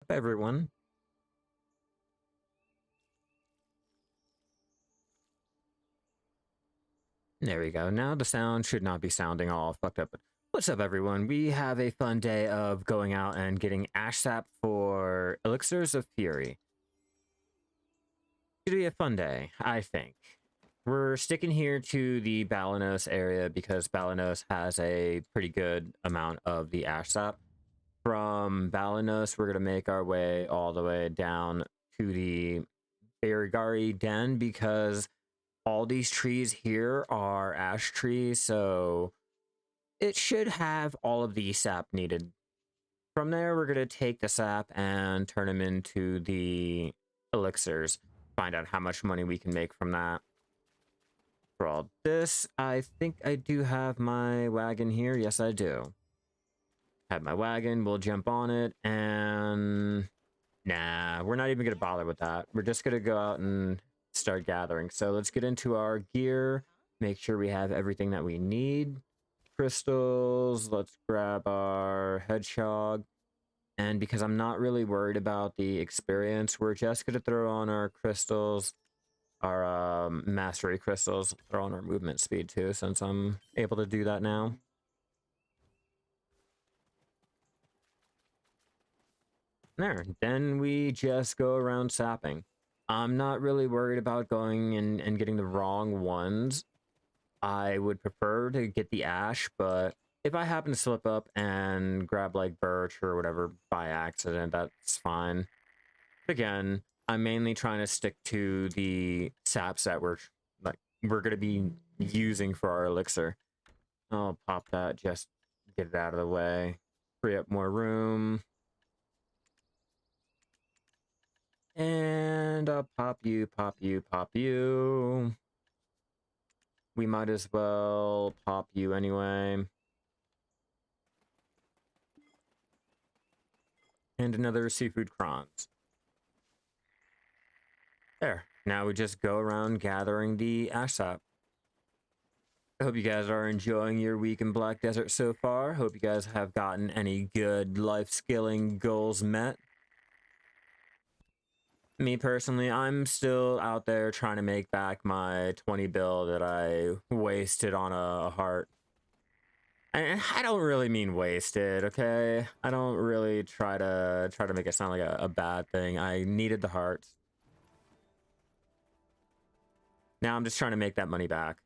everyone? There we go. Now the sound should not be sounding all fucked up. What's up, everyone? We have a fun day of going out and getting Ash Sap for Elixirs of Fury. Should be a fun day, I think. We're sticking here to the Balanos area because Balanos has a pretty good amount of the Ash Sap. From Balanos, we're going to make our way all the way down to the Berigari Den because all these trees here are ash trees, so it should have all of the sap needed. From there, we're going to take the sap and turn them into the elixirs. Find out how much money we can make from that. For all this, I think I do have my wagon here. Yes, I do. Have my wagon. We'll jump on it, and nah, we're not even going to bother with that. We're just going to go out and start gathering. So let's get into our gear, make sure we have everything that we need. Crystals, let's grab our hedgehog. And because I'm not really worried about the experience, we're just going to throw on our crystals, our mastery crystals, throw on our movement speed too, since I'm able to do that now. There, then we just go around sapping. I'm not really worried about going and getting the wrong ones. I would prefer to get the ash, but if I happen to slip up and grab like birch or whatever by accident, that's fine. Again, I'm mainly trying to stick to the saps that we're going to be using for our elixir. I'll pop that, just get it out of the way, free up more room. And I'll pop you, pop you, pop you. We might as well pop you anyway. And another seafood crons. There. Now we just go around gathering the ash sap. I hope you guys are enjoying your week in Black Desert so far. Hope you guys have gotten any good life skilling goals met. Me personally, I'm still out there trying to make back my 20 bill that I wasted on a heart. And I don't really mean wasted, okay? I don't really try to make it sound like a bad thing. I needed the hearts. Now I'm just trying to make that money back.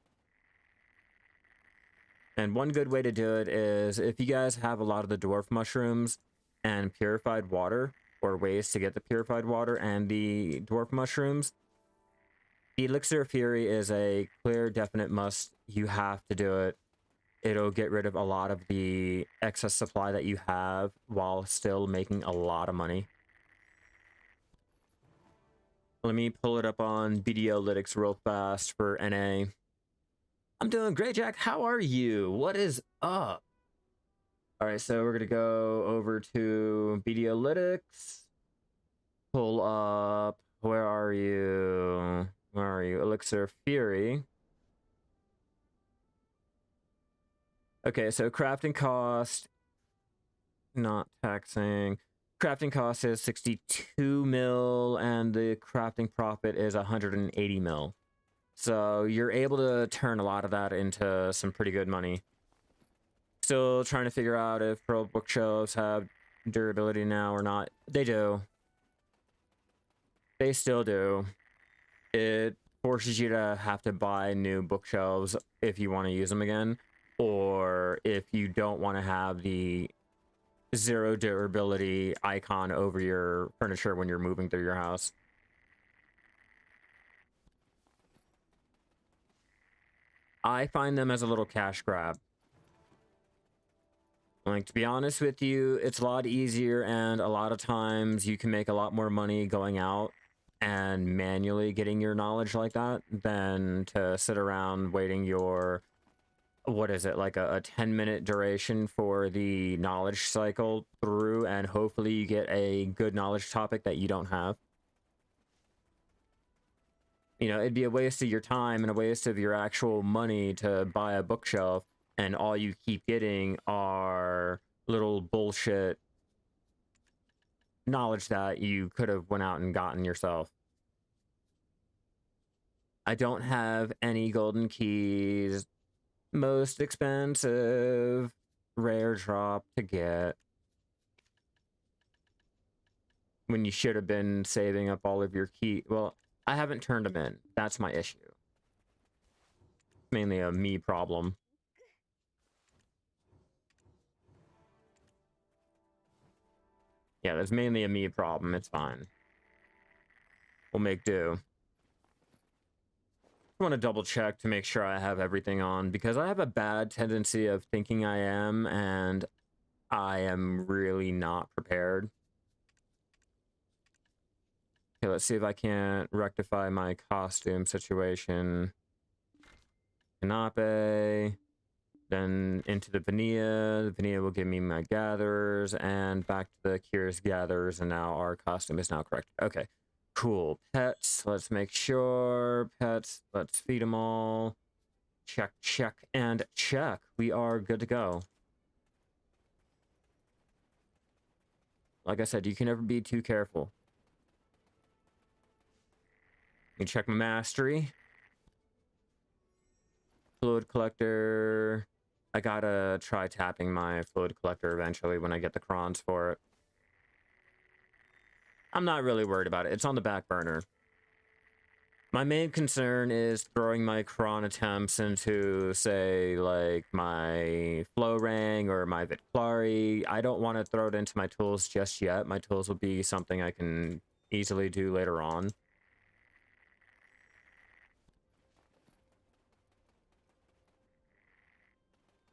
And one good way to do it is if you guys have a lot of the dwarf mushrooms and purified water, or ways to get the purified water and the dwarf mushrooms, the Elixir of Fury is a clear, definite must. You have to do it. It'll get rid of a lot of the excess supply that you have while still making a lot of money. Let me pull it up on BDOlytics real fast for NA. I'm doing great, Jack. How are you? What is up? All right, so we're going to go over to BDOlytics. Pull up, where are you? Where are you? Elixir of Fury. Okay, so crafting cost, not taxing. Crafting cost is 62 mil, and the crafting profit is 180 mil. So you're able to turn a lot of that into some pretty good money. Still trying to figure out if Pearl bookshelves have durability now or not. They do. They still do. It forces you to have to buy new bookshelves if you want to use them again, or if you don't want to have the 0 durability icon over your furniture when you're moving through your house. I find them as a little cash grab. Like, to be honest with you, it's a lot easier, and a lot of times you can make a lot more money going out and manually getting your knowledge like that than to sit around waiting your, what is it, like a 10-minute duration for the knowledge cycle through, and hopefully you get a good knowledge topic that you don't have. You know, it'd be a waste of your time and a waste of your actual money to buy a bookshelf, and all you keep getting are little bullshit knowledge that you could have went out and gotten yourself. I don't have any golden keys. Most expensive rare drop to get when you should have been saving up all of your key. Well, I haven't turned them in. That's my issue. Mainly a me problem. Yeah, that's mainly a me problem. It's fine. We'll make do. I want to double check to make sure I have everything on, because I have a bad tendency of thinking I am, and I am really not prepared. Okay, let's see if I can't rectify my costume situation. Canape, then into the Vanilla. The Vanilla will give me my gatherers, and back to the Curious gatherers, and now our costume is now correct. Okay, cool. Pets, let's make sure. Pets, let's feed them all. Check, check, and check. We are good to go. Like I said, you can never be too careful. You check my mastery. Fluid collector. I gotta try tapping my fluid collector eventually when I get the crons for it. I'm not really worried about it. It's on the back burner. My main concern is throwing my cron attempts into, say, like my Florang or my Vitklari. I don't want to throw it into my tools just yet. My tools will be something I can easily do later on.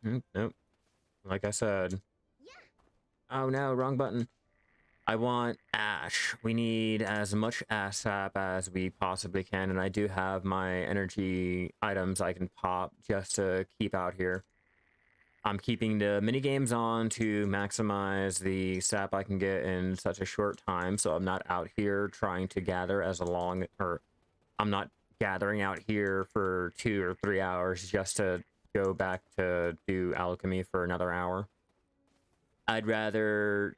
Nope. Like I said. Oh no, wrong button. I want ash. We need as much ash sap as we possibly can, and I do have my energy items I can pop just to keep out here. I'm keeping the mini games on to maximize the sap I can get in such a short time, so I'm not out here trying to gather as long, or I'm not gathering out here for 2 or 3 hours just to go back to do alchemy for another hour. I'd rather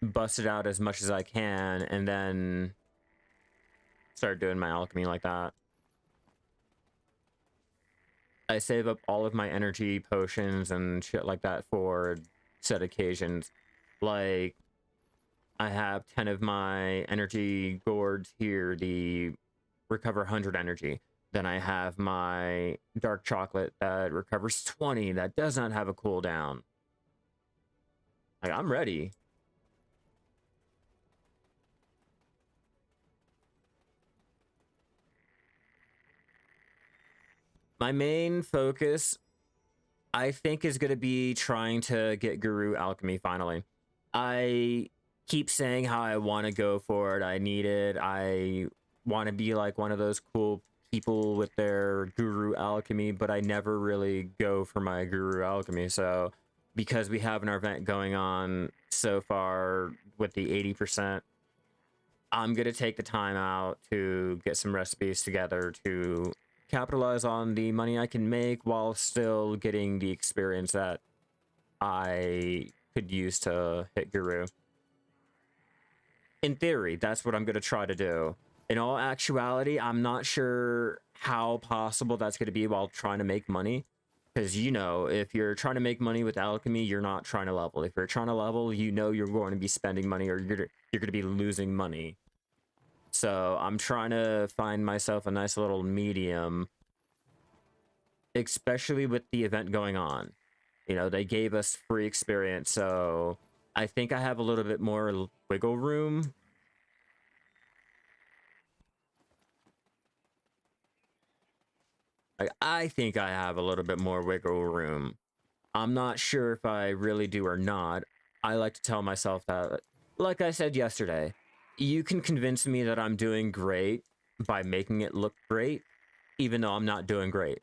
bust it out as much as I can and then start doing my alchemy like that. I save up all of my energy potions and shit like that for set occasions. Like, I have 10 of my energy gourds here, the recover 100 energy. Then I have my dark chocolate that recovers 20 that does not have a cooldown. Like, I'm ready. My main focus, I think, is going to be trying to get Guru Alchemy finally. I keep saying how I want to go for it. I need it. I want to be like one of those cool people with their Guru Alchemy, but I never really go for my Guru Alchemy. So because we have an event going on so far with the 80%, I'm going to take the time out to get some recipes together to capitalize on the money I can make while still getting the experience that I could use to hit Guru. In theory, that's what I'm going to try to do. In all actuality, I'm not sure how possible that's going to be while trying to make money. Because, you know, if you're trying to make money with alchemy, you're not trying to level. If you're trying to level, you know you're going to be spending money or you're going to be losing money. So I'm trying to find myself a nice little medium, especially with the event going on. You know, they gave us free experience, so I think I have a little bit more wiggle room. I think I have a little bit more wiggle room. I'm not sure if I really do or not. I like to tell myself that, like I said yesterday, you can convince me that I'm doing great by making it look great, even though I'm not doing great.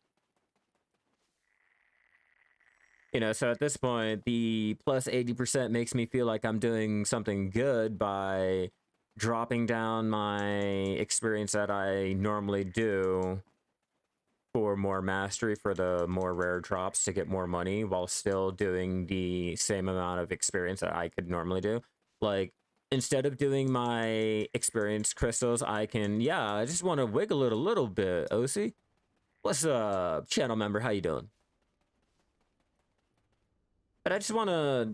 You know, so at this point, the plus 80% makes me feel like I'm doing something good by dropping down my experience that I normally do for more mastery for the more rare drops to get more money while still doing the same amount of experience that I could normally do. Like, instead of doing my experience crystals, I can, yeah, I just want to wiggle it a little bit, OC. What's up, channel member? How you doing? But I just want a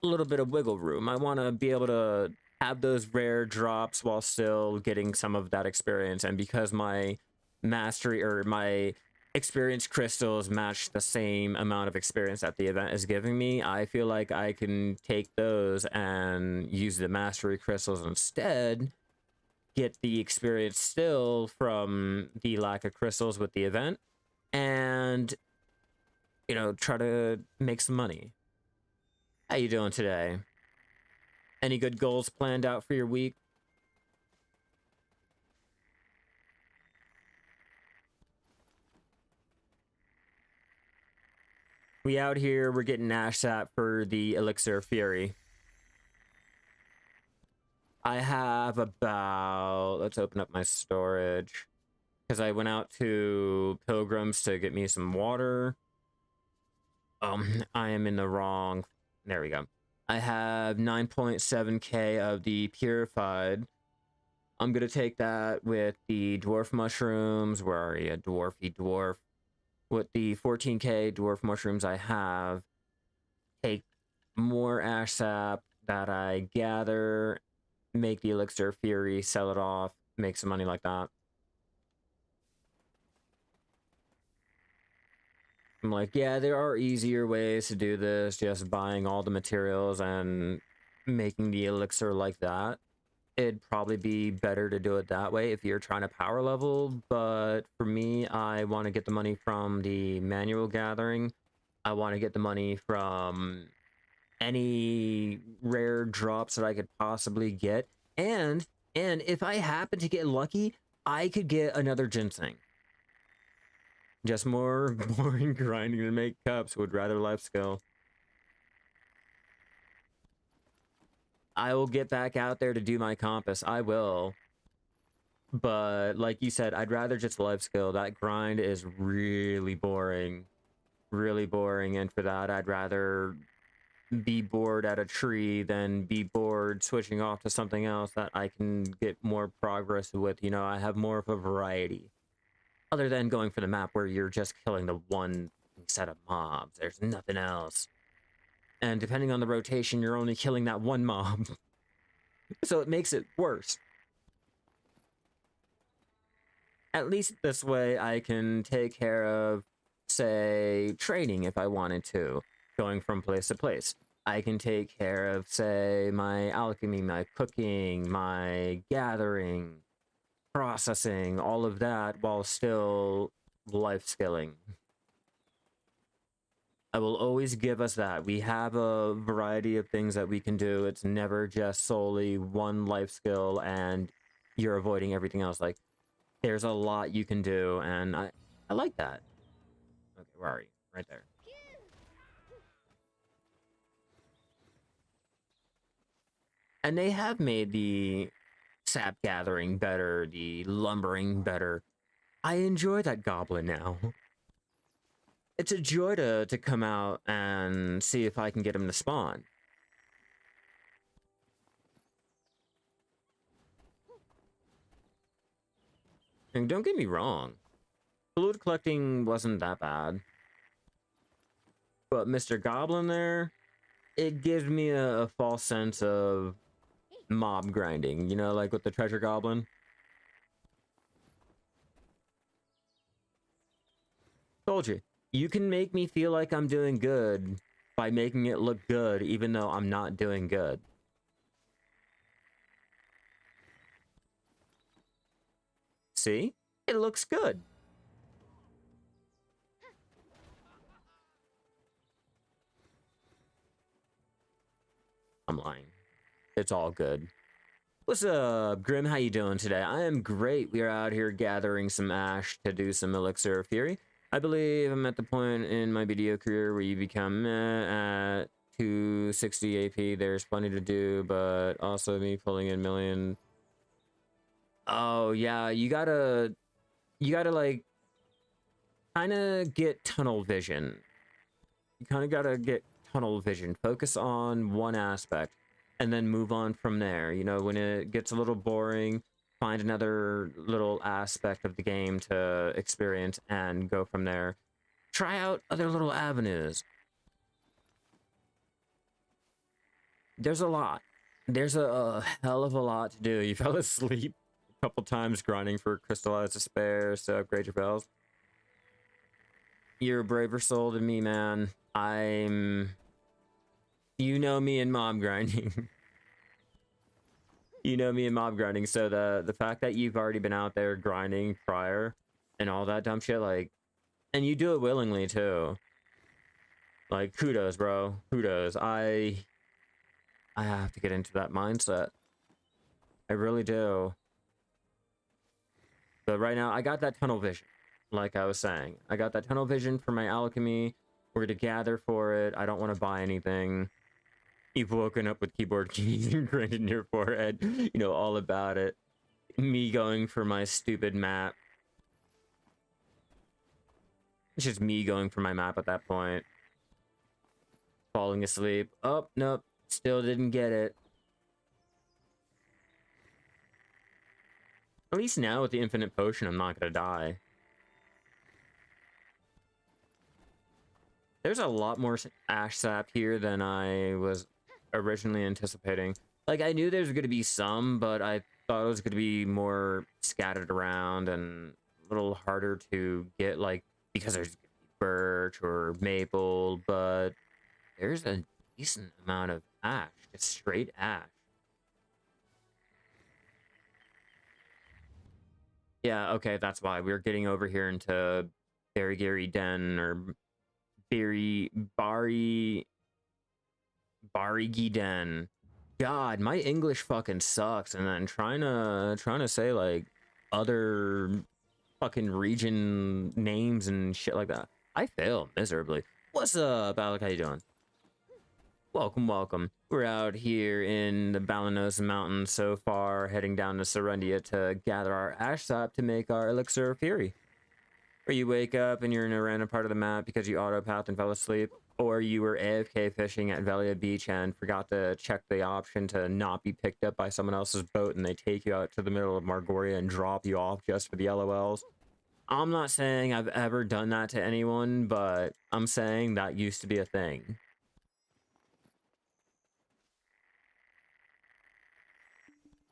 little bit of wiggle room. I want to be able to have those rare drops while still getting some of that experience. And because my mastery or my experience crystals match the same amount of experience that the event is giving me, I feel like I can take those and use the mastery crystals instead, get the experience still from the lack of crystals with the event, and, you know, try to make some money. How you doing today? Any good goals planned out for your week? We out here, we're getting Ash Sap for the Elixir of Fury. I have about, let's open up my storage, because I went out to Pilgrims to get me some water. I am in the wrong, there we go. I have 9.7k of the purified. I'm gonna take that with the dwarf mushrooms. Where are you, dwarfy dwarf? With the 14k dwarf mushrooms I have, take more ash sap that I gather, make the Elixir of Fury, sell it off, make some money like that. I'm like, yeah, there are easier ways to do this, just buying all the materials and making the elixir like that. It'd probably be better to do it that way if you're trying to power level, but for me, I want to get the money from the manual gathering. I want to get the money from any rare drops that I could possibly get, and if I happen to get lucky, I could get another ginseng. Just more boring grinding to make cups. Would rather life skill. I will get back out there to do my compass. I will. But like you said, I'd rather just life skill. That grind is really boring. Really boring. And for that, I'd rather be bored at a tree than be bored switching off to something else that I can get more progress with. You know, I have more of a variety. Other than going for the map where you're just killing the one set of mobs. There's nothing else. And depending on the rotation, you're only killing that one mob. So it makes it worse. At least this way I can take care of, say, trading if I wanted to, going from place to place. I can take care of, say, my alchemy, my cooking, my gathering, processing, all of that, while still life skilling. I will always give us that. We have a variety of things that we can do. It's never just solely one life skill and you're avoiding everything else. Like, there's a lot you can do, and I like that. Okay, where are you? Right there. And they have made the sap gathering better, the lumbering better. I enjoy that goblin now. It's a joy to come out and see if I can get him to spawn. And don't get me wrong, fluid collecting wasn't that bad. But Mr. Goblin there, it gives me a false sense of mob grinding, you know, like with the treasure goblin. Told you. You can make me feel like I'm doing good by making it look good, even though I'm not doing good. See? It looks good. I'm lying. It's all good. What's up, Grim? How you doing today? I am great. We are out here gathering some ash to do some Elixir of Fury. I believe I'm at the point in my video career where you become at 260 AP. There's plenty to do, but also me pulling in million. Oh yeah, you gotta like kind of get tunnel vision. You kind of gotta get tunnel vision. Focus on one aspect. and then move on from there. You know, when it gets a little boring, find another little aspect of the game to experience and go from there. Try out other little avenues. There's a lot. There's a hell of a lot to do. You fell asleep a couple times grinding for crystallized despair to upgrade your bells. You're a braver soul than me, man. You know me in mob grinding. You know me in mob grinding, so the fact that you've already been out there grinding prior and all that dumb shit, like, and you do it willingly too. Like, kudos, bro. Kudos. I have to get into that mindset. I really do. But right now, I got that tunnel vision. Like I was saying, I got that tunnel vision for my alchemy. We're to gather for it. I don't want to buy anything. You've woken up with keyboard keys ingrained in your forehead. You know all about it. Me going for my stupid map. It's just me going for my map at that point. Falling asleep. Oh, nope. Still didn't get it. At least now with the infinite potion, I'm not gonna die. There's a lot more ash sap here than I was originally anticipating. Like, I knew there was going to be some, but I thought it was going to be more scattered around and a little harder to get, like, because there's birch or maple, but there's a decent amount of ash, just straight ash. Yeah, okay, that's why we're getting over here into Berry Gary Den or Barry Den. God, my English fucking sucks, and then trying to say like other fucking region names and shit like that. I fail miserably. What's up, Alec? How you doing? Welcome, welcome. We're out here in the Balanos Mountains so far, heading down to Serendia to gather our ash sap to make our Elixir of Fury. Or you wake up and you're in a random part of the map because you auto-pathed and fell asleep, or you were AFK fishing at Velia Beach and forgot to check the option to not be picked up by someone else's boat, and they take you out to the middle of Margoria and drop you off just for the LOLs. I'm not saying I've ever done that to anyone, but I'm saying that used to be a thing.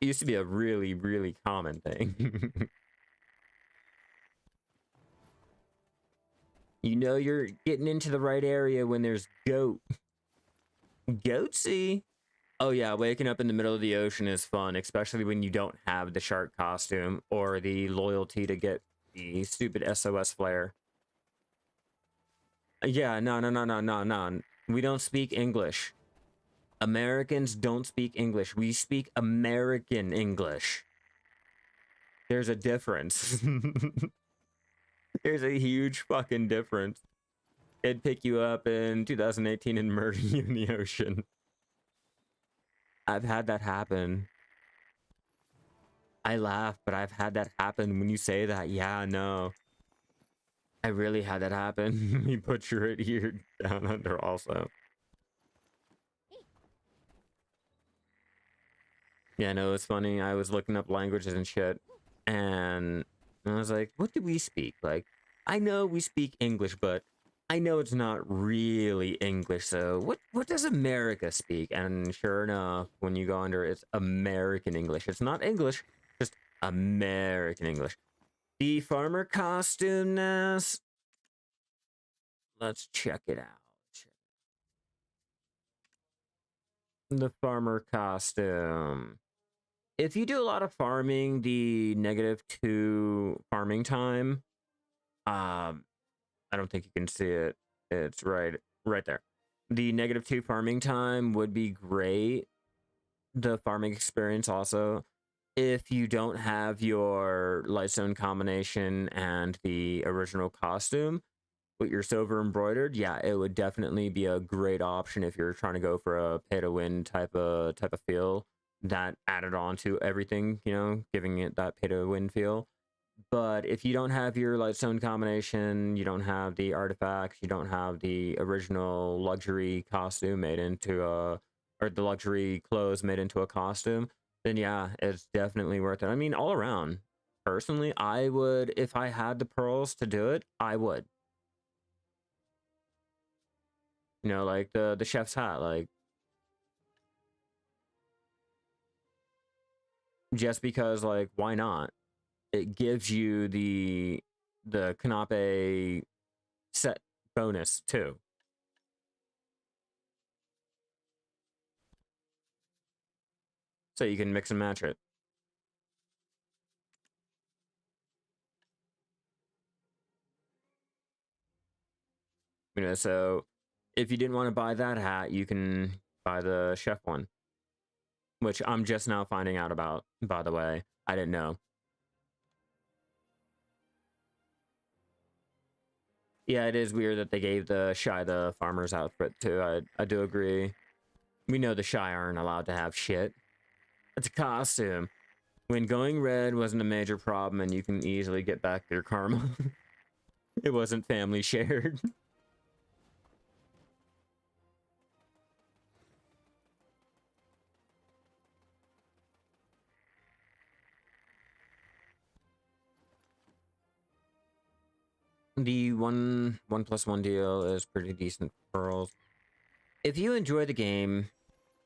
It used to be a really, really common thing. You know you're getting into the right area when there's goat. Goatsy? Oh yeah, waking up in the middle of the ocean is fun, especially when you don't have the shark costume or the loyalty to get the stupid SOS flare. Yeah, no. We don't speak English. Americans don't speak English. We speak American English. There's a difference. There's a huge fucking difference. It'd pick you up in 2018 and murder you in the ocean. I've had that happen. I laugh, but I've had that happen. When you say that, yeah, no. I really had that happen. We butcher it here down under also. Yeah, no, it's funny. I was looking up languages and shit, and I was like, what do we speak? Like, I know we speak English, but I know it's not really English, so what does America speak? And sure enough, when you go under, it's American English. It's not English, just American English. The farmer costume, Ness. Let's check it out. The farmer costume. If you do a lot of farming, the -2 farming time, I don't think you can see it. It's right there. The -2 farming time would be great. The farming experience also. If you don't have your Lightstone combination and the original costume with your silver embroidered, yeah, it would definitely be a great option if you're trying to go for a pay-to-win type of feel. That added on to everything, you know, giving it that pay-to-win feel. But if you don't have your Lightstone combination, you don't have the artifacts, you don't have the original luxury costume made into a or the luxury clothes made into a costume, then yeah, it's definitely worth it. I mean, all around. Personally, I would, if I had the pearls to do it, I would. You know, like the chef's hat, like just because, like, why not? It gives you the canapé set bonus too. So you can mix and match it. You know, so if you didn't want to buy that hat, you can buy the chef one, which I'm just now finding out about, by the way. I didn't know. Yeah, it is weird that they gave the Shai the farmer's outfit too. I do agree. We know the Shai aren't allowed to have shit. It's a costume. When going red wasn't a major problem and you can easily get back your karma. It wasn't family shared. The one plus one deal is pretty decent for pearls. If you enjoy the game,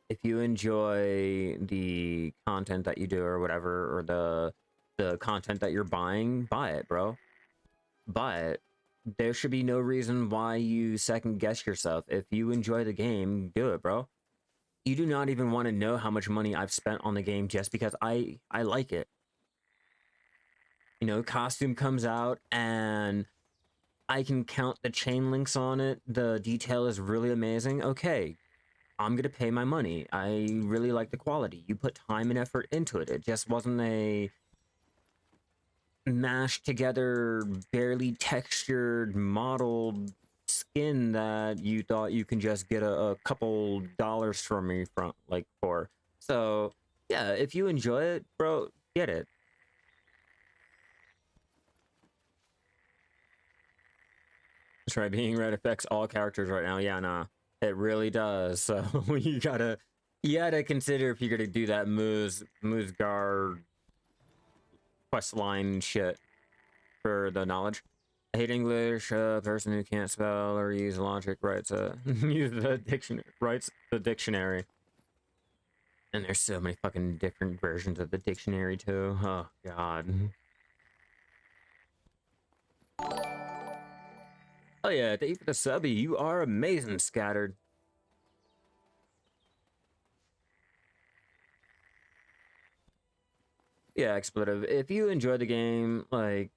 if you enjoy the content that you do or whatever, or the content that you're buying, buy it, bro. Buy it. There should be no reason why you second guess yourself. If you enjoy the game, do it, bro. You do not even want to know how much money I've spent on the game just because I like it. You know, costume comes out and I can count the chain links on it. The detail is really amazing. Okay, I'm gonna pay my money. I really like the quality. You put time and effort into it. It just wasn't a mashed together, barely textured, modeled skin that you thought you can just get a couple dollars from me for. So yeah, if you enjoy it, bro, get it. That's right, being red affects all characters right now. Yeah, nah, it really does. So you gotta consider if you're gonna do that Moosgar quest line shit for the knowledge. I hate English. A person who can't spell or use logic writes writes the dictionary. And there's so many fucking different versions of the dictionary too. Oh god. Oh yeah, thank you for the subby. You are amazing, Scattered. Yeah, expletive. If you enjoy the game, like,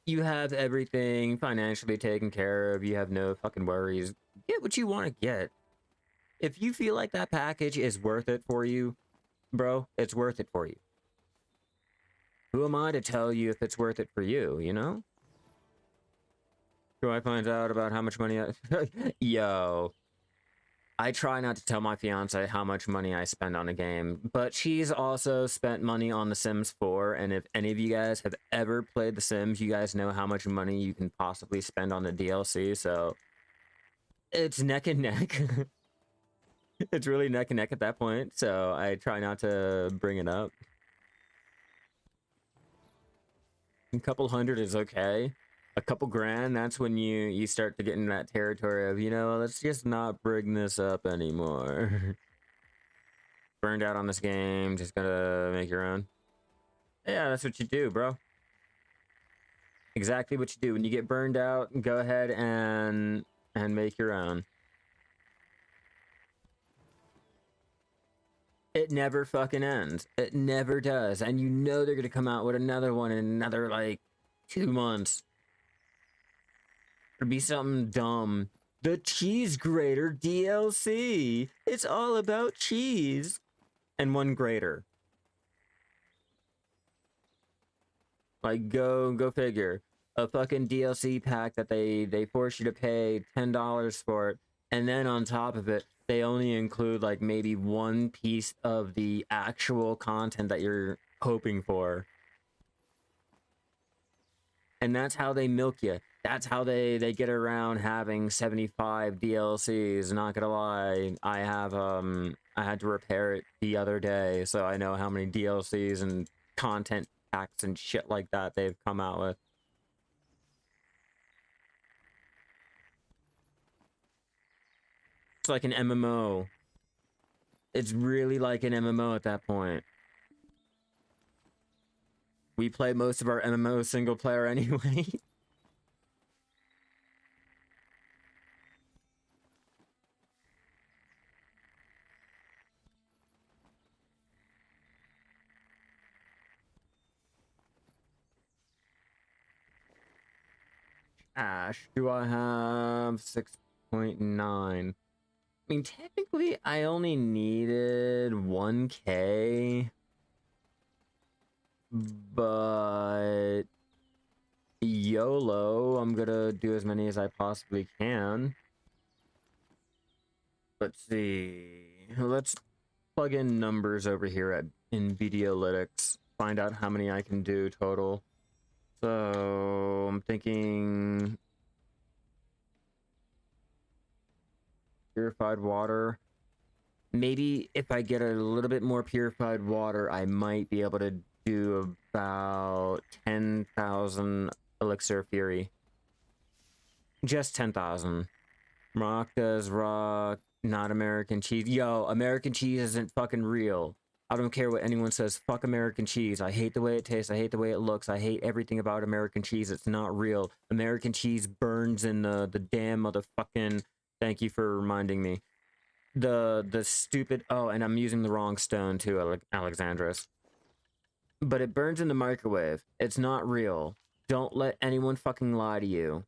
you have everything financially taken care of, you have no fucking worries, get what you want to get. If you feel like that package is worth it for you, bro, it's worth it for you. Who am I to tell you if it's worth it for you, you know? Do I find out about how much money I... Yo. I try not to tell my fiance how much money I spend on a game, but she's also spent money on The Sims 4, and if any of you guys have ever played The Sims, you guys know how much money you can possibly spend on the DLC, so it's neck and neck. It's really neck and neck at that point, so I try not to bring it up. A couple hundred is okay. A couple grand, that's when you start to get in that territory of, you know, let's just not bring this up anymore. Burned out on this game, just gotta make your own. Yeah, that's what you do, bro. Exactly what you do. When you get burned out, go ahead and make your own. It never fucking ends. It never does. And you know they're gonna come out with another one in another, like, 2 months. It'd be something dumb. The cheese grater DLC. It's all about cheese. And one grater. Like, go figure. A fucking DLC pack that they force you to pay $10 for it, and then on top of it, they only include like maybe one piece of the actual content that you're hoping for. And that's how they milk you. That's how they get around having 75 DLCs. Not gonna lie, I had to repair it the other day, so I know how many DLCs and content packs and shit like that they've come out with. It's like an MMO. It's really like an MMO at that point. We play most of our MMO single player anyway. Ash, do I have 6.9? I mean, technically, I only needed 1K, but YOLO, I'm gonna do as many as I possibly can. Let's see. Let's plug in numbers over here in Videolytics, find out how many I can do total. So I'm thinking purified water. Maybe if I get a little bit more purified water, I might be able to do about 10,000 Elixir of Fury. Just 10,000. Rock does rock, not American cheese. Yo, American cheese isn't fucking real. I don't care what anyone says. Fuck American cheese. I hate the way it tastes. I hate the way it looks. I hate everything about American cheese. It's not real. American cheese burns in the damn motherfucking... Thank you for reminding me. The stupid... Oh, and I'm using the wrong stone too, Alexandris. But it burns in the microwave. It's not real. Don't let anyone fucking lie to you.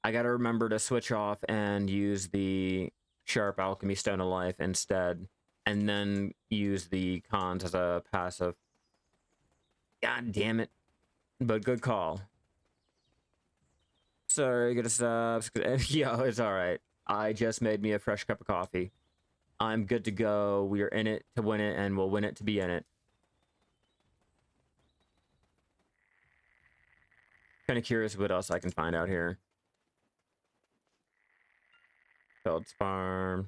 I gotta remember to switch off and use the sharp alchemy stone of life instead. And then use the cons as a passive. God damn it. But good call. Sorry, gotta stop. Yo, it's alright. I just made me a fresh cup of coffee. I'm good to go. We are in it to win it, and we'll win it to be in it. Kind of curious what else I can find out here. Feldspar.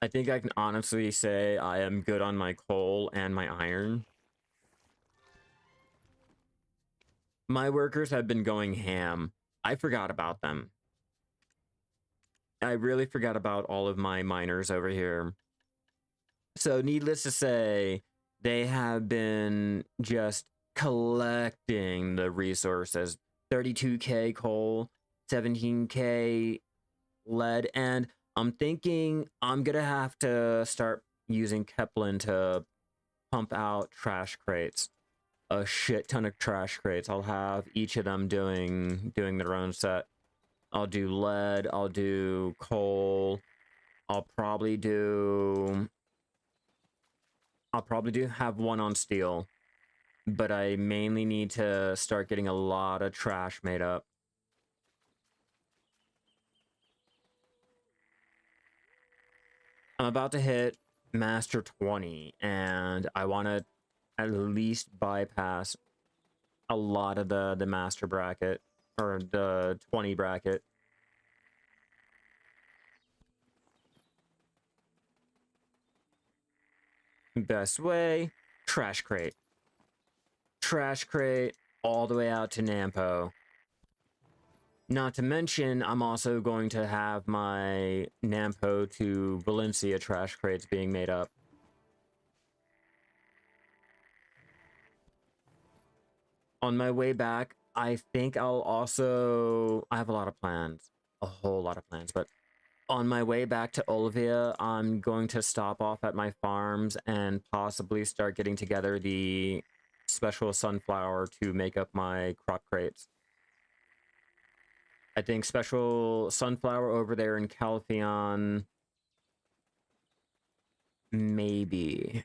I think I can honestly say I am good on my coal and my iron. My workers have been going ham. I forgot about them. I really forgot about all of my miners over here. So needless to say, they have been just collecting the resources. 32k coal, 17k lead, and I'm thinking I'm gonna have to start using Keplin to pump out trash crates. A shit ton of trash crates. I'll have each of them doing their own set. I'll do lead, I'll do coal, I'll probably have one on steel. But I mainly need to start getting a lot of trash made up. I'm about to hit Master 20, and I want to at least bypass a lot of the Master bracket, or the 20 bracket. Best way, trash crate. Trash crate all the way out to Nampo. Not to mention, I'm also going to have my Nampo to Valencia trash crates being made up. On my way back, I think I'll also... I have a lot of plans. A whole lot of plans, but... On my way back to Olivia, I'm going to stop off at my farms and possibly start getting together the special sunflower to make up my crop crates. I think special sunflower over there in Calpheon... Maybe.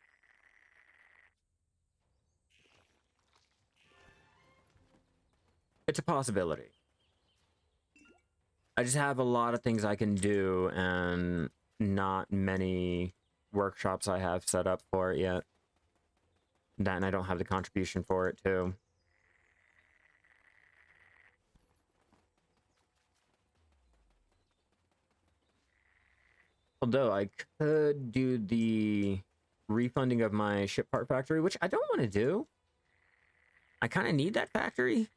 It's a possibility. I just have a lot of things I can do and not many workshops I have set up for it yet. That, and I don't have the contribution for it too. Although I could do the refunding of my ship part factory, which I don't want to do. I kind of need that factory.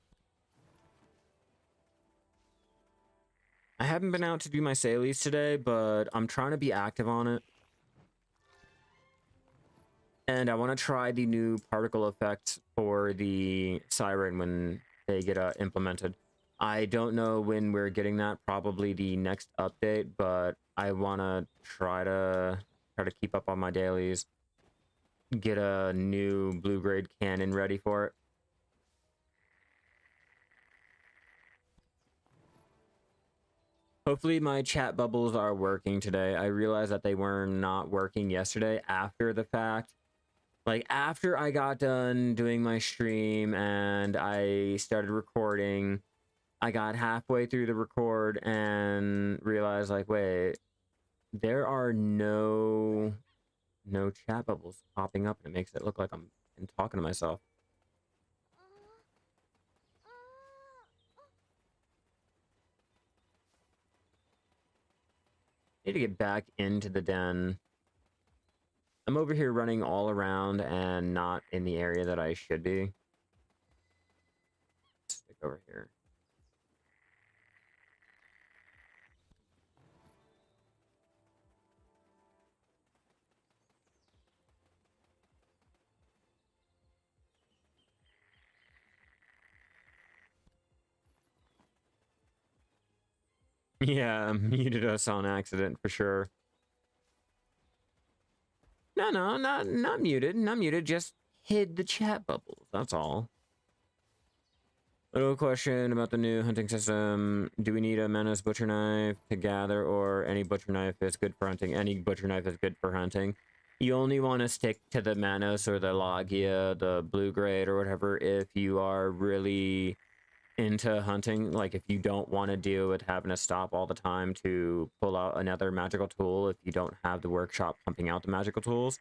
I haven't been out to do my salies today, but I'm trying to be active on it. And I want to try the new particle effect for the siren when they get implemented. I don't know when we're getting that, probably the next update, but I want to try to keep up on my dailies, get a new blue grade cannon ready for it. Hopefully my chat bubbles are working today. I realized that they were not working yesterday after the fact. Like, after I got done doing my stream and I started recording, I got halfway through the record and realized, like, wait, there are no chat bubbles popping up, and it makes it look like I'm talking to myself. Need to get back into the den. I'm over here running all around and not in the area that I should be. Stick over here. Yeah, muted us on accident for sure. No, not muted, not muted, just hid the chat bubbles, that's all. Little question about the new hunting system. Do we need a Menace butcher knife to gather, or any butcher knife is good for hunting? Any butcher knife is good for hunting. You only want to stick to the Manos or the Logia, the blue grade or whatever, if you are really into hunting. Like, if you don't want to deal with having to stop all the time to pull out another magical tool, if you don't have the workshop pumping out the magical tools,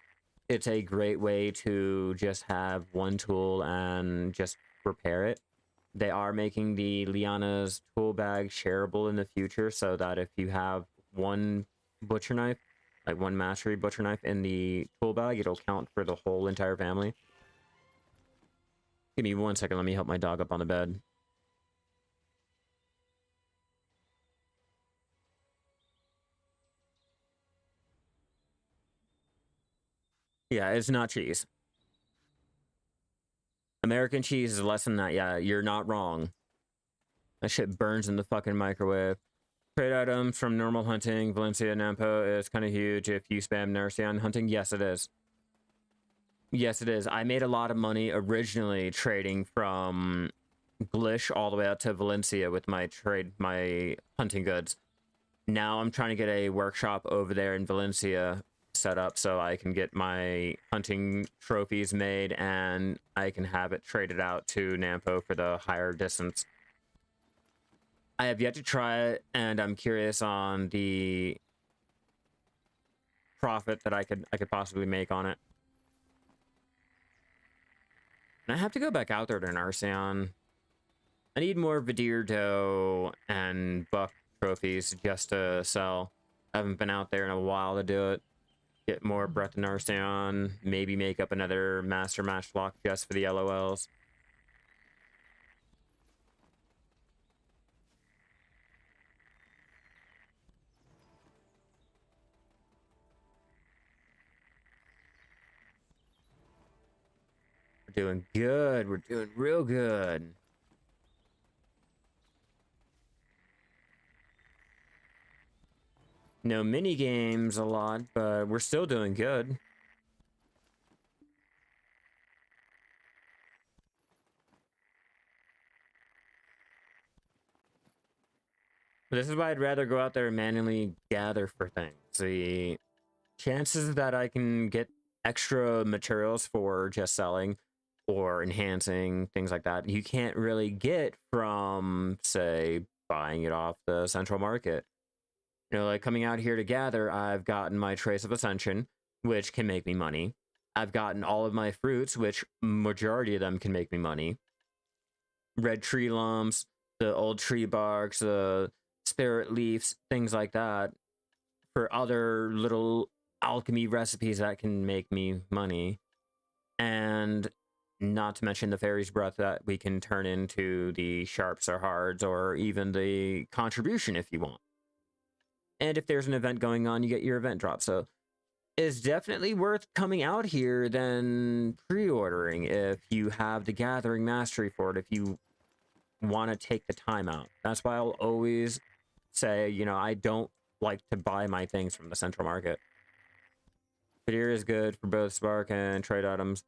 it's a great way to just have one tool and just repair it. They are making the Liana's tool bag shareable in the future, so that if you have one butcher knife, like one mastery butcher knife in the tool bag, it'll count for the whole entire family. Give me 1 second, let me help my dog up on the bed. Yeah, it's not cheese. American cheese is less than that. Yeah, you're not wrong. That shit burns in the fucking microwave. Trade items from normal hunting, Valencia Nampo is kind of huge if you spam Nercian hunting. Yes, it is. Yes, it is. I made a lot of money originally trading from Glish all the way out to Valencia with my hunting goods. Now I'm trying to get a workshop over there in Valencia set up so I can get my hunting trophies made and I can have it traded out to Nampo for the higher distance. I have yet to try it, and I'm curious on the profit that I could possibly make on it. And I have to go back out there to Narcion. I need more Vidir dough and buck trophies just to sell. I haven't been out there in a while to do it. Get more Breath of Narcion, maybe make up another Master Match block just for the LOLs. We're doing good. We're doing real good. No mini games a lot, but we're still doing good. This is why I'd rather go out there and manually gather for things. The chances that I can get extra materials for just selling or enhancing, things like that, you can't really get from, say, buying it off the central market. You know, like coming out here to gather, I've gotten my Trace of Ascension, which can make me money. I've gotten all of my fruits, which majority of them can make me money. Red tree lumps, the old tree barks, the spirit leaves, things like that, for other little alchemy recipes that can make me money. And not to mention the fairy's breath that we can turn into the sharps or hards, or even the contribution if you want. And if there's an event going on, you get your event drop. So it's definitely worth coming out here than pre-ordering if you have the gathering mastery for it, if you want to take the time out. That's why I'll always say, you know, I don't like to buy my things from the central market. Kadir is good for both spark and trade items.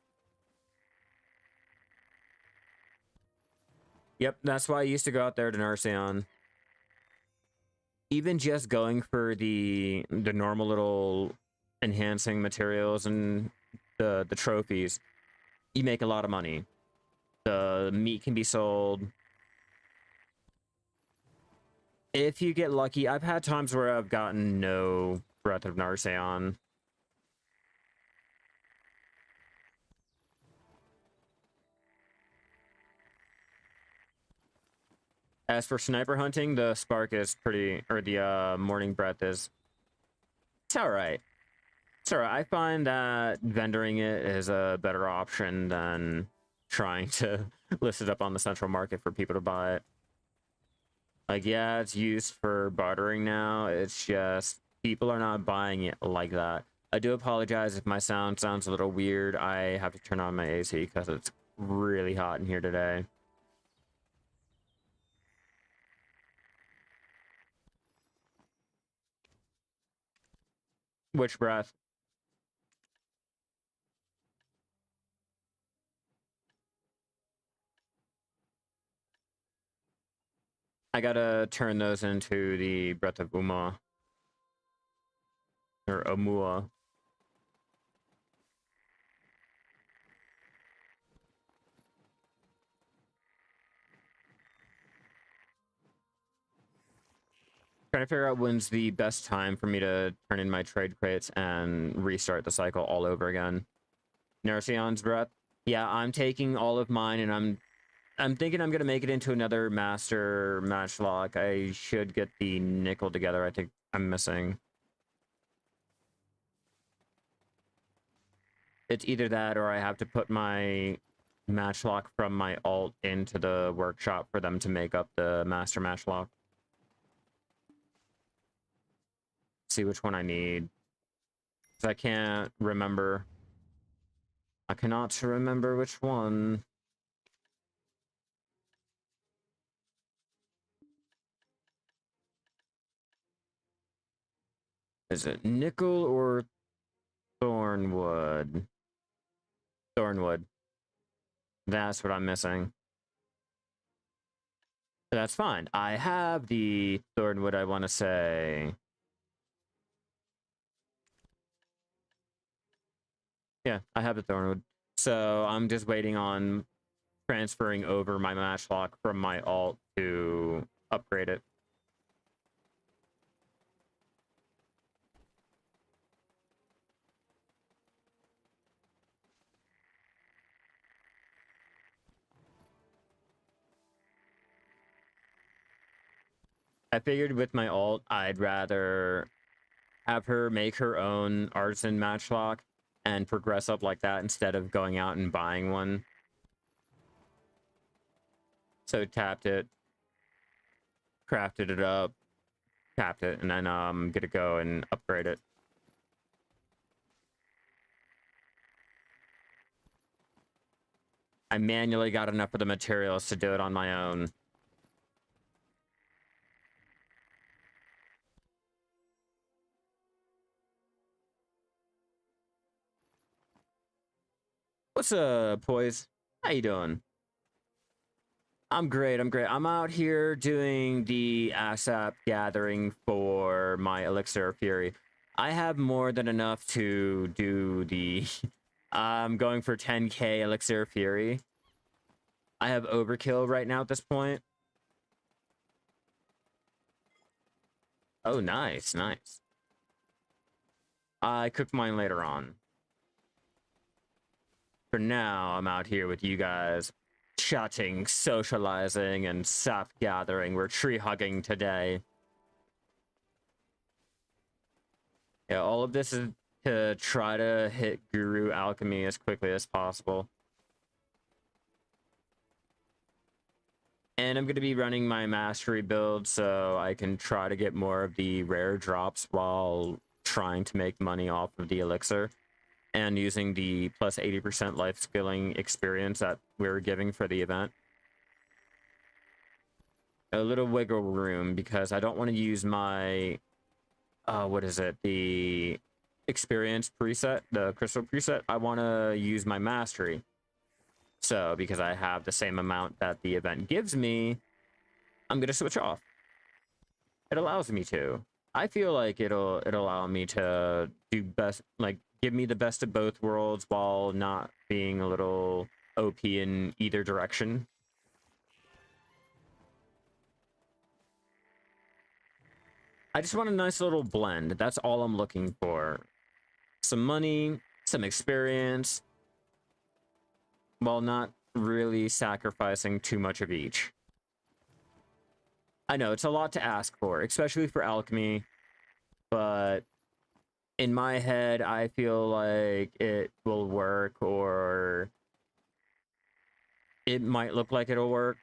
Yep, that's why I used to go out there to Narceon. Even just going for the normal little enhancing materials and the trophies, you make a lot of money. The meat can be sold. If you get lucky, I've had times where I've gotten no Breath of Narceon. As for sniper hunting, the spark is pretty, or the morning breath is, it's alright. It's alright. I find that vendoring it is a better option than trying to list it up on the central market for people to buy it. Like, yeah, it's used for bartering now. It's just people are not buying it like that. I do apologize if my sound sounds a little weird. I have to turn on my AC because it's really hot in here today. Which breath? I gotta turn those into the Breath of Uma. Or Omua. Trying to figure out when's the best time for me to turn in my trade crates and restart the cycle all over again. Narceon's breath. Yeah, I'm taking all of mine, and I'm thinking I'm gonna make it into another master matchlock. I should get the nickel together. I think I'm missing. It's either that or I have to put my matchlock from my alt into the workshop for them to make up the master matchlock. See which one I need. 'Cause I can't remember. I cannot remember which one. Is it nickel or thornwood? Thornwood. That's what I'm missing. That's fine. I have the thornwood, I want to say. Yeah, I have the thornwood. So I'm just waiting on transferring over my matchlock from my alt to upgrade it. I figured with my alt, I'd rather have her make her own artisan matchlock and progress up like that instead of going out and buying one. So tapped it, crafted it up, tapped it, and then get to go and upgrade it. I manually got enough of the materials to do it on my own. What's up, Poise? How you doing? I'm great, I'm great. I'm out here doing the Ash Sap gathering for my Elixir of Fury. I have more than enough to do the... I'm going for 10k Elixir of Fury. I have overkill right now at this point. Oh, nice, nice. I cook mine later on. For now, I'm out here with you guys, chatting, socializing, and sap gathering. We're tree hugging today. Yeah, all of this is to try to hit Guru Alchemy as quickly as possible. And I'm going to be running my mastery build so I can try to get more of the rare drops while trying to make money off of the elixir and using the plus 80% life skilling experience that we're giving for the event. A little wiggle room because I don't want to use my, what is it? The experience preset, the crystal preset. I want to use my mastery. So, because I have the same amount that the event gives me, I'm going to switch off. It allows me to. I feel like it'll allow me to do best, like, give me the best of both worlds while not being a little OP in either direction. I just want a nice little blend. That's all I'm looking for. Some money, some experience, while not really sacrificing too much of each. I know, it's a lot to ask for, especially for alchemy, but in my head, I feel like it will work, or it might look like it'll work.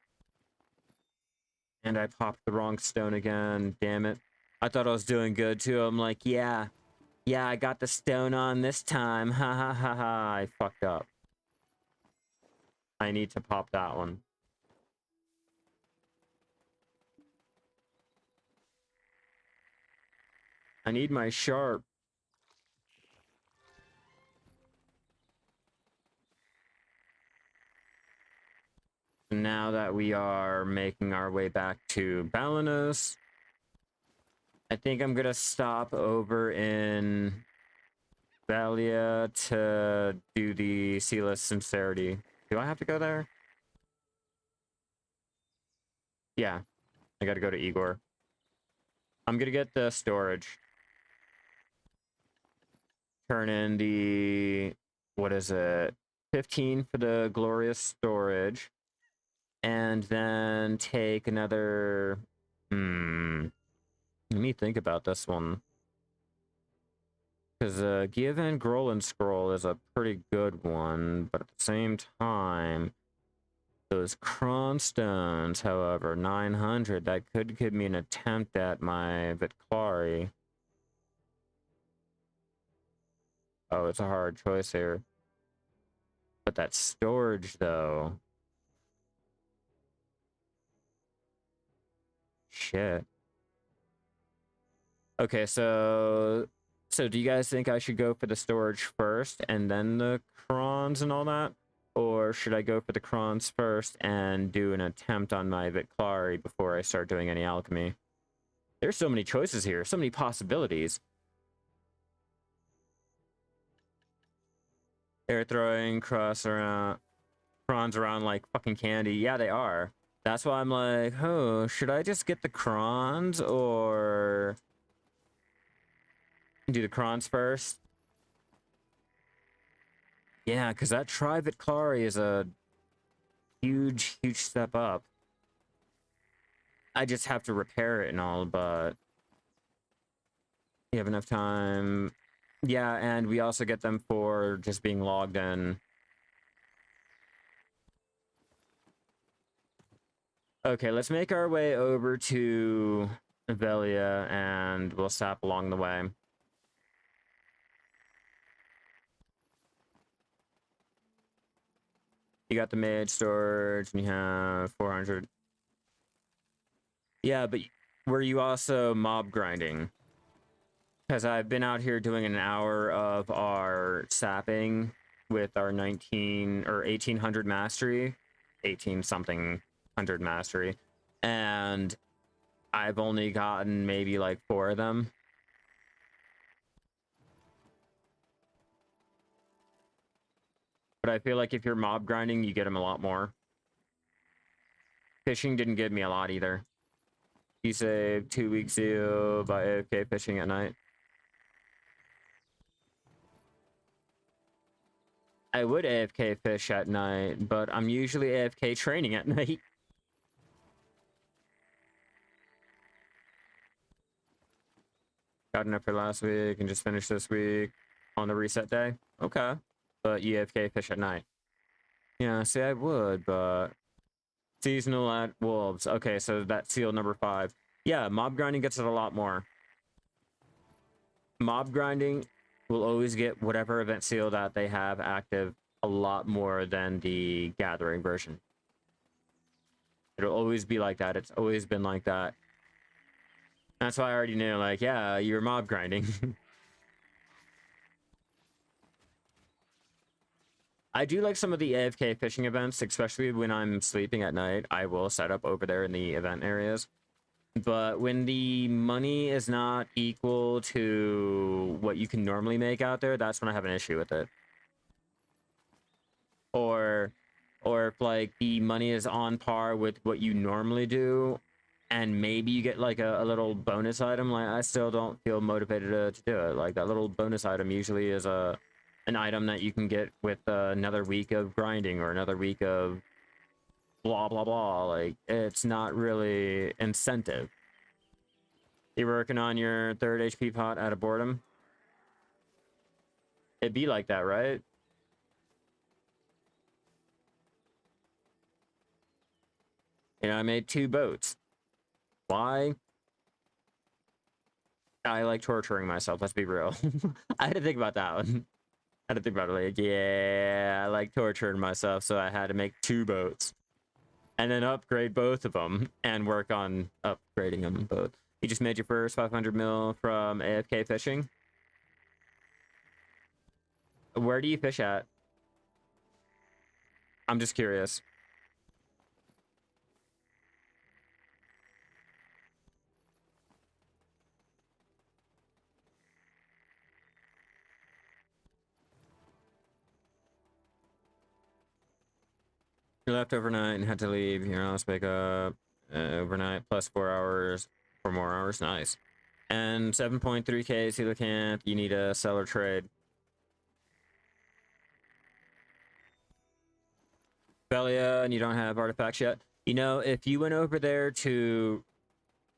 And I popped the wrong stone again, damn it. I thought I was doing good too. I'm like, yeah, I got the stone on this time. Ha ha ha ha, I fucked up. I need to pop that one. I need my sharp. Now that we are making our way back to Balanos, I think I'm gonna stop over in Valia to do the Sealess Sincerity. Do I have to go there? Yeah, I gotta go to Igor. I'm gonna get the storage. Turn in the, what is it? 15 for the glorious storage. And then take another, let me think about this one. Because Giovann Grolan Scroll is a pretty good one, but at the same time, those Kron Stones, however, 900, that could give me an attempt at my Vitklari. Oh, it's a hard choice here. But that storage, though. Shit. Okay, so do you guys think I should go for the storage first and then the crons and all that? Or should I go for the crons first and do an attempt on my Vitklari before I start doing any alchemy? There's so many choices here, so many possibilities. They're throwing crons around like fucking candy. Yeah, they are. That's why I'm like, oh, should I just get the crons or do the crons first? Yeah, because that Vitklari is a huge step up. I just have to repair it and all, but you have enough time. Yeah, and we also get them for just being logged in. Okay, let's make our way over to Velia, and we'll stop along the way. You got the mage storage, and you have 400. Yeah, but were you also mob grinding? Because I've been out here doing an hour of our sapping with our 19 or 1800 mastery, 18 something 100 mastery, and I've only gotten maybe like 4 of them. But I feel like if you're mob grinding, you get them a lot more. Fishing didn't give me a lot either. You saved 2 weeks ago by AFK fishing at night. I would AFK fish at night, but I'm usually AFK training at night. Got enough for last week and just finished this week on the reset day. Okay. But EFK fish at night. Yeah, see, I would, but seasonal at wolves. Okay, so that's seal number 5. Yeah, mob grinding gets it a lot more. Mob grinding will always get whatever event seal that they have active a lot more than the gathering version. It'll always be like that. It's always been like that. That's why I already knew, like, yeah, you're mob grinding. I do like some of the AFK fishing events, especially when I'm sleeping at night. I will set up over there in the event areas. But when the money is not equal to what you can normally make out there, that's when I have an issue with it. Or if, like, the money is on par with what you normally do, and maybe you get, like, a little bonus item, like, I still don't feel motivated to do it. Like, that little bonus item usually is an item that you can get with another week of grinding or another week of blah blah blah. Like, it's not really incentive. You're working on your 3rd HP pot out of boredom. It'd be like that, right? You know, I made 2 boats. Why? I like torturing myself, let's be real. I had to think about that one. I had to think about it, like, yeah, I like torturing myself, so I had to make 2 boats. And then upgrade both of them, and work on upgrading them both. You just made your first 500 mil from AFK fishing? Where do you fish at? I'm just curious. You left overnight and had to leave. Here, let's make up overnight plus 4 hours, 4 more hours. Nice. And 7.3k coelacanth. You need a seller trade. Belia, and you don't have artifacts yet. You know, if you went over there to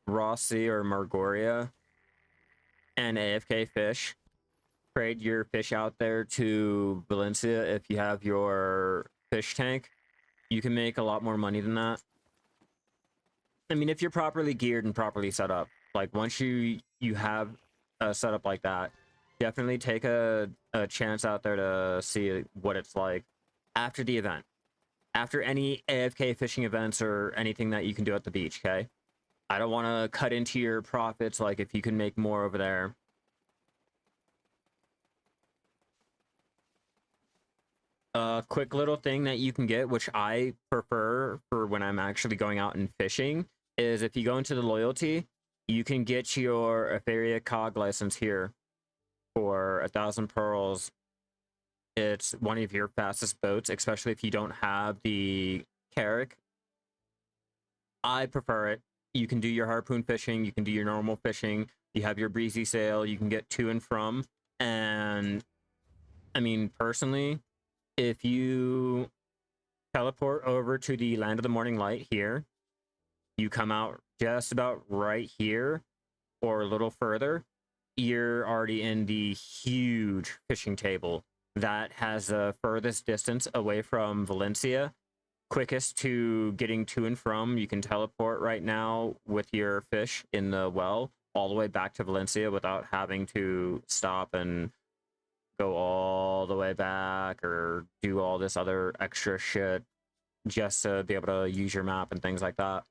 Rossi or Margoria and AFK fish, trade your fish out there to Valencia if you have your fish tank, you can make a lot more money than that. I mean, if you're properly geared and properly set up, like, once you have a setup like that, definitely take a chance out there to see what it's like after the event. After any AFK fishing events or anything that you can do at the beach, okay? I don't want to cut into your profits, like, if you can make more over there. A quick little thing that you can get, which I prefer for when I'm actually going out and fishing, is if you go into the loyalty, you can get your Etheria Cog license here for 1,000 pearls. It's one of your fastest boats, especially if you don't have the Carrack. I prefer it. You can do your harpoon fishing, you can do your normal fishing, you have your breezy sail, you can get to and from. And I mean, personally, if you teleport over to the Land of the Morning Light here, you come out just about right here or a little further, you're already in the huge fishing table that has the furthest distance away from Valencia, quickest to getting to and from. You can teleport right now with your fish in the well all the way back to Valencia without having to stop and go all the way back or do all this other extra shit just to be able to use your map and things like that.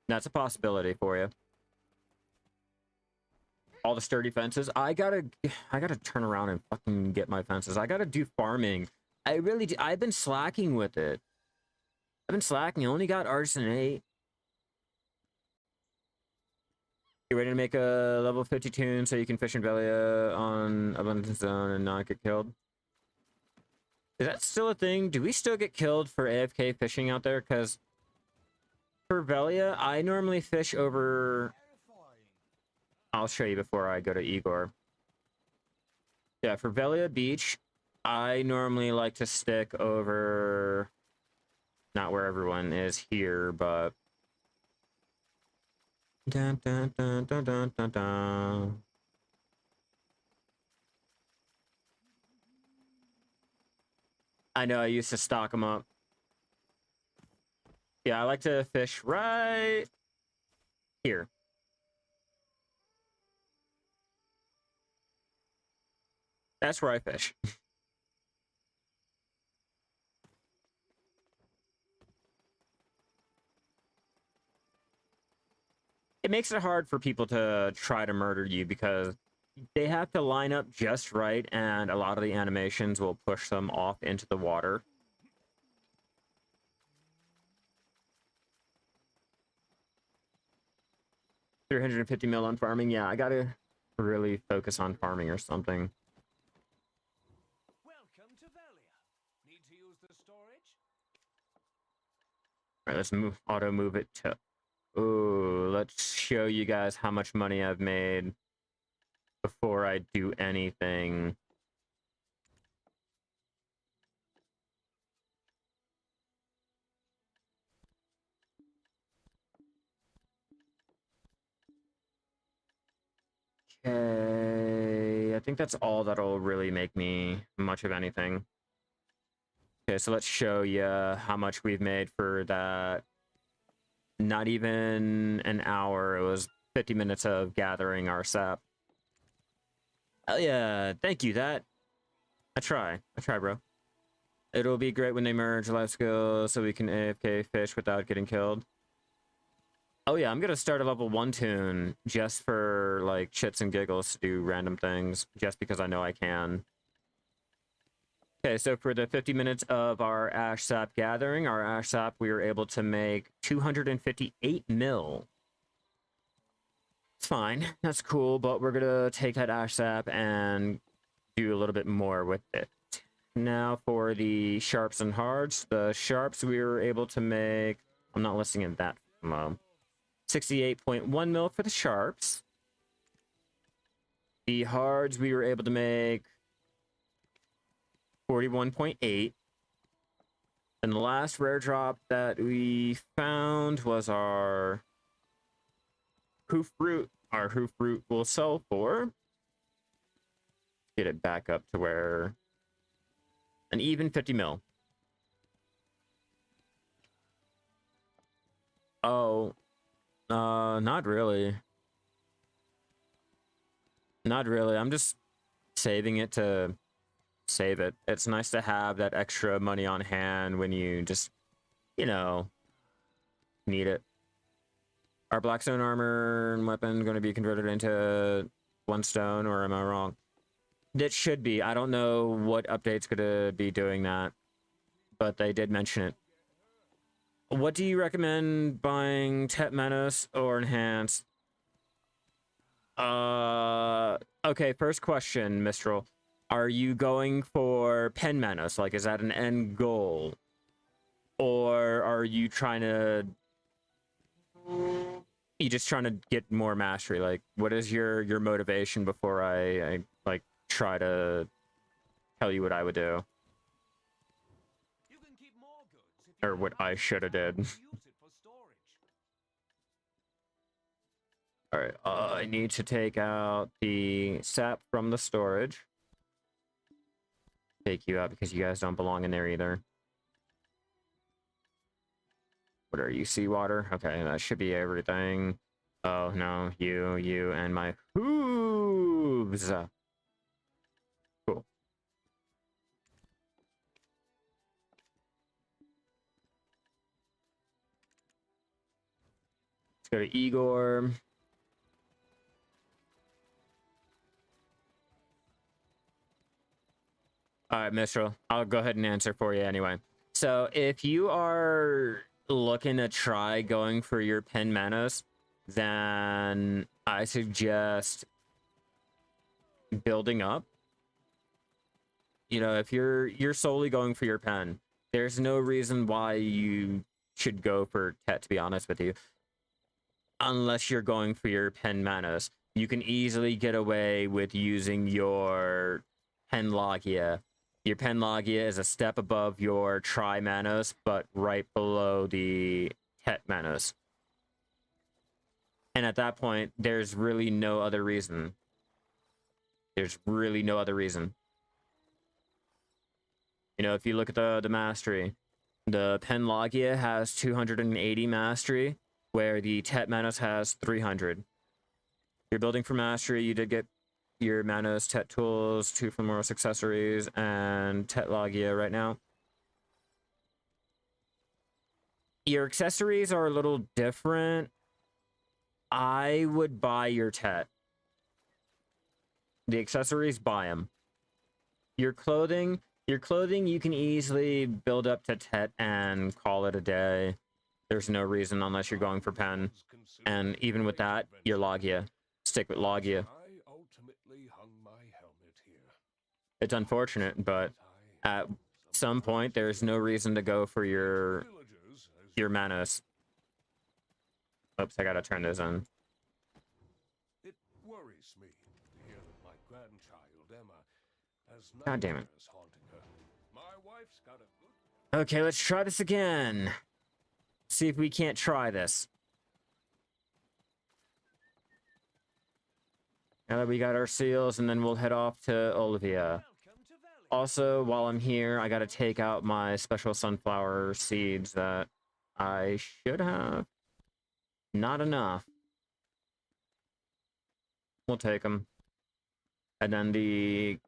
That's a possibility for you. All the sturdy fences. I gotta turn around and fucking get my fences. I gotta do farming. I really do. I've been slacking with it. I've been slacking. I only got Artisan 8. You ready to make a level 50 tune so you can fish in Velia on Abundance Zone and not get killed? Is that still a thing? Do we still get killed for AFK fishing out there? Because for Velia, I normally fish over... I'll show you before I go to Igor. Yeah, for Velia Beach, I normally like to stick over... Not where everyone is here, but... Dun, dun, dun, dun, dun, dun, dun. I know I used to stock them up. Yeah, I like to fish right here. That's where I fish. It makes it hard for people to try to murder you because they have to line up just right, and a lot of the animations will push them off into the water. $350 mil on farming. Yeah, I gotta really focus on farming or something. Welcome to Velia. Need to use the storage? All right, let's auto move it to. Ooh, let's show you guys how much money I've made before I do anything. Okay, I think that's all that'll really make me much of anything. Okay, so let's show you how much we've made for that. Not even an hour. It was 50 minutes of gathering our sap. Oh yeah, thank you. I try, bro. It'll be great when they merge life skills so we can AFK fish without getting killed. Oh yeah, I'm gonna start a level 1 tune just for like shits and giggles to do random things, just because I know I can. Okay, so for the 50 minutes of our ash sap gathering, our ash sap, we were able to make 258 mil. It's fine, that's cool, but we're gonna take that ash sap and do a little bit more with it. Now for the sharps and hards, the sharps we were able to make, I'm not listing it that 68.1 mil for the sharps. The hards we were able to make 41.8. And the last rare drop that we found was our hoof root. Our hoof root will sell for, get it back up to where, an even 50 mil. Oh, not really. Not really. I'm just saving it to save it. It's nice to have that extra money on hand when you just, you know, need it. Are blackstone armor and weapon going to be converted into 1 stone, or am I wrong? It should be. I don't know what update's going to be doing that, but they did mention it. What do you recommend buying? Tet Menace or Enhanced? Okay, first question, Mistral. Are you going for Pen Menace? Like, is that an end goal? Or are you trying to... You just trying to get more mastery? Like, what is your motivation before I like try to tell you what I would do? You can keep more goods if Or what I should have did. use it for storage. All right, I need to take out the sap from the storage. Take you out because you guys don't belong in there either. What are you, seawater? Okay, that should be everything. Oh, no, you, and my hooves. Cool. Let's go to Igor. All right, Mistral, I'll go ahead and answer for you anyway. So if you are looking to try going for your Pen Manos, then I suggest building up. You know, if you're solely going for your pen, there's no reason why you should go for Tet, to be honest with you. Unless you're going for your Pen Manos. You can easily get away with using your Pen Logia. Your Pen Logia is a step above your Tri Manos, but right below the Tet Manos. And at that point, there's really no other reason. There's really no other reason. You know, if you look at the mastery, the Penlogia has 280 mastery, where the Tet Manos has 300. You're building for mastery. You did get your Manos Tet tools, 2 from Moros accessories, and Tet Logia right now. Your accessories are a little different. I would buy your Tet. The accessories, buy them. Your clothing, you can easily build up to Tet and call it a day. There's no reason unless you're going for Pen. And even with that, your Logia. Stick with Logia. It's unfortunate, but at some point, there's no reason to go for your Manos. Oops, I gotta turn this on. It worries me to hear that my grandchild Emma has God damn it. nightmares haunting her. My wife's got a good. Okay, let's try this again. See if we can't try this. Now that we got our seals, and then we'll head off to Olivia. Welcome to Valley. Also, while I'm here, I gotta take out my special sunflower seeds that I should have. Not enough. We'll take them. And then the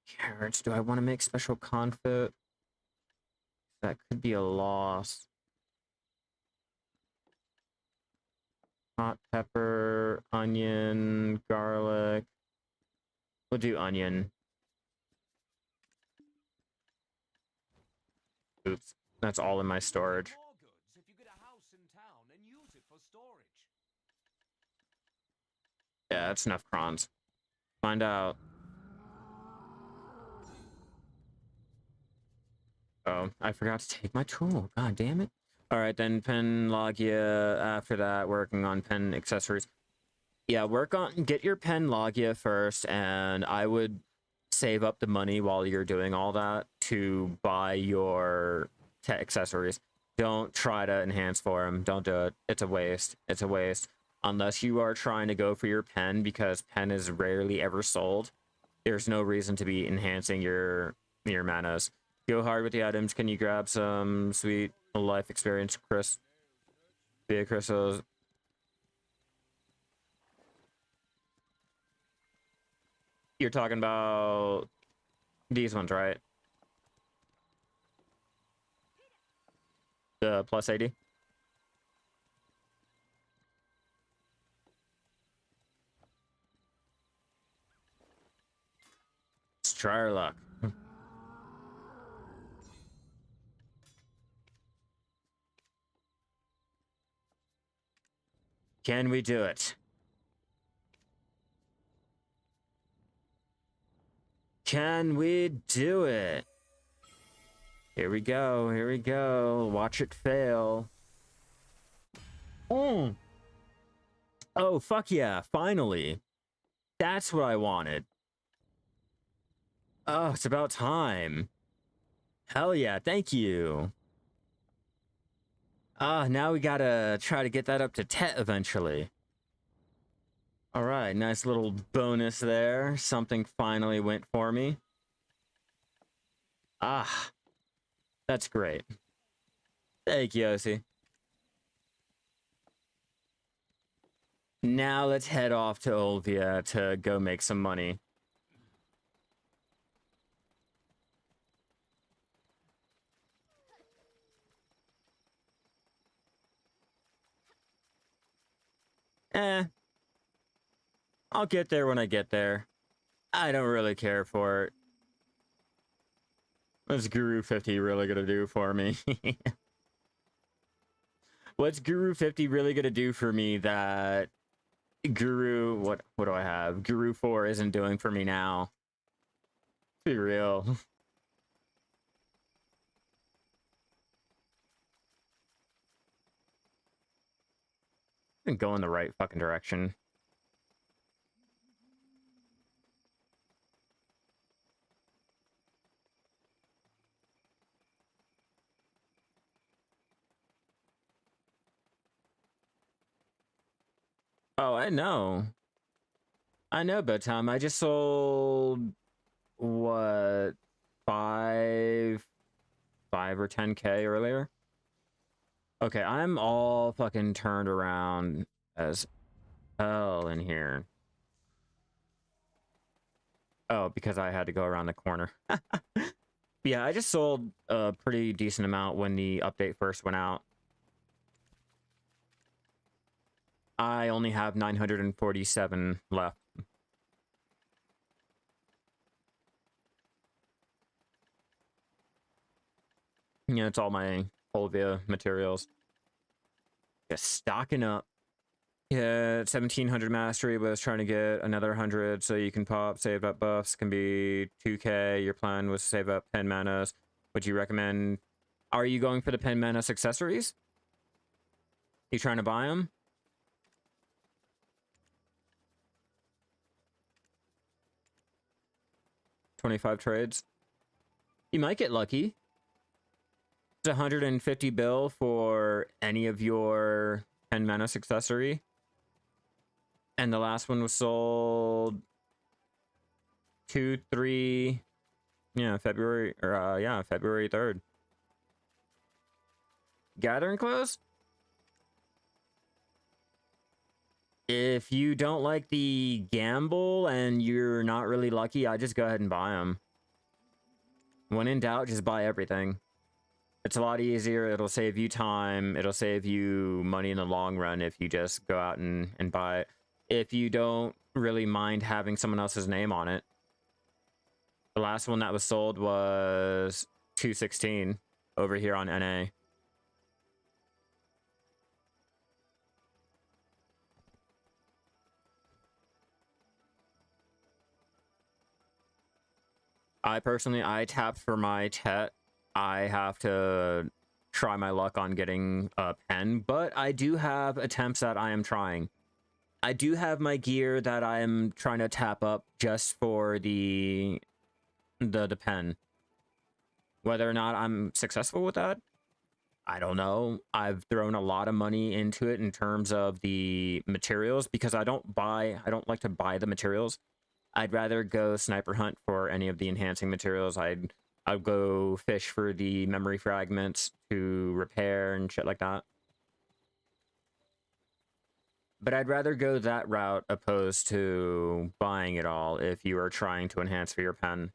carrots. Do I want to make special confit? That could be a loss. Hot pepper, onion, garlic. We'll do onion. Oops, that's all in my storage. More goods if you get a house in town and use it for storage. Yeah, that's enough crons. Find out. Oh, I forgot to take my tool. God damn it. All right, then pen logia. After that, working on pen accessories. Yeah, get your pen logia first, and I would save up the money while you're doing all that to buy your tech accessories. Don't try to enhance for them. Don't do it. It's a waste. It's a waste. Unless you are trying to go for your pen, because pen is rarely ever sold. There's no reason to be enhancing your manas. Go hard with the items. Can you grab some sweet life experience, Chris? Via crystals. You're talking about these ones, right? The plus 80? Let's try our luck. Can we do it? Can we do it? Here we go. Here we go. Watch it fail. Oh, fuck yeah. Finally. That's what I wanted. Oh, it's about time. Hell yeah. Thank you. Now we gotta try to get that up to Tet eventually. All right, nice little bonus there. Something finally went for me. That's great. Thank you, Yossi. Now let's head off to Olivia to go make some money. I'll get there when I get there. I don't really care for it. What's Guru 50 really gonna do for me? What's Guru 50 really gonna do for me that Guru... What do I have? Guru 4 isn't doing for me now. Be real. And go in the right fucking direction. Oh, I know. I know, Bedtime. I just sold... What? 5 or 10k earlier. Okay, I'm all fucking turned around as hell in here. Oh, because I had to go around the corner. Yeah, I just sold a pretty decent amount when the update first went out. I only have 947 left. Yeah, it's all my Olvia materials. Just stocking up. Yeah, 1700 mastery, but I was trying to get another 100 so you can pop, save up buffs, can be 2k. Your plan was to save up 10 manas. Would you recommend? Are you going for the 10 mana accessories? You trying to buy them? $25 trades. You might get lucky. It's 150 bill for any of your 10 mana accessory. And the last one was sold 2-3, yeah, February 3rd. Gathering close? If you don't like the gamble and you're not really lucky, I just go ahead and buy them. When in doubt, just buy everything. It's a lot easier. It'll save you time. It'll save you money in the long run if you just go out and buy it. If you don't really mind having someone else's name on it. The last one that was sold was 216 over here on NA. I tapped for my Tet. I have to try my luck on getting a pen, but I do have attempts that I am trying. I do have my gear that I am trying to tap up just for the pen. Whether or not I'm successful with that, I don't know. I've thrown a lot of money into it in terms of the materials because I don't like to buy the materials. I'd rather go sniper hunt for any of the enhancing materials. I'd go fish for the memory fragments to repair and shit like that. But I'd rather go that route opposed to buying it all if you are trying to enhance for your pen.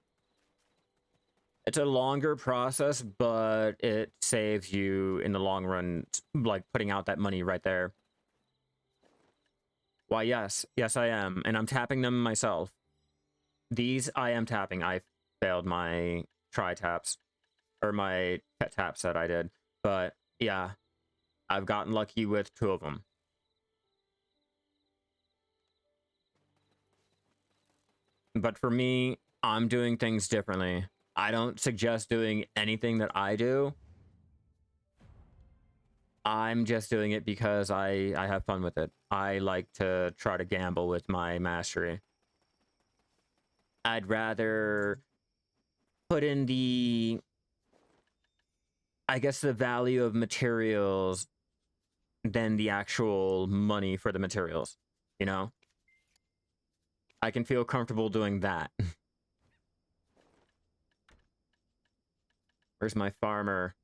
It's a longer process, but it saves you in the long run, like putting out that money right there. Why, yes. Yes, I am. And I'm tapping them myself. These I am tapping. I failed my tri-taps. Or my pet taps that I did. But, yeah. I've gotten lucky with 2 of them. But for me, I'm doing things differently. I don't suggest doing anything that I do. I'm just doing it because I have fun with it. I like to try to gamble with my mastery. I'd rather put in the, I guess, the value of materials than the actual money for the materials, you know? I can feel comfortable doing that. Where's my farmer?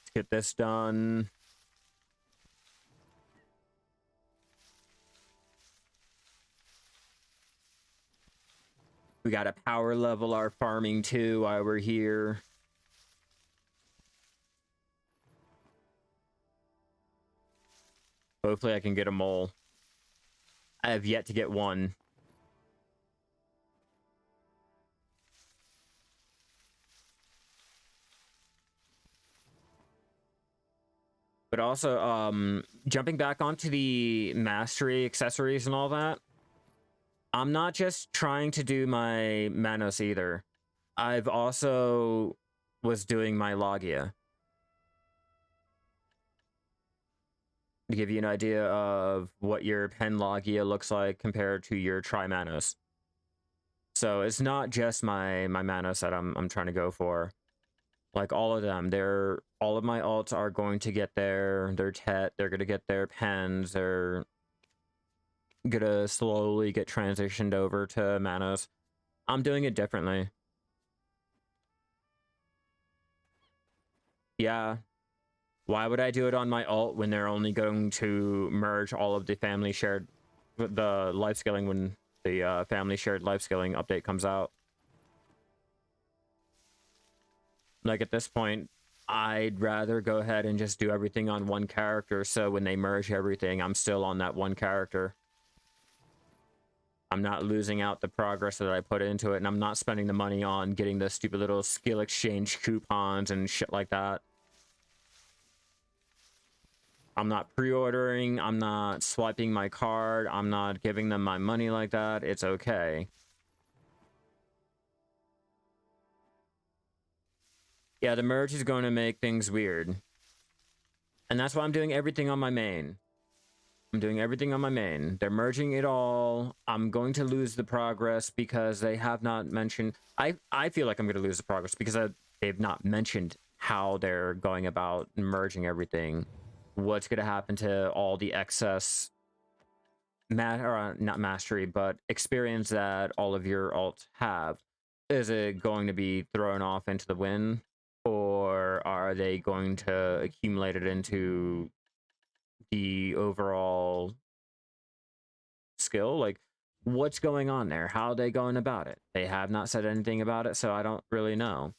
Let's get this done. We gotta power level our farming too while we're here. Hopefully I can get a mole. I have yet to get one. But also, jumping back onto the mastery accessories and all that, I'm not just trying to do my Manos either. I've also was doing my Logia. To give you an idea of what your pen Logia looks like compared to your Tri-Manos. So it's not just my Manos that I'm trying to go for. Like all of them, they're all of my alts are going to get their tet, they're gonna get their pens, they're gonna slowly get transitioned over to Manos. I'm doing it differently. Yeah. Why would I do it on my alt when they're only going to merge all of the family shared, the life skilling when the family shared life skilling update comes out? Like at this point, I'd rather go ahead and just do everything on one character, so when they merge everything, I'm still on that one character. I'm not losing out the progress that I put into it, and I'm not spending the money on getting the stupid little skill exchange coupons and shit like that. I'm not pre-ordering, I'm not swiping my card, I'm not giving them my money like that. It's okay. Yeah, the merge is going to make things weird. And that's why I'm doing everything on my main. I'm doing everything on my main. They're merging it all. I'm going to lose the progress because they have not mentioned... I feel like I'm going to lose the progress because they've not mentioned how they're going about merging everything. What's going to happen to all the excess... not mastery, but experience that all of your alts have. Is it going to be thrown off into the wind? Or are they going to accumulate it into the overall skill? Like, what's going on there? How are they going about it? They have not said anything about it, so I don't really know.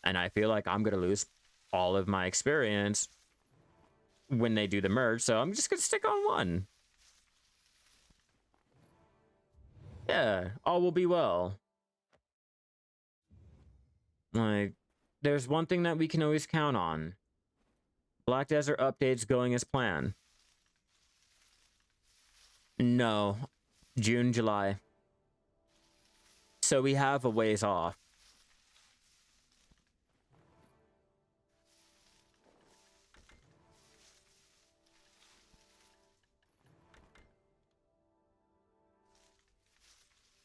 And I feel like I'm going to lose all of my experience when they do the merge, so I'm just going to stick on one. Yeah, all will be well. Like, there's one thing that we can always count on. Black Desert updates going as planned. No. June, July. So we have a ways off.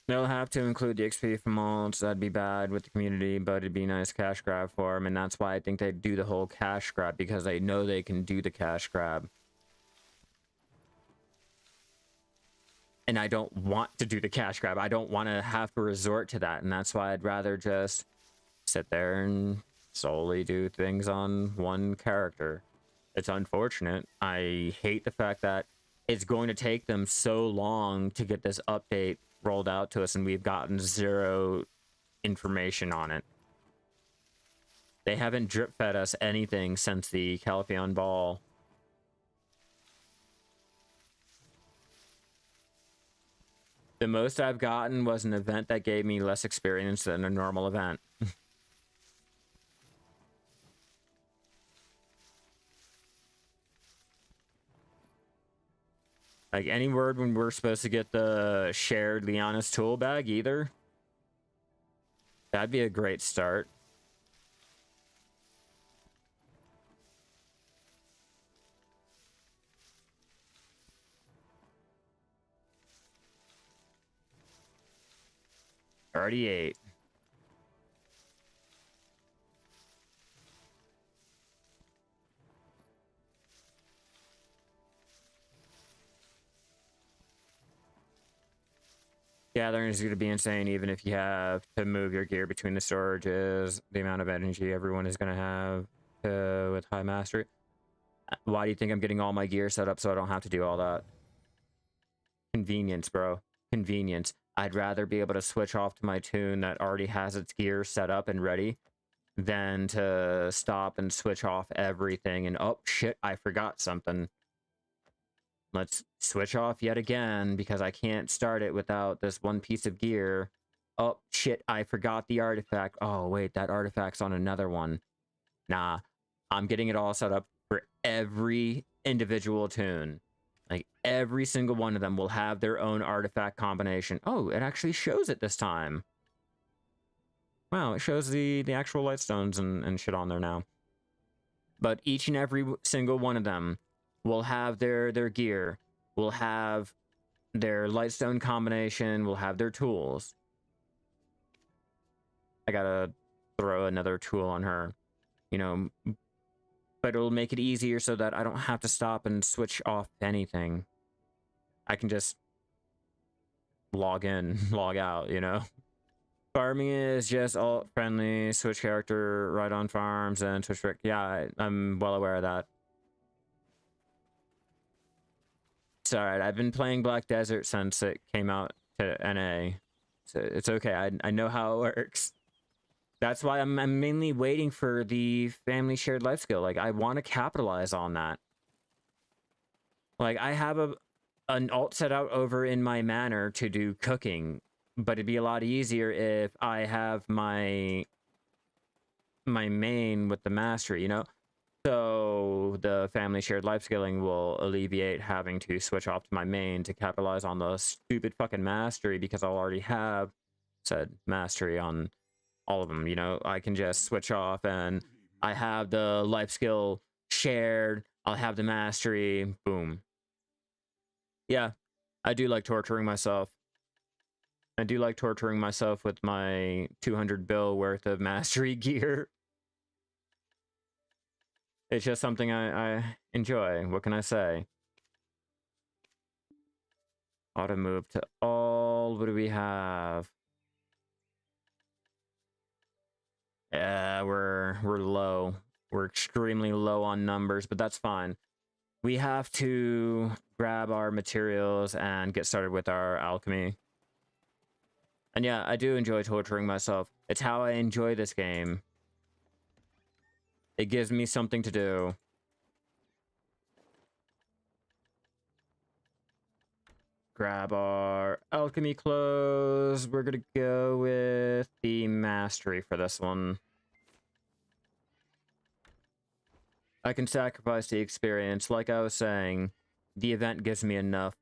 They'll have to include the XP from alts. That'd be bad with the community, but it'd be a nice cash grab for them. And that's why I think they do the whole cash grab, because they know they can do the cash grab. And I don't want to do the cash grab. I don't want to have to resort to that. And that's why I'd rather just sit there and solely do things on one character. It's unfortunate. I hate the fact that it's going to take them so long to get this update rolled out to us, and we've gotten zero information on it. They haven't drip fed us anything since the Calafion Ball. The most I've gotten was an event that gave me less experience than a normal event. Like, any word when we're supposed to get the shared Liana's tool bag either? That'd be a great start. Already 8. Gathering is going to be insane, even if you have to move your gear between the storages. The amount of energy everyone is going to have with high mastery. Why do you think I'm getting all my gear set up so I don't have to do all that? Convenience, bro. Convenience. I'd rather be able to switch off to my tune that already has its gear set up and ready than to stop and switch off everything and, oh, shit, I forgot something. Let's switch off yet again because I can't start it without this one piece of gear. Oh, shit, I forgot the artifact. Oh, wait, that artifact's on another one. Nah, I'm getting it all set up for every individual tune. Like, every single one of them will have their own artifact combination. Oh, it actually shows it this time. Wow, it shows the actual lightstones and shit on there now. But each and every single one of them will have their gear, will have their lightstone combination, will have their tools. I gotta throw another tool on her. You know, but it'll make it easier so that I don't have to stop and switch off anything. I can just log in, log out, you know? Farming is just alt friendly, switch character, right on farms, and switch. Yeah, I'm well aware of that. It's alright, I've been playing Black Desert since it came out to NA. So it's okay, I know how it works. That's why I'm mainly waiting for the family shared life skill. Like, I want to capitalize on that. Like, I have an alt set out over in my manor to do cooking, but it'd be a lot easier if I have my main with the mastery, you know? So the family shared life skilling will alleviate having to switch off to my main to capitalize on the stupid fucking mastery, because I'll already have said mastery on all of them, you know? I can just switch off and I have the life skill shared, I'll have the mastery, boom. Yeah, I do like torturing myself. I do like torturing myself with my 200 bill worth of mastery gear. It's just something I enjoy. What can I say? Auto move to all. What do we have? Yeah, we're low. We're extremely low on numbers, but that's fine. We have to grab our materials and get started with our alchemy. And yeah, I do enjoy torturing myself. It's how I enjoy this game. It gives me something to do. Grab our alchemy clothes. We're gonna go with the mastery for this one. I can sacrifice the experience. Like I was saying, the event gives me enough.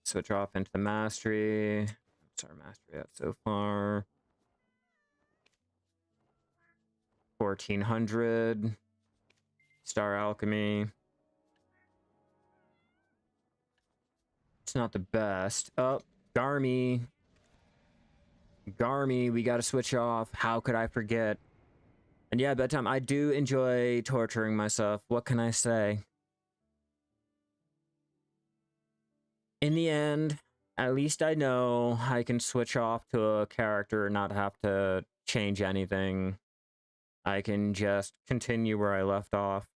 Switch off into the mastery. What's our mastery at so far? 1400. Star alchemy. It's not the best. Oh, Garmy. Garmy, we gotta switch off. How could I forget? And yeah, bedtime. I do enjoy torturing myself. What can I say? In the end, at least I know I can switch off to a character and not have to change anything. I can just continue where I left off.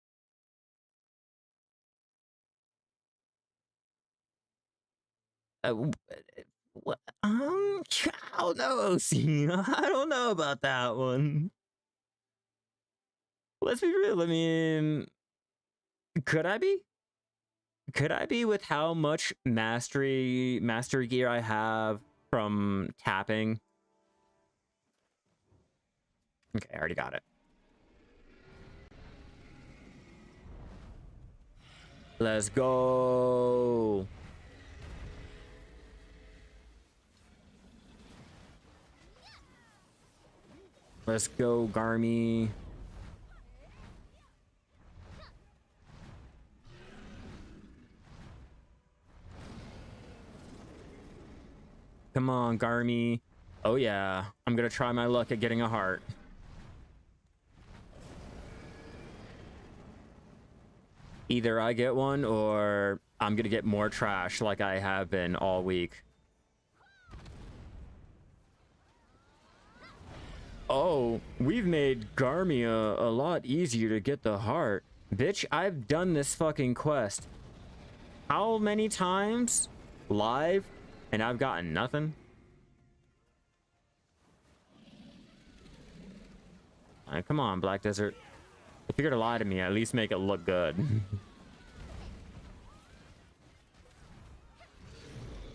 I don't know, see, I don't know about that one. Let's be real. I mean, could I be? Could I be with how much mastery gear I have from tapping? Okay, I already got it. Let's go. Let's go, Garmy. Come on, Garmy. Oh yeah, I'm gonna try my luck at getting a heart. Either I get one or I'm gonna get more trash like I have been all week. Oh, we've made Garmy a lot easier to get the heart. Bitch, I've done this fucking quest how many times live and I've gotten nothing? Come on, Black Desert. If you're gonna lie to me, at least make it look good.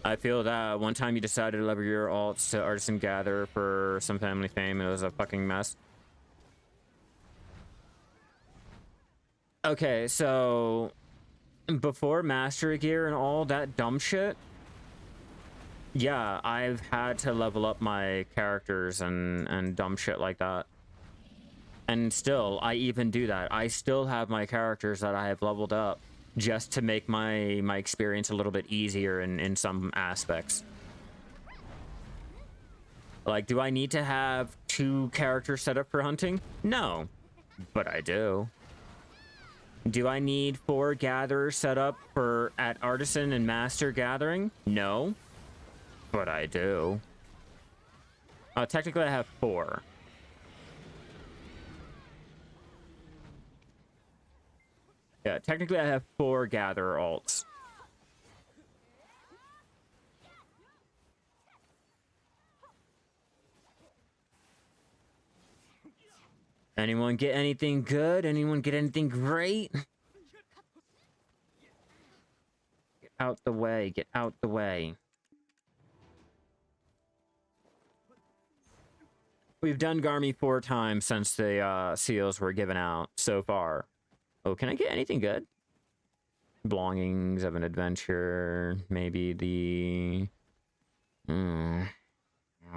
I feel that one time you decided to level your alts to Artisan Gather for some family fame, it was a fucking mess. Okay, so before Mastery Gear and all that dumb shit, yeah, I've had to level up my characters and dumb shit like that. And still, I even do that. I still have my characters that I have leveled up just to make my experience a little bit easier in some aspects. Like, do I need to have 2 characters set up for hunting? No, but I do. Do I need 4 gatherers set up for at artisan and master gathering? No, but I do. Technically I have 4. Yeah, technically I have 4 gatherer alts. Anyone get anything good? Anyone get anything great? Get out the way, get out the way. We've done Garmy 4 times since the seals were given out so far. Oh, can I get anything good? Belongings of an adventure, maybe the...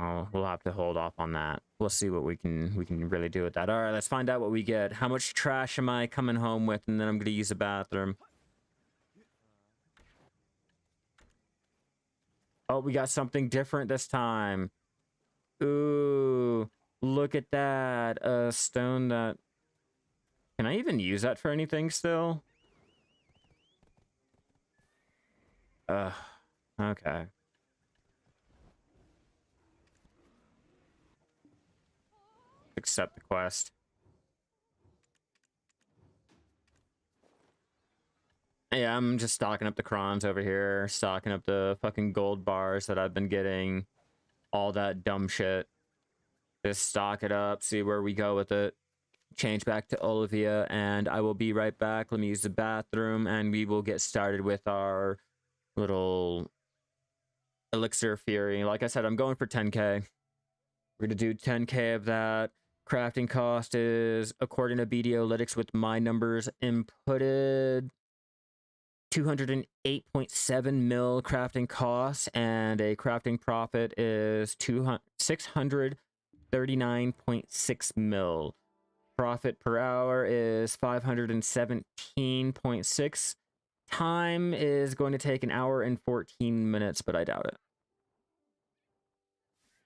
Oh, we'll have to hold off on that. We'll see what we can really do with that. All right, let's find out what we get. How much trash am I coming home with? And then I'm gonna use the bathroom. Oh, we got something different this time. Ooh, look at that. A stone that... Can I even use that for anything still? Okay. Accept the quest. Yeah, I'm just stocking up the crons over here, stocking up the fucking gold bars that I've been getting, all that dumb shit. Just stock it up, see where we go with it. Change back to Olivia, and I will be right back. Let me use the bathroom, and we will get started with our little Elixir of Fury. Like I said, I'm going for 10k. We're gonna do 10k of that. Crafting cost is, according to BDOlytics with my numbers inputted, 208.7 mil crafting costs, and a crafting profit is 639.6 mil. Profit per hour is 517.6. Time is going to take an hour and 14 minutes, but I doubt it.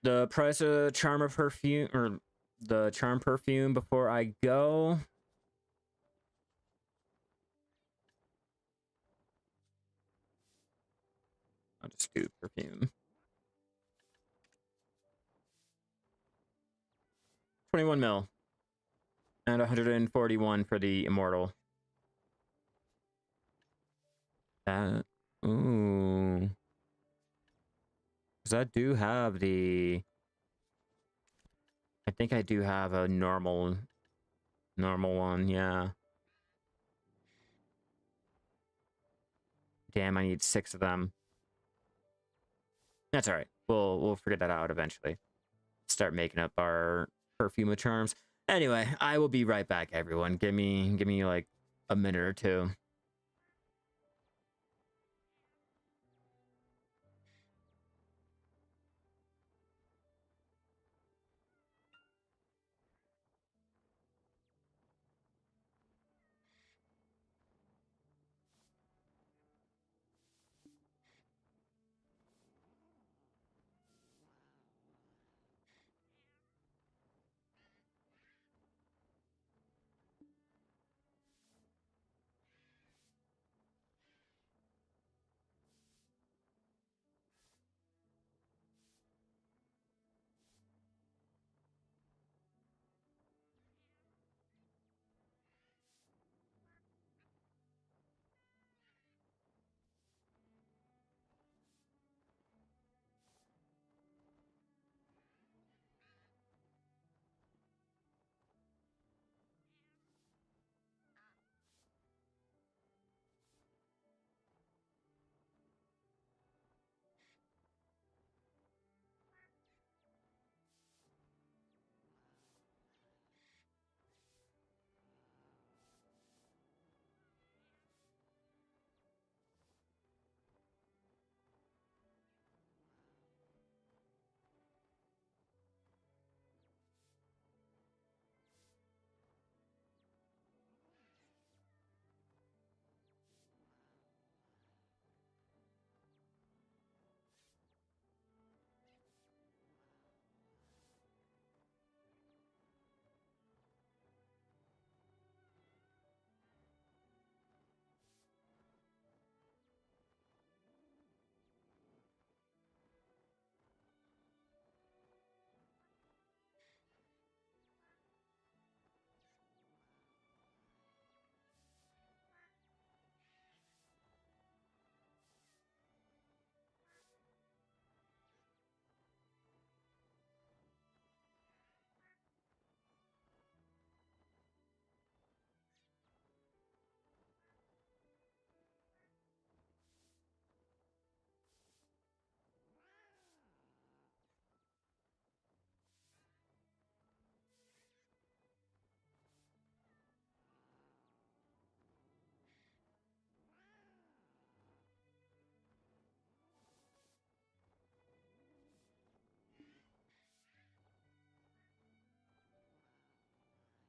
The price of charm of perfume, or the charm perfume before I go. I'll just do perfume. 21 mil. And 141 for the immortal. That, ooh. Because I do have the... I think I do have a normal one, yeah. Damn, I need 6 of them. That's alright. We'll figure that out eventually. Start making up our perfume of charms. Anyway, I will be right back, everyone. Give me like a minute or two.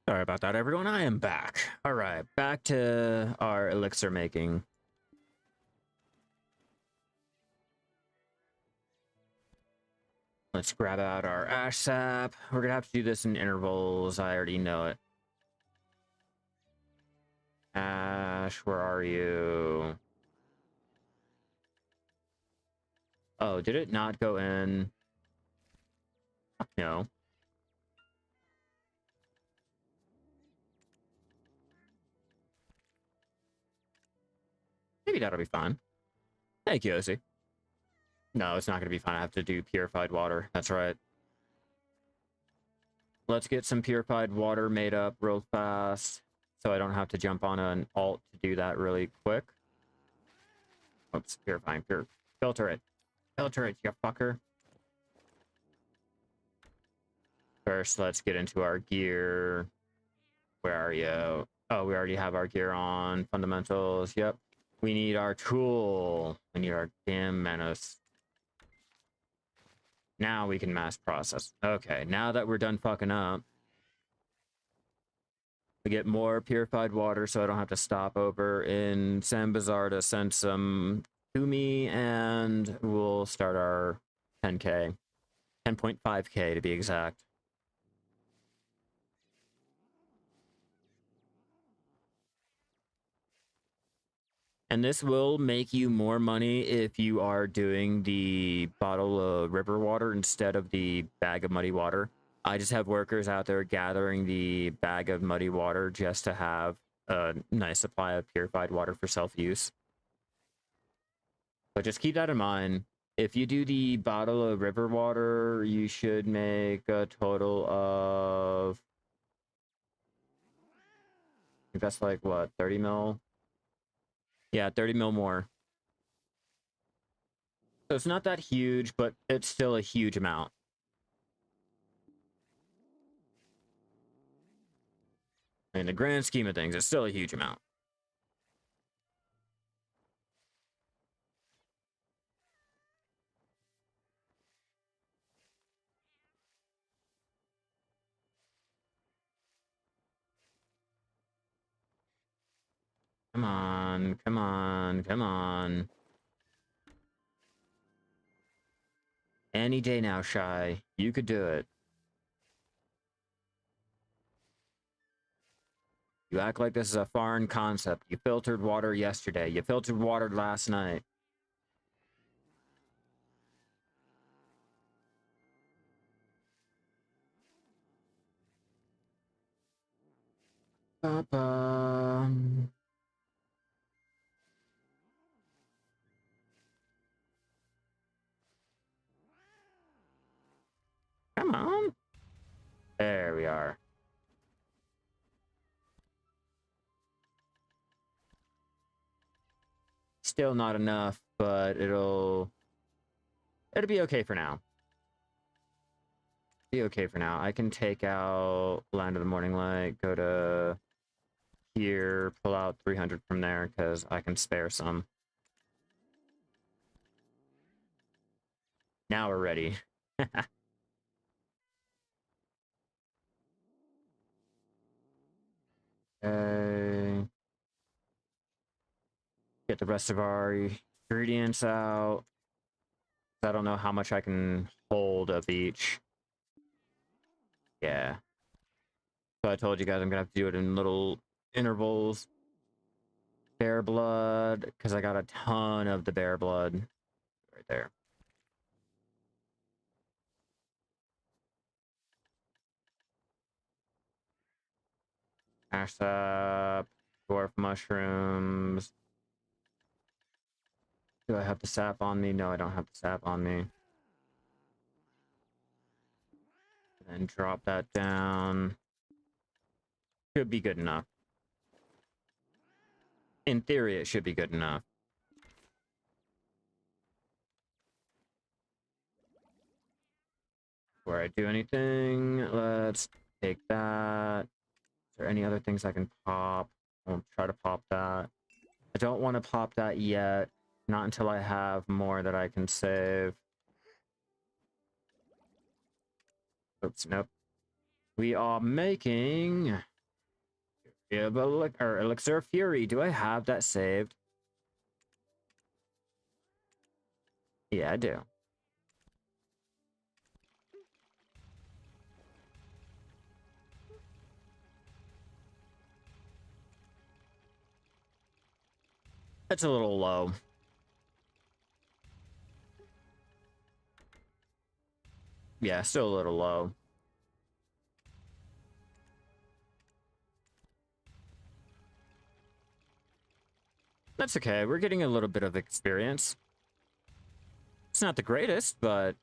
Sorry about that, everyone. I am back. All right, back to our elixir making. Let's grab out our ash sap. We're gonna have to do this in intervals. I already know it. Ash, where are you? Oh, did it not go in? No. Maybe that'll be fine. Thank you, Osi. No, it's not going to be fine. I have to do purified water. That's right. Let's get some purified water made up real fast so I don't have to jump on an alt to do that really quick. Oops, purifying. Filter it. Filter it, you fucker. First, let's get into our gear. Where are you? Oh, we already have our gear on. Fundamentals. Yep. We need our tool. We need our damn Manos. Now we can mass process. Okay, now that we're done fucking up, we get more purified water so I don't have to stop over in San Bazaar to send some to me, and we'll start our 10K. 10.5K to be exact. And this will make you more money if you are doing the bottle of river water instead of the bag of muddy water. I just have workers out there gathering the bag of muddy water just to have a nice supply of purified water for self-use. But just keep that in mind. If you do the bottle of river water, you should make a total of... I think that's like, what, 30 mil? Yeah, 30 mil more. So it's not that huge, but it's still a huge amount. In the grand scheme of things, it's still a huge amount. Come on, come on, come on. Any day now, Shai. You could do it. You act like this is a foreign concept. You filtered water yesterday. You filtered water last night. Papa. Come on. There we are. Still not enough, but it'll be okay for now. Be okay for now. I can take out Land of the Morning Light, go to here, pull out 300 from there because I can spare some. Now we're ready. Okay. Get the rest of our ingredients out. I don't know how much I can hold of each. Yeah. So I told you guys I'm gonna have to do it in little intervals. Bear blood, because I got a ton of the bear blood right there. Ash sap, dwarf mushrooms. Do I have the sap on me? No, I don't have the sap on me. Then drop that down. Should be good enough. In theory, it should be good enough. Before I do anything, let's take that. Is there any other things I can pop? I'll try to pop that. I don't want to pop that yet. Not until I have more that I can save. Oops, nope. We are making Yeah, but look, or Elixir of Fury. Do I have that saved? Yeah, I do. That's a little low. Yeah, still a little low. That's okay. We're getting a little bit of experience. It's not the greatest, but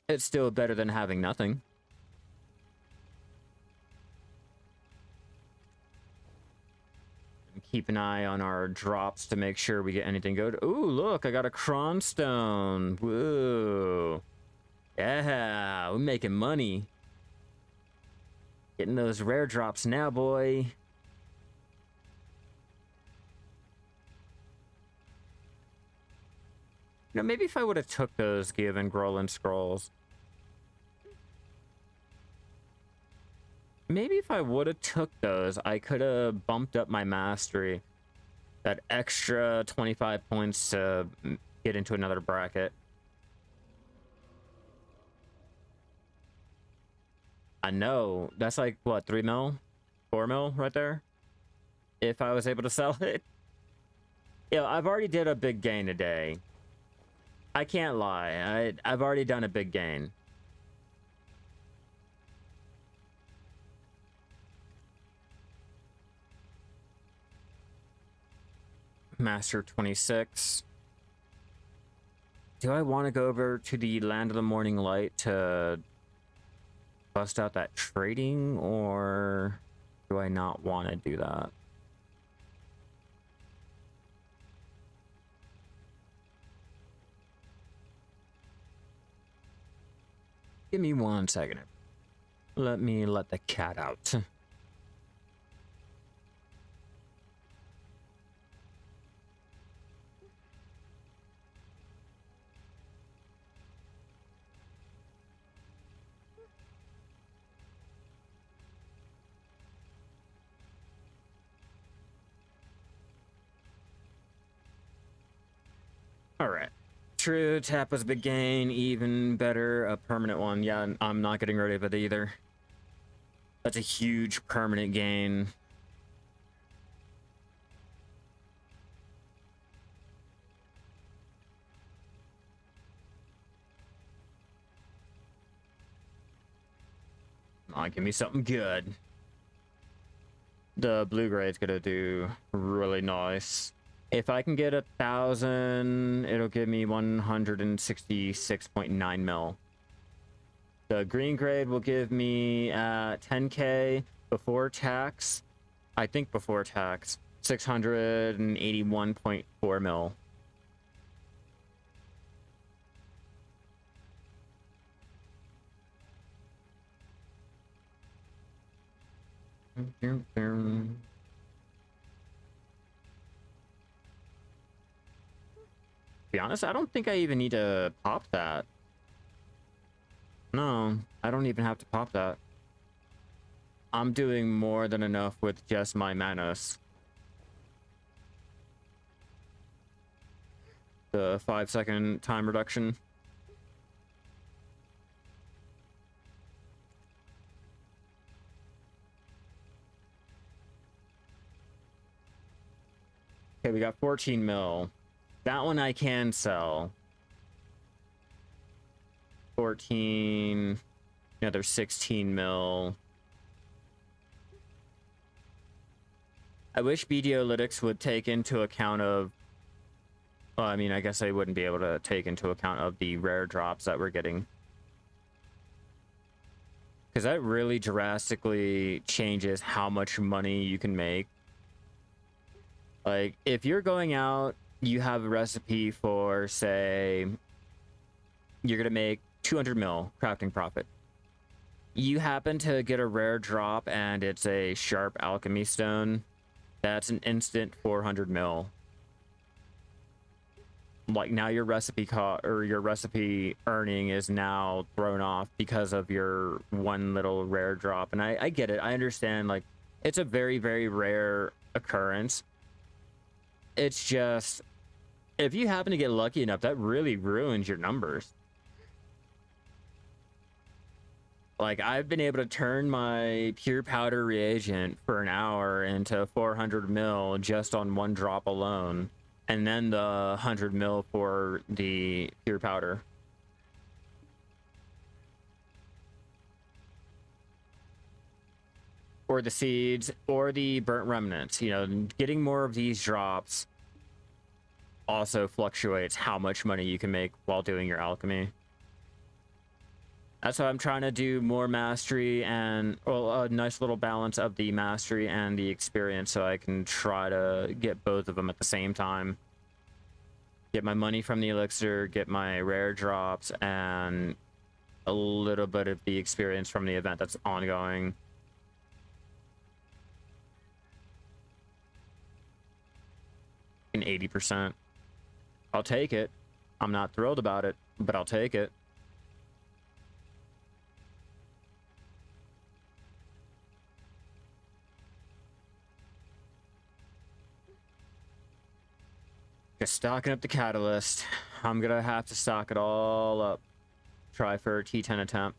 it's still better than having nothing. Keep an eye on our drops to make sure we get anything good. Ooh, look, I got a cronstone. Woo. Yeah, we're making money. Getting those rare drops now, boy. You know, maybe if I would have took those given Groland scrolls. Maybe if I would have took those, I could have bumped up my mastery. That extra 25 points to get into another bracket. I know. That's like, what, 3 mil? 4 mil right there? If I was able to sell it. Yeah, I've already did a big gain today. I can't lie. I've already done a big gain. Master 26. Do I want to go over to the Land of the Morning Light to bust out that trading, or do I not want to do that? Give me 1 second. Let me let the cat out. All right. True, tap was a big gain, even better, a permanent one. Yeah, I'm not getting rid of it either. That's a huge permanent gain. Come on, give me something good. The blue grade's gonna do really nice. If I can get 1,000, it'll give me 166.9 mil. The green grade will give me 10k before tax. I think before tax, 681.4 mil. To be honest, I don't think I even need to pop that. No, I don't even have to pop that. I'm doing more than enough with just my Manos. The 5-second time reduction. Okay, we got 14 mil. That one I can sell. 14. Another 16 mil. I wish BDolytics would take into account of... Well, I mean, I guess I wouldn't be able to take into account of the rare drops that we're getting. Because that really drastically changes how much money you can make. Like, if you're going out, you have a recipe for, say, you're going to make 200 mil crafting profit. You happen to get a rare drop and it's a sharp alchemy stone. That's an instant 400 mil. Like, now your recipe your recipe earning is now thrown off because of your one little rare drop. And I get it. I understand, like, It's a very, very rare occurrence. It's just, if you happen to get lucky enough, that really ruins your numbers. Like, I've been able to turn my pure powder reagent for an hour into 400 mil just on one drop alone, and then the 100 mil for the pure powder. Or the seeds, or the burnt remnants. You know, getting more of these drops also fluctuates how much money you can make while doing your alchemy. That's why I'm trying to do more mastery and, well, a nice little balance of the mastery and the experience so I can try to get both of them at the same time. Get my money from the elixir, get my rare drops, and a little bit of the experience from the event that's ongoing. In 80%. I'll take it. I'm not thrilled about it, but I'll take it. Just stocking up the catalyst. I'm gonna have to stock it all up. Try for a T10 attempt.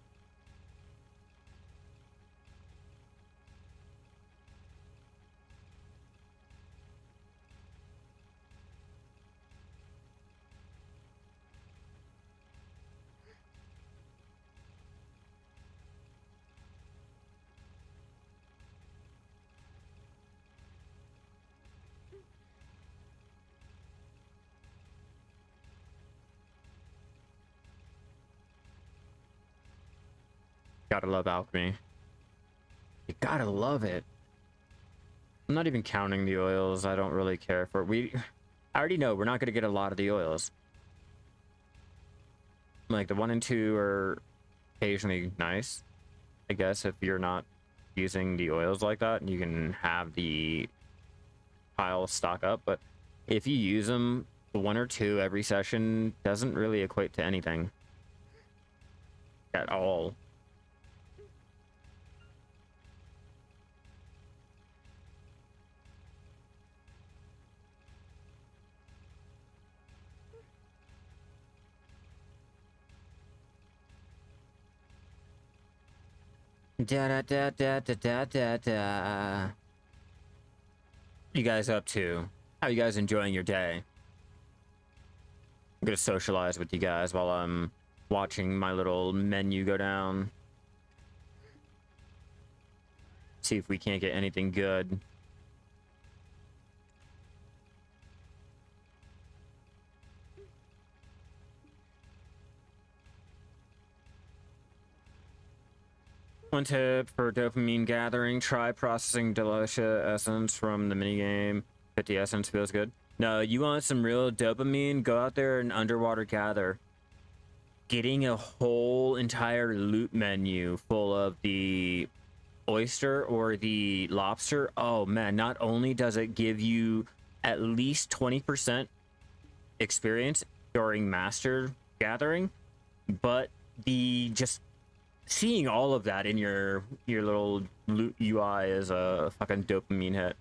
Gotta love alchemy. You gotta love it. I'm not even counting the oils. I don't really care for it. I already know we're not gonna get a lot of the oils. Like the 1 and 2 are occasionally nice, I guess, if you're not using the oils like that, you can have the pile stock up. But if you use them, 1 or 2 every session doesn't really equate to anything at all. Da da da da da da da da. You guys up to? How you guys enjoying your day? I'm gonna socialize with you guys while I'm watching my little menu go down. See if we can't get anything good. One tip for dopamine gathering, try processing Delicious Essence from the minigame. 50 Essence feels good. No, you want some real dopamine? Go out there and underwater gather. Getting a whole entire loot menu full of the oyster or the lobster, oh man, not only does it give you at least 20% experience during master gathering, but the just seeing all of that in your little loot UI is a fucking dopamine hit.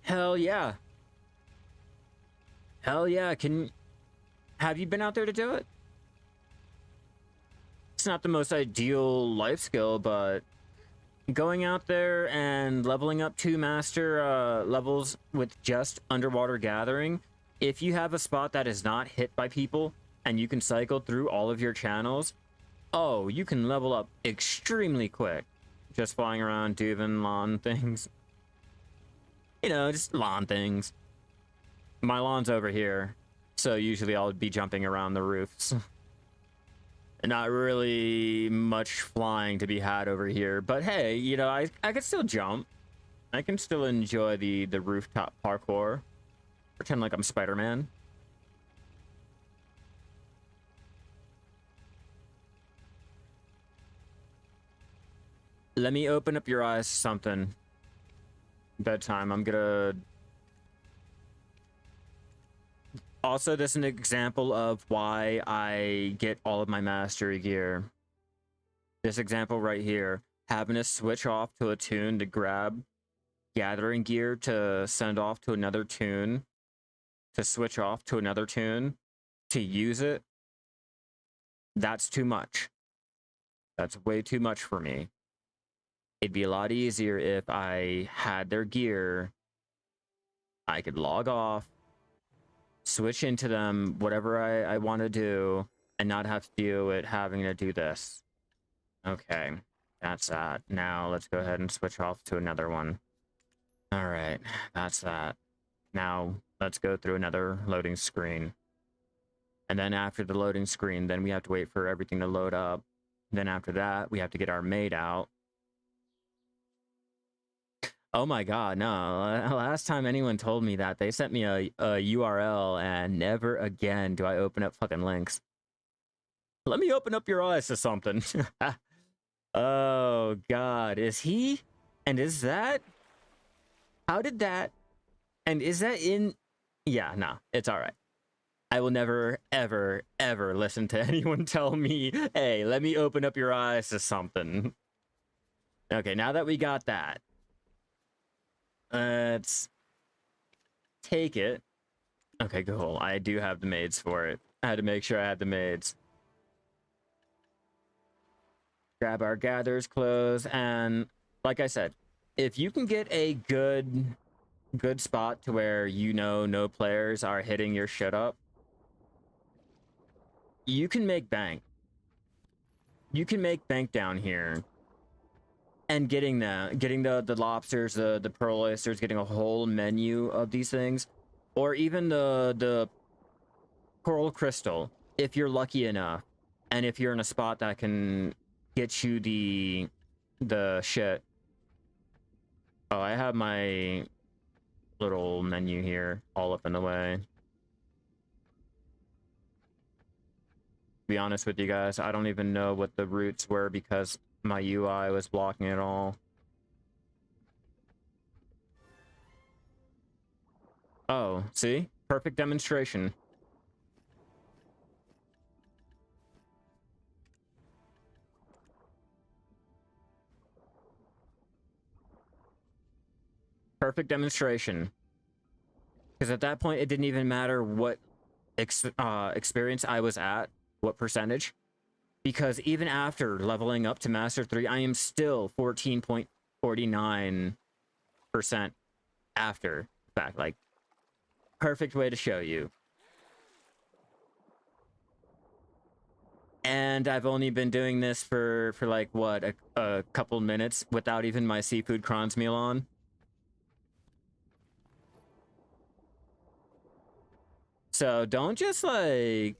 Hell yeah. Hell yeah. Have you been out there to do it? It's not the most ideal life skill, but going out there and leveling up 2 master levels with just underwater gathering, if you have a spot that is not hit by people and you can cycle through all of your channels, oh, you can level up extremely quick. Just flying around doing lawn things. You know, just lawn things. My lawn's over here, so usually I'll be jumping around the roofs. Not really much flying to be had over here, but hey, you know, I can still jump. I can still enjoy the rooftop parkour. Pretend like I'm Spider-Man. Let me open up your eyes to something. Bedtime. I'm gonna Also, this is an example of why I get all of my mastery gear. This example right here, having to switch off to a tune to grab gathering gear to send off to another tune, to switch off to another tune, to use it, that's too much. That's way too much for me. It'd be a lot easier if I had their gear, I could log off, switch into them, whatever I want to do, and not have to deal with having to do this. Okay, that's that. Now let's go ahead and switch off to another one. All right, that's that. Now let's go through another loading screen. And then after the loading screen, then we have to wait for everything to load up. Then after that, we have to get our maid out. Oh my god, no. Last time anyone told me that, they sent me a URL, and never again do I open up fucking links. Let me open up your eyes to something. Oh god, is he? And is that? How did that? And is that in? Yeah, no, it's all right. I will never, ever, ever listen to anyone tell me, hey, let me open up your eyes to something. Okay, now that we got that, let's take it. Okay, cool. I do have the maids for it. I had to make sure I had the maids. Grab our gatherer's clothes, and like I said, if you can get a good spot to where you know no players are hitting your shit up, you can make bank. You can make bank down here. And getting the lobsters, the pearl oysters, getting a whole menu of these things, or even the coral crystal, if you're lucky enough, and if you're in a spot that can get you the shit. Oh, I have my little menu here all up in the way. To be honest with you guys, I don't even know what the routes were because my UI was blocking it all. Oh, see? Perfect demonstration. Perfect demonstration. Because at that point, it didn't even matter what experience I was at, what percentage. Because even after leveling up to Master 3, I am still 14.49% after fact. Like, perfect way to show you. And I've only been doing this for like, what, a couple minutes without even my seafood crons meal on. So don't just like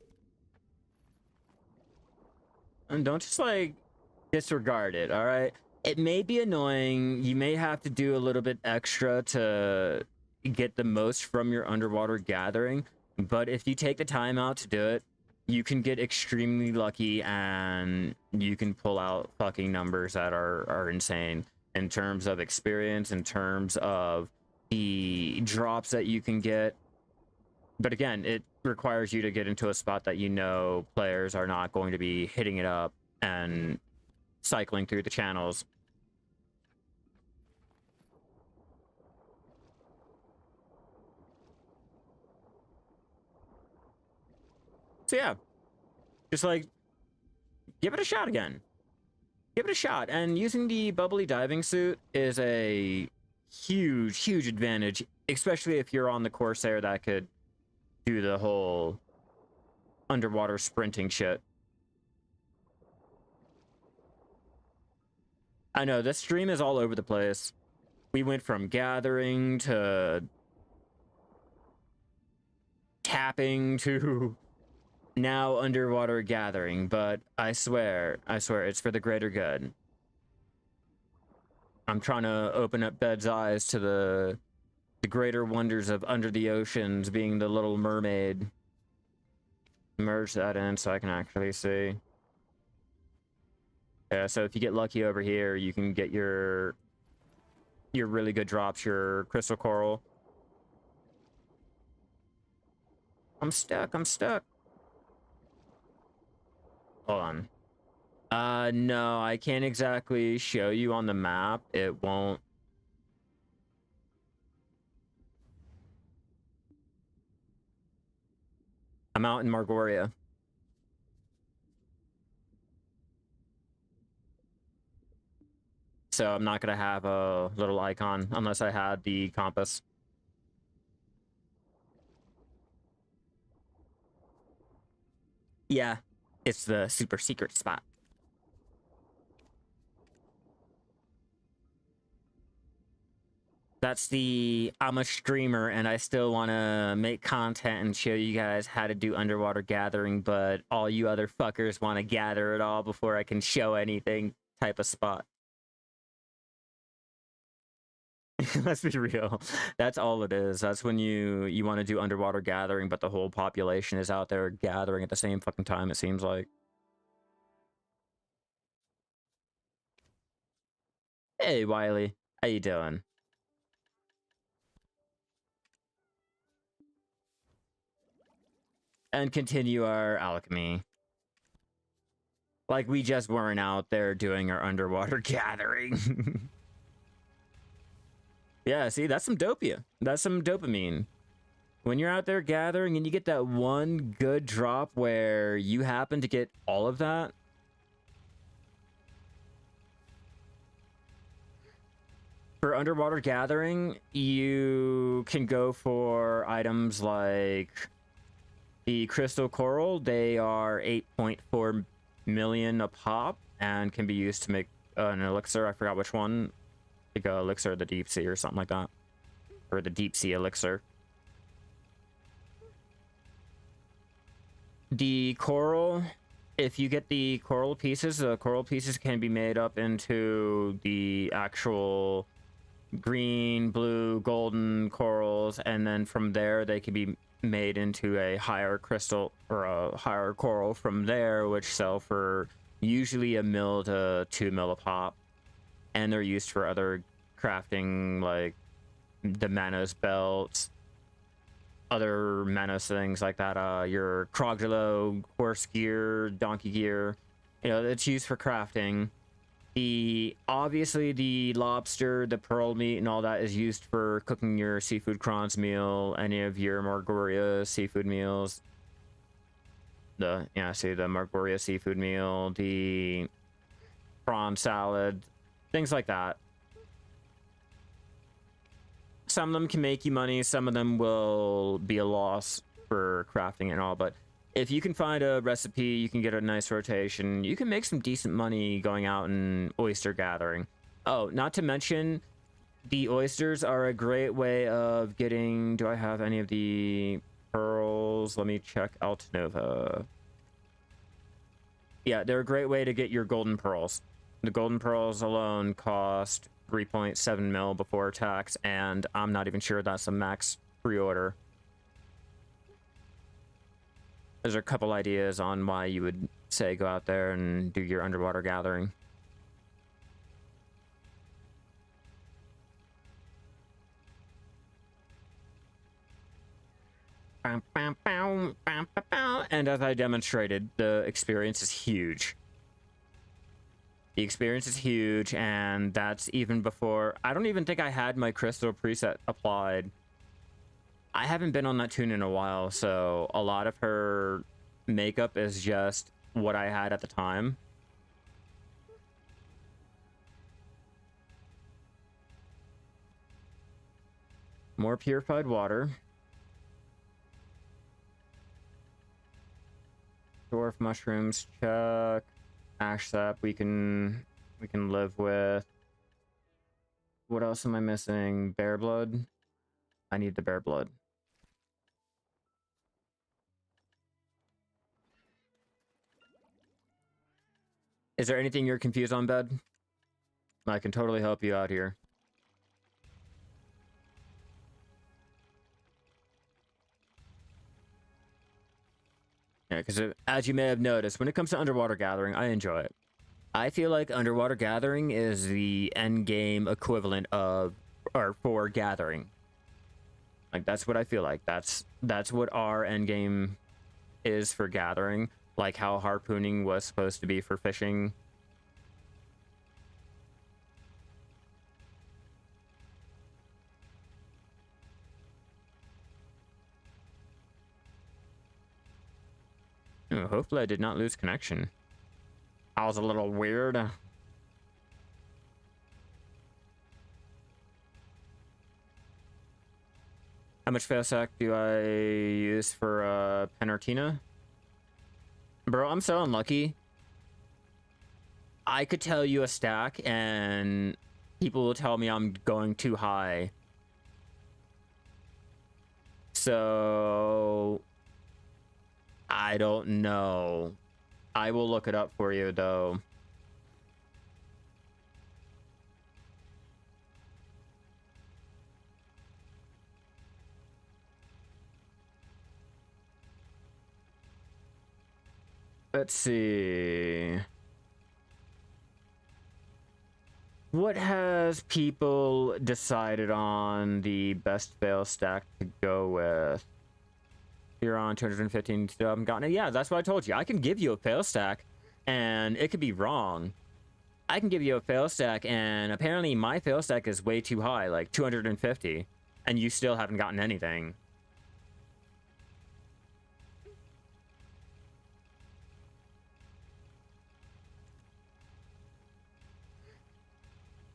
disregard it, all right? It may be annoying. You may have to do a little bit extra to get the most from your underwater gathering, but if you take the time out to do it, you can get extremely lucky and you can pull out fucking numbers that are insane in terms of experience, in terms of the drops that you can get. But again, it requires you to get into a spot that you know players are not going to be hitting it up and cycling through the channels. So yeah, just like, give it a shot again. Give it a shot. And using the bubbly diving suit is a huge advantage, especially if you're on the Corsair that could do the whole underwater sprinting shit. I know, this stream is all over the place. We went from gathering to tapping to now underwater gathering, but I swear, it's for the greater good. I'm trying to open up Bed's eyes to the greater wonders of under the oceans, being the Little Mermaid. Merge that in so I can actually see. Yeah, so if you get lucky over here, you can get your really good drops, your crystal coral. I'm stuck. I'm stuck. Hold on. No, I can't exactly show you on the map. It won't. I'm out in Margoria. So I'm not gonna have a little icon unless I had the compass. Yeah, it's the super secret spot. That's the I'm a streamer and I still want to make content and show you guys how to do underwater gathering, but all you other fuckers want to gather it all before I can show anything type of spot. Let's be real. That's all it is. That's when you want to do underwater gathering, but the whole population is out there gathering at the same fucking time, it seems like. Hey, Wiley. How you doing? And continue our alchemy. Like we just weren't out there doing our underwater gathering. Yeah, see, that's some dopia. That's some dopamine. When you're out there gathering and you get that one good drop where you happen to get all of that. For underwater gathering, you can go for items like the crystal coral. They are 8.4 million a pop and can be used to make an elixir. I forgot which one. Like a elixir of the deep sea or something like that. Or the deep sea elixir. The coral, if you get the coral pieces can be made up into the actual green, blue, golden corals, and then from there they can be made into a higher crystal or a higher coral from there, which sell for usually $1 mil to $2 mil a pop, and they're used for other crafting like the Manos belts, other Manos things like that. Your Crocodile horse gear, donkey gear, you know, it's used for crafting. Obviously the lobster, the pearl meat, and all that is used for cooking your seafood prawns meal, any of your Margoria seafood meals. The Margoria seafood meal, the prawn salad, things like that. Some of them can make you money, some of them will be a loss for crafting and all, but if you can find a recipe, you can get a nice rotation, you can make some decent money going out and oyster gathering. Oh, not to mention, the oysters are a great way of getting... Do I have any of the pearls? Let me check Altanova. Yeah, they're a great way to get your golden pearls. The golden pearls alone cost 3.7 mil before tax, and I'm not even sure that's a max pre-order. There's a couple ideas on why you would say go out there and do your underwater gathering. And as I demonstrated, the experience is huge. The experience is huge, and that's even before... I don't even think I had my crystal preset applied. I haven't been on that tune in a while, so a lot of her makeup is just what I had at the time. More purified water. Dwarf mushrooms, check. Ash sap we can live with. What else am I missing? Bear blood. I need the bear blood. Is there anything you're confused on, Bed? I can totally help you out here. Yeah, because as you may have noticed, when it comes to underwater gathering, I enjoy it. I feel like underwater gathering is the end game equivalent of, or for gathering. Like, that's what I feel like. That's what our end game is for gathering. Like how harpooning was supposed to be for fishing. Oh, hopefully I did not lose connection. I was a little weird. How much failsack do I use for Penartina? Bro, I'm so unlucky. I could tell you a stack and people will tell me I'm going too high. So I don't know. I will look it up for you though. Let's see. What has people decided on the best fail stack to go with? You're on 215 still haven't gotten it. Yeah, that's what I told you. I can give you a fail stack and it could be wrong. I can give you a fail stack and apparently my fail stack is way too high, like 250, and you still haven't gotten anything.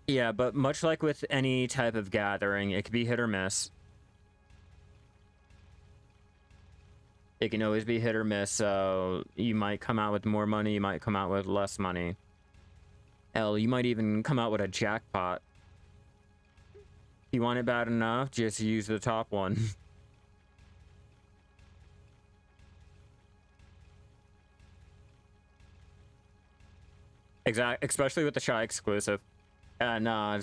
Yeah, but much like with any type of gathering, it could be hit or miss. It can always be hit or miss, so you might come out with more money, you might come out with less money. Hell, you might even come out with a jackpot. You want it bad enough, just use the top one. Especially with the Shai exclusive. Nah,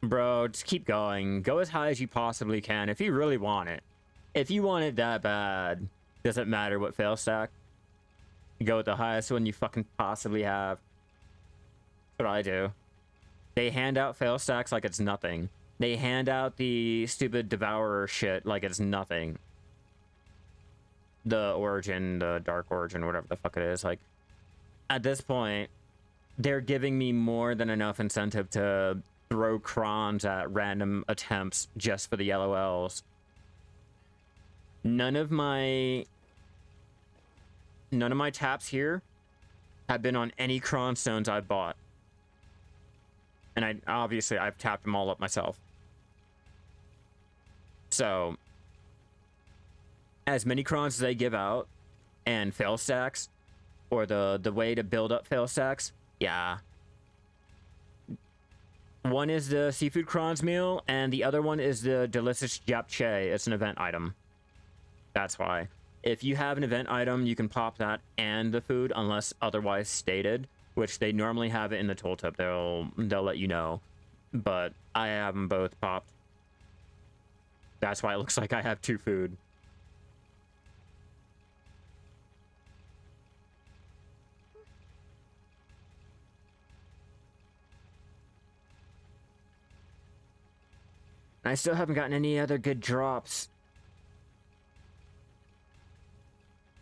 bro, just keep going. Go as high as you possibly can if you really want it. If you want it that bad, doesn't matter what fail stack. Go with the highest one you fucking possibly have. That's what I do. They hand out fail stacks like it's nothing. They hand out the stupid devourer shit like it's nothing. The origin, the dark origin, whatever the fuck it is. Like, at this point, they're giving me more than enough incentive to throw crons at random attempts just for the LOLs. None of my taps here have been on any cron stones I've bought. And I've tapped them all up myself. So as many crons as they give out and fail stacks, or the way to build up fail stacks, yeah. One is the seafood crons meal, and the other one is the delicious japchae. It's an event item. That's why. If you have an event item, you can pop that and the food unless otherwise stated, which they normally have it in the tooltip. They'll let you know. But I have them both popped. That's why it looks like I have 2 food. I still haven't gotten any other good drops.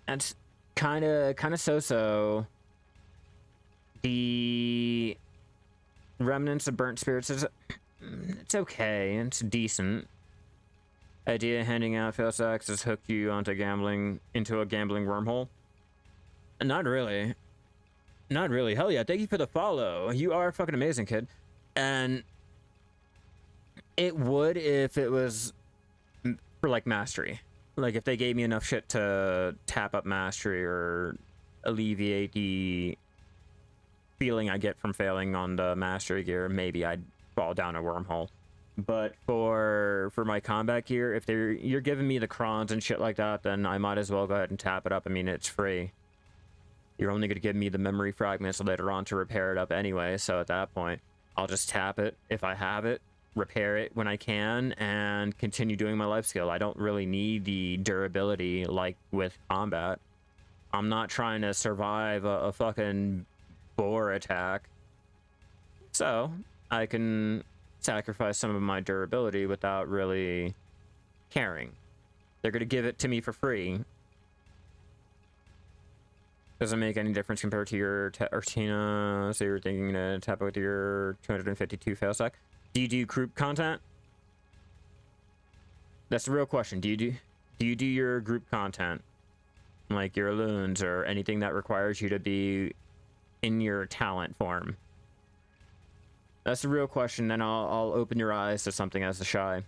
That's kind of so-so. The remnants of burnt spirits it's okay. It's decent. Idea handing out fail stacks has hooked you into a gambling wormhole. Not really. Not really. Hell yeah! Thank you for the follow. You are fucking amazing, kid. And it would if it was for like mastery. Like if they gave me enough shit to tap up mastery or alleviate the feeling I get from failing on the mastery gear, maybe I'd fall down a wormhole. But for my combat gear, if you're giving me the crons and shit like that, then I might as well go ahead and tap it up. I mean, it's free. You're only going to give me the memory fragments later on to repair it up anyway, so at that point, I'll just tap it if I have it, repair it when I can, and continue doing my life skill. I don't really need the durability like with combat. I'm not trying to survive a fucking boar attack. So, I can sacrifice some of my durability without really caring. They're gonna give it to me for free. Doesn't make any difference compared to your Artina. So you're thinking to tap out with your 252 fail stack. Do you do group content? That's the real question. Do you do your group content, like your loons or anything that requires you to be in your talent form? That's the real question. Then I'll open your eyes to something as a Shai.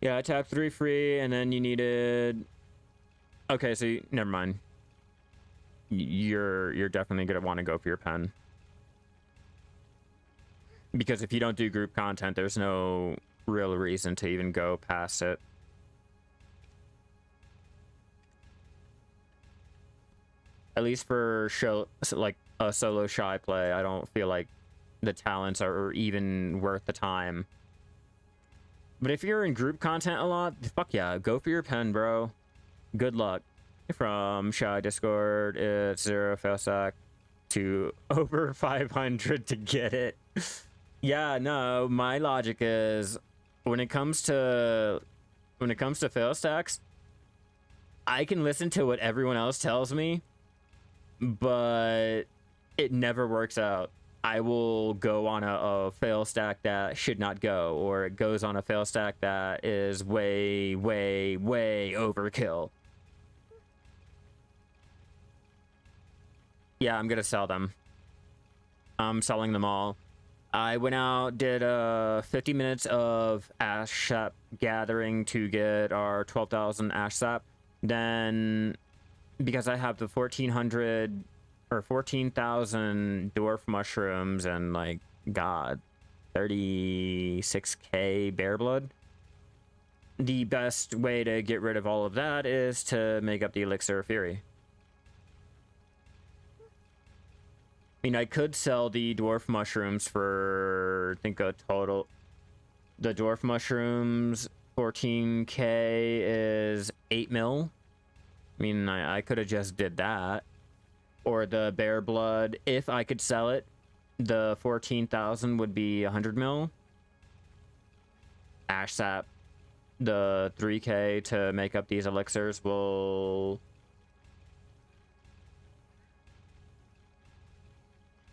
Yeah, I tapped 3 free, and then you needed. Okay, so never mind. You're definitely gonna want to go for your pen, because if you don't do group content, there's no real reason to even go past it. At least for like a solo Shai play, I don't feel like the talents are even worth the time. But if you're in group content a lot, fuck yeah, go for your pen, bro. Good luck. From Shai Discord, it's 0 fail stack to over 500 to get it. Yeah, no, my logic is when it comes to fail stacks, I can listen to what everyone else tells me, but it never works out. I will go on a fail stack that should not go, or it goes on a fail stack that is way, way, way overkill. Yeah, I'm gonna sell them. I'm selling them all. I went out, did 50 minutes of Ash Sap gathering to get our 12,000 Ash Sap. Then, because I have the 1,400 or 14,000 dwarf mushrooms and like, God, 36k bear blood. The best way to get rid of all of that is to make up the Elixir of Fury. I mean, I could sell the dwarf mushrooms for, I think, a total. The dwarf mushrooms, 14k is 8 mil. I mean, I could have just did that. Or the bear blood, if I could sell it, the 14,000 would be 100 mil. Ash Sap, the 3k to make up these elixirs will.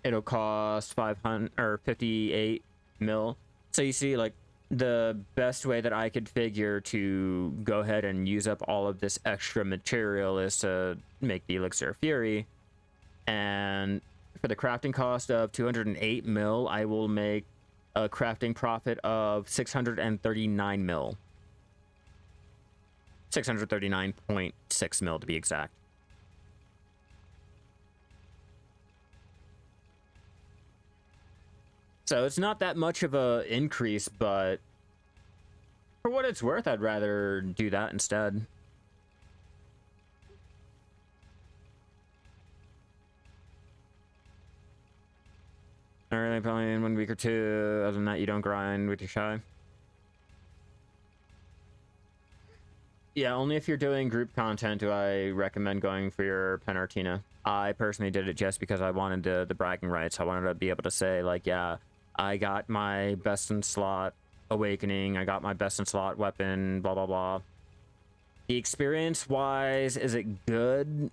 It'll cost 500 or 58 mil. So you see, like, the best way that I could figure to go ahead and use up all of this extra material is to make the Elixir of Fury. And for the crafting cost of 208 mil, I will make a crafting profit of 639 mil. 639.6 mil to be exact. So it's not that much of a increase, but for what it's worth, I'd rather do that instead. Alright, probably in 1 week or two. Other than that, you don't grind with your Shai. Yeah, only if you're doing group content do I recommend going for your Penartina. I personally did it just because I wanted the bragging rights. I wanted to be able to say, like, yeah, I got my best in slot awakening, I got my best in slot weapon, blah, blah, blah. The experience-wise, is it good?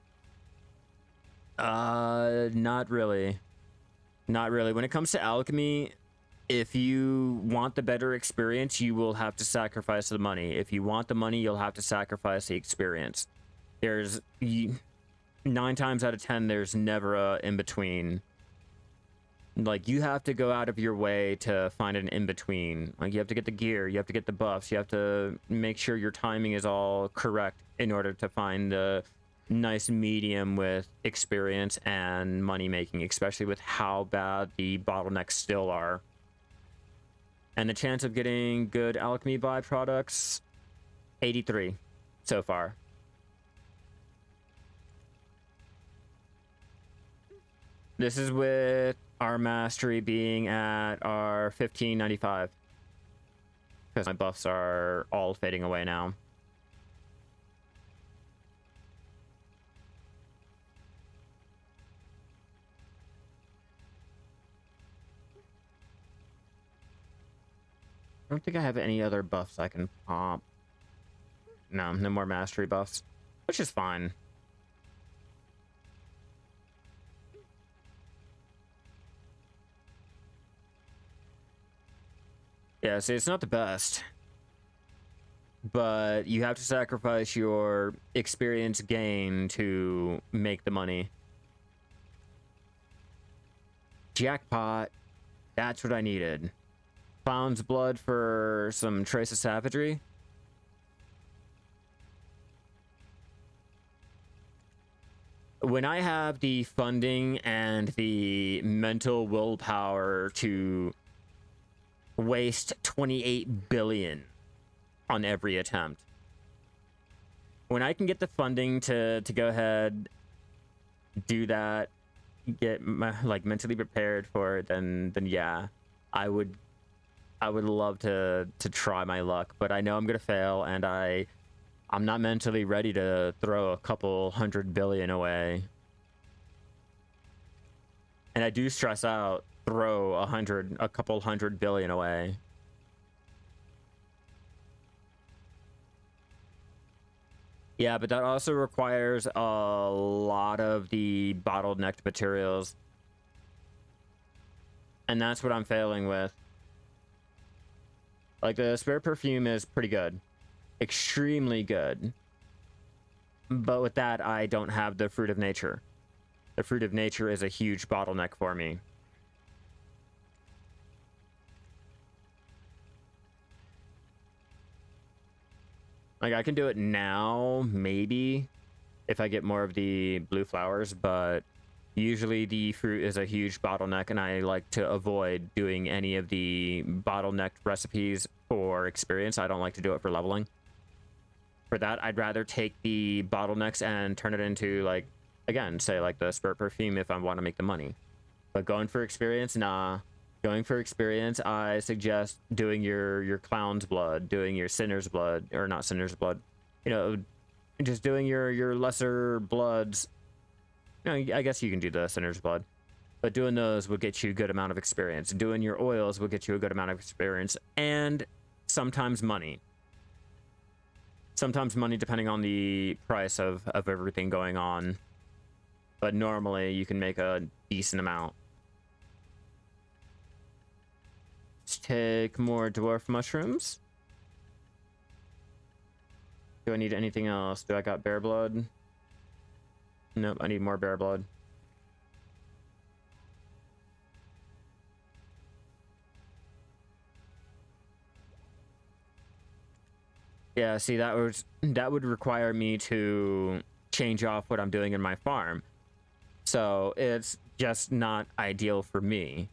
Not really. Not really. When it comes to alchemy, if you want the better experience, you will have to sacrifice the money. If you want the money, you'll have to sacrifice the experience. There's 9 times out of 10, there's never a in-between. Like, you have to go out of your way to find an in-between. Like, you have to get the gear, you have to get the buffs, you have to make sure your timing is all correct in order to find the nice medium with experience and money making, especially with how bad the bottlenecks still are. And the chance of getting good alchemy byproducts, 83 so far. This is with our mastery being at our 1595. Because my buffs are all fading away now. don't think I have any other buffs I can pop. No, no more mastery buffs, which is fine. Yeah, see, it's not the best, but you have to sacrifice your experience gain to make the money. Jackpot. That's what I needed. Clown's blood for some trace of savagery. When I have the funding and the mental willpower to waste 28 billion on every attempt, when I can get the funding to go ahead, do that, get my, like, mentally prepared for it, then yeah, I would love to try my luck, but I know I'm gonna fail, and I'm not mentally ready to throw a couple 100 billion away. And I do stress out, throw a couple 100 billion away. Yeah, but that also requires a lot of the bottlenecked materials. And that's what I'm failing with. Like, the spirit perfume is pretty good. Extremely good. But with that, I don't have the fruit of nature. The fruit of nature is a huge bottleneck for me. Like, I can do it now, maybe, if I get more of the blue flowers, but usually the fruit is a huge bottleneck, and I like to avoid doing any of the bottlenecked recipes for experience. I don't like to do it for leveling. For that, I'd rather take the bottlenecks and turn it into, like, again, say, like, the spirit perfume if I want to make the money. But going for experience, nah. Going for experience, I suggest doing your clown's blood, doing your sinner's blood, or not sinner's blood, you know, just doing your lesser bloods. You know, I guess you can do the sinner's blood, but doing those will get you a good amount of experience. Doing your oils will get you a good amount of experience, and sometimes money. Sometimes money depending on the price of everything going on. But normally you can make a decent amount. Let's take more dwarf mushrooms. Do I need anything else? Do I got bear blood? Nope, I need more bear blood. Yeah, see, that would require me to change off what I'm doing in my farm. So it's just not ideal for me.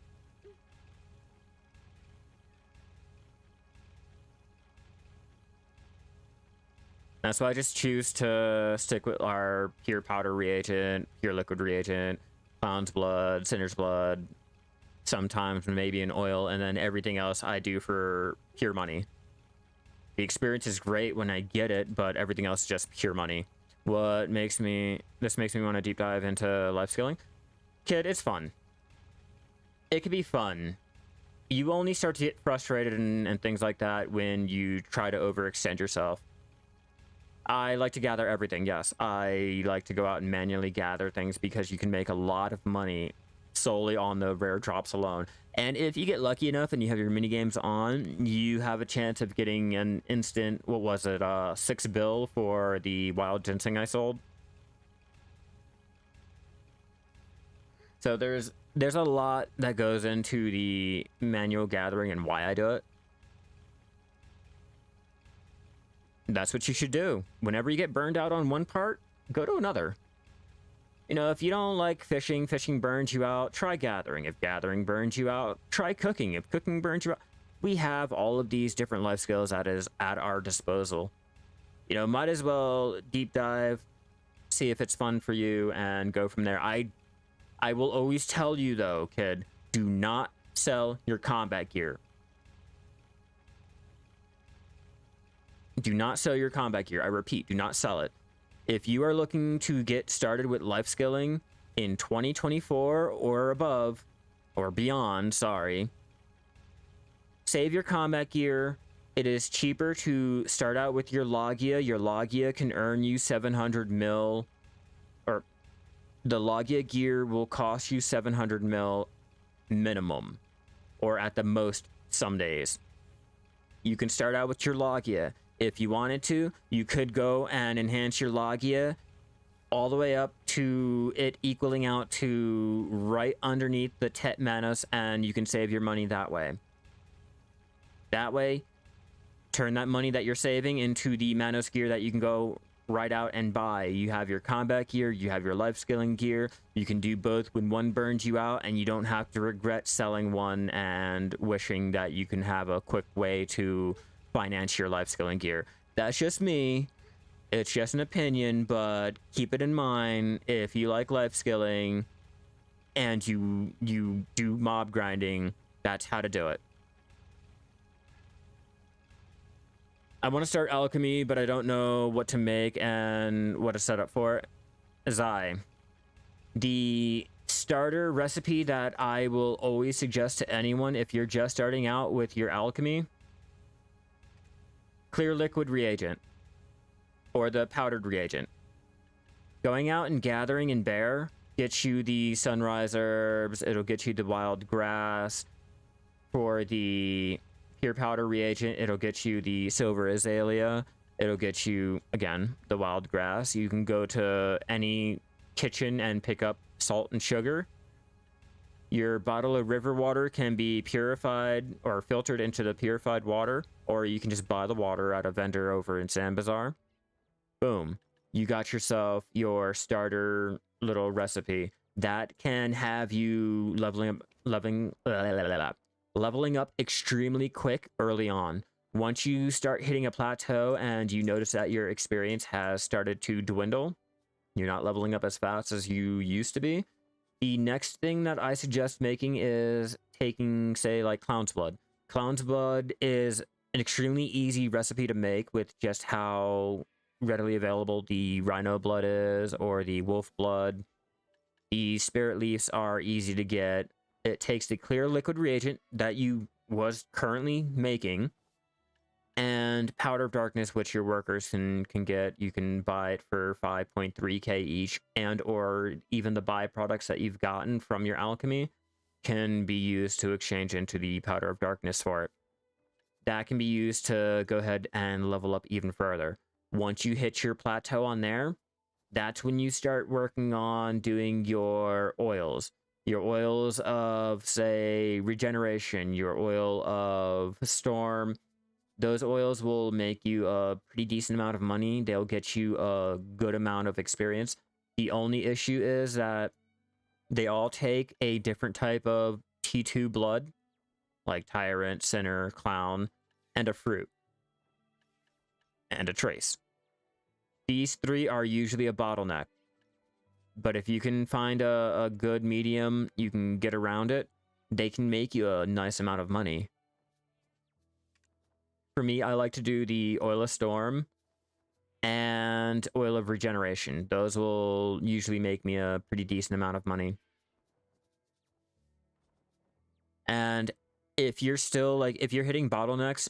That's why I just choose to stick with our pure powder reagent, pure liquid reagent, clown's blood, sinner's blood, sometimes maybe an oil, and then everything else I do for pure money. The experience is great when I get it, but everything else is just pure money. This makes me want to deep dive into life skilling. Kid, it's fun. It can be fun. You only start to get frustrated and things like that when you try to overextend yourself. I like to gather everything, yes. I like to go out and manually gather things because you can make a lot of money solely on the rare drops alone. And if you get lucky enough and you have your mini games on, you have a chance of getting an instant, what was it, 6 bill for the wild ginseng I sold. So there's a lot that goes into the manual gathering and why I do it. That's what you should do. Whenever you get burned out on one part, go to another. You know, if you don't like fishing, fishing burns you out, try gathering. If gathering burns you out, try cooking. If cooking burns you out, we have all of these different life skills that is at our disposal. You know, might as well deep dive, see if it's fun for you, and go from there. I will always tell you, though, kid, do not sell your combat gear. Do not sell your combat gear. I repeat, do not sell it. If you are looking to get started with life skilling in 2024 or above, or beyond, sorry, save your combat gear. It is cheaper to start out with your Logia. Your Logia can earn you 700 mil, or the Logia gear will cost you 700 mil minimum, or at the most some days. You can start out with your Logia. If you wanted to, you could go and enhance your Logia all the way up to it equaling out to right underneath the Tet Manos, and you can save your money that way. That way, turn that money that you're saving into the Manos gear that you can go right out and buy. You have your combat gear, you have your life skilling gear. You can do both when one burns you out, and you don't have to regret selling one and wishing that you can have a quick way to finance your life skilling gear. That's just me. It's just an opinion, but keep it in mind if you like life skilling and you do mob grinding, that's how to do it. I want to start Alchemy, but I don't know what to make and what to set up for it. The starter recipe that I will always suggest to anyone if you're just starting out with your Alchemy: clear liquid reagent, or the powdered reagent. Going out and gathering in bear gets you the sunrise herbs, it'll get you the wild grass. For the pure powder reagent, it'll get you the silver azalea, it'll get you, again, the wild grass. You can go to any kitchen and pick up salt and sugar. Your bottle of river water can be purified or filtered into the purified water, or you can just buy the water at a vendor over in Sand Bazaar. Boom. You got yourself your starter little recipe. That can have you leveling up extremely quick early on. Once you start hitting a plateau and you notice that your experience has started to dwindle, you're not leveling up as fast as you used to be, the next thing that I suggest making is taking, say, like Clown's Blood. Clown's Blood is an extremely easy recipe to make with just how readily available the rhino blood is, or the wolf blood. The spirit leaves are easy to get. It takes the clear liquid reagent that you was currently making and powder of darkness, which your workers can get. You can buy it for 5.3k each, and or even the byproducts that you've gotten from your alchemy can be used to exchange into the powder of darkness for it. That can be used to go ahead and level up even further. Once you hit your plateau on there, that's when you start working on doing your oils. Your oils of, say, regeneration, your oil of storm. Those oils will make you a pretty decent amount of money. They'll get you a good amount of experience. The only issue is that they all take a different type of T2 blood, like Tyrant, Sinner, Clown, and a fruit. And a trace. These three are usually a bottleneck. But if you can find a good medium, you can get around it, they can make you a nice amount of money. For me, I like to do the Oil of Storm and Oil of Regeneration. Those will usually make me a pretty decent amount of money. And if you're still, like, if you're hitting bottlenecks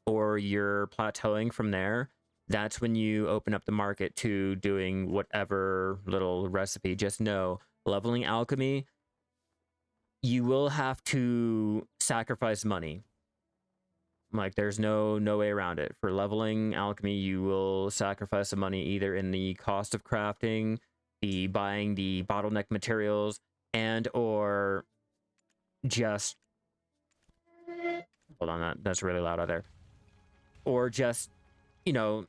or you're plateauing from there, that's when you open up the market to doing whatever little recipe. Just know, leveling alchemy, you will have to sacrifice money. Like, there's no way around it. For leveling alchemy, you will sacrifice some money either in the cost of crafting, the buying the bottleneck materials, and or just... Hold on, that's really loud out there. Or just, you know,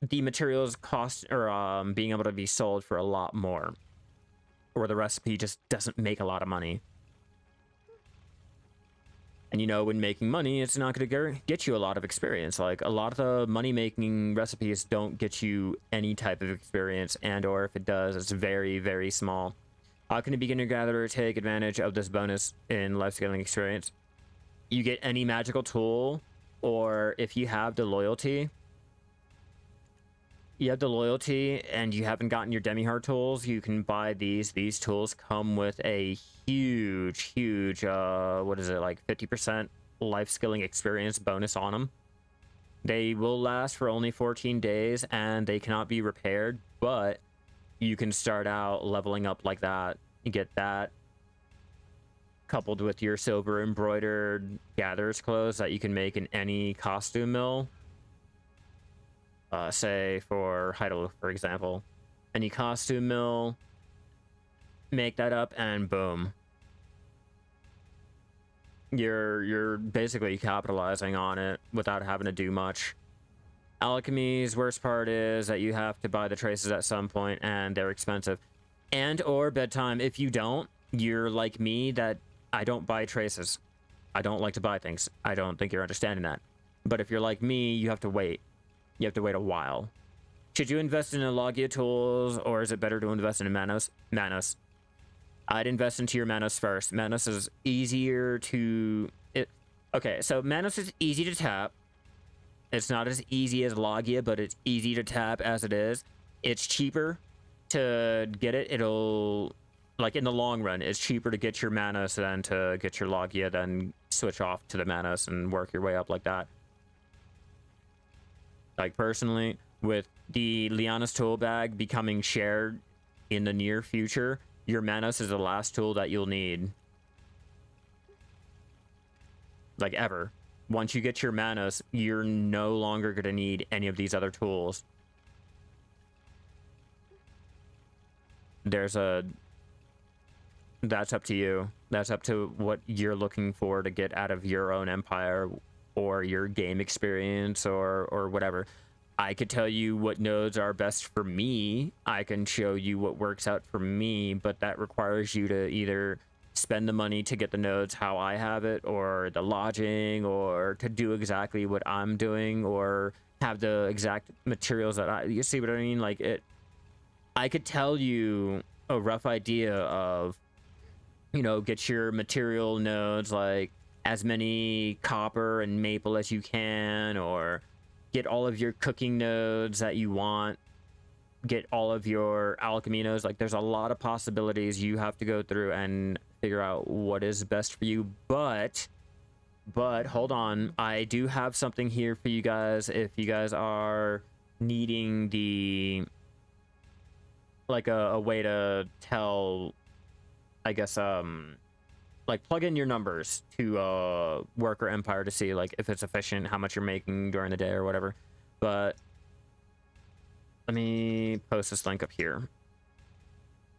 the materials cost, or being able to be sold for a lot more, or the recipe just doesn't make a lot of money. And you know, when making money, it's not going to get you a lot of experience. Like, a lot of the money-making recipes don't get you any type of experience, and or if it does, it's very, very small. How can a beginner gatherer take advantage of this bonus in life scaling experience? You get any magical tool, or if you have the loyalty, and you haven't gotten your demi-heart tools, you can buy these. These tools come with a huge, what is it, like 50% life skilling experience bonus on them. They will last for only 14 days and they cannot be repaired, but you can start out leveling up like that. You get that coupled with your silver embroidered gatherer's clothes that you can make in any costume mill. Say for Heidel, for example. Any costume mill, make that up and boom. You're basically capitalizing on it without having to do much. Alchemy's worst part is that you have to buy the traces at some point and they're expensive. And or bedtime, if you don't, you're like me that I don't buy traces. I don't like to buy things. I don't think you're understanding that. But if you're like me, you have to wait. You have to wait a while. Should you invest in Logia tools or is it better to invest in Manos? Manos. I'd invest into your Manos first. Manos is easier to... Okay, so Manos is easy to tap. It's not as easy as Logia, but it's easy to tap as it is. It's cheaper to get it. It'll... Like, in the long run, it's cheaper to get your Manos than to get your Logia, then switch off to the Manos and work your way up like that. Like, personally, with the Liana's tool bag becoming shared in the near future, your Manos is the last tool that you'll need. Like, ever. Once you get your Manos, you're no longer going to need any of these other tools. There's a... That's up to you. That's up to what you're looking for to get out of your own empire or your game experience or whatever. I could tell you what nodes are best for me. I can show you what works out for me, but that requires you to either spend the money to get the nodes how I have it, or the lodging, or to do exactly what I'm doing, or have the exact materials that you see what I mean? Like, I could tell you a rough idea of, you know, get your material nodes, like as many copper and maple as you can, or get all of your cooking nodes that you want, get all of your alchemy nodes. Like, there's a lot of possibilities. You have to go through and figure out what is best for you. But hold on, I do have something here for you guys if you guys are needing the, like, a way to tell, I guess, like, plug in your numbers to worker empire to see, like, if it's efficient, how much you're making during the day or whatever. But let me post this link up here.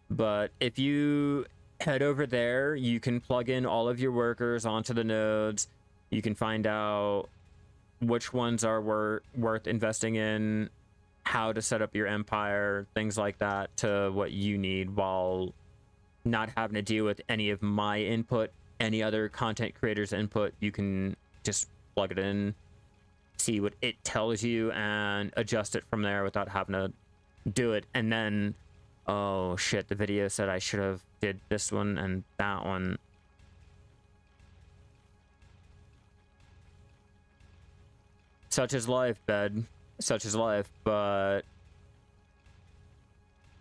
But if you head over there, you can plug in all of your workers onto the nodes. You can find out which ones are worth investing in, how to set up your empire, things like that, to what you need, while not having to deal with any of my input, any other content creators' input. You can just plug it in, see what it tells you, and adjust it from there without having to do it. And then, oh shit, the video said I should have did this one and that one. Such is life, bed. Such is life, but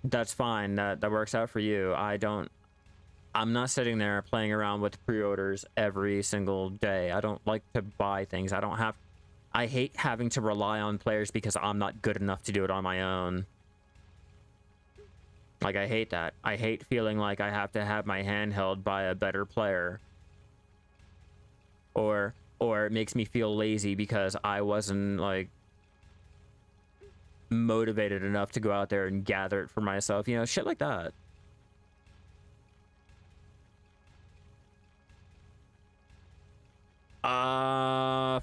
that's fine. That works out for you. I'm not sitting there playing around with pre-orders every single day. I don't like to buy things. I hate having to rely on players because I'm not good enough to do it on my own. Like, I hate that. I hate feeling like I have to have my hand held by a better player. Or it makes me feel lazy because I wasn't, like, motivated enough to go out there and gather it for myself. You know, shit like that.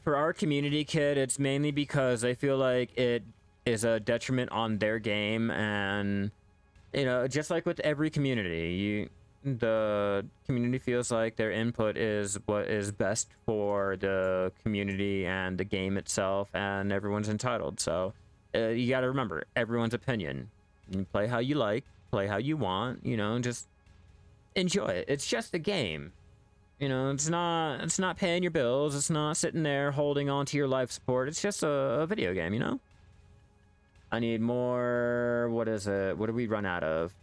For our community, kid, it's mainly because I feel like it is a detriment on their game, and, you know, just like with every community, the community feels like their input is what is best for the community and the game itself, and everyone's entitled. So you got to remember everyone's opinion. You play how you like, play how you want, you know, just enjoy it. It's just a game. You know, it's not paying your bills. It's not sitting there holding on to your life support. It's just a video game, you know? I need more... What is it? What do we run out of?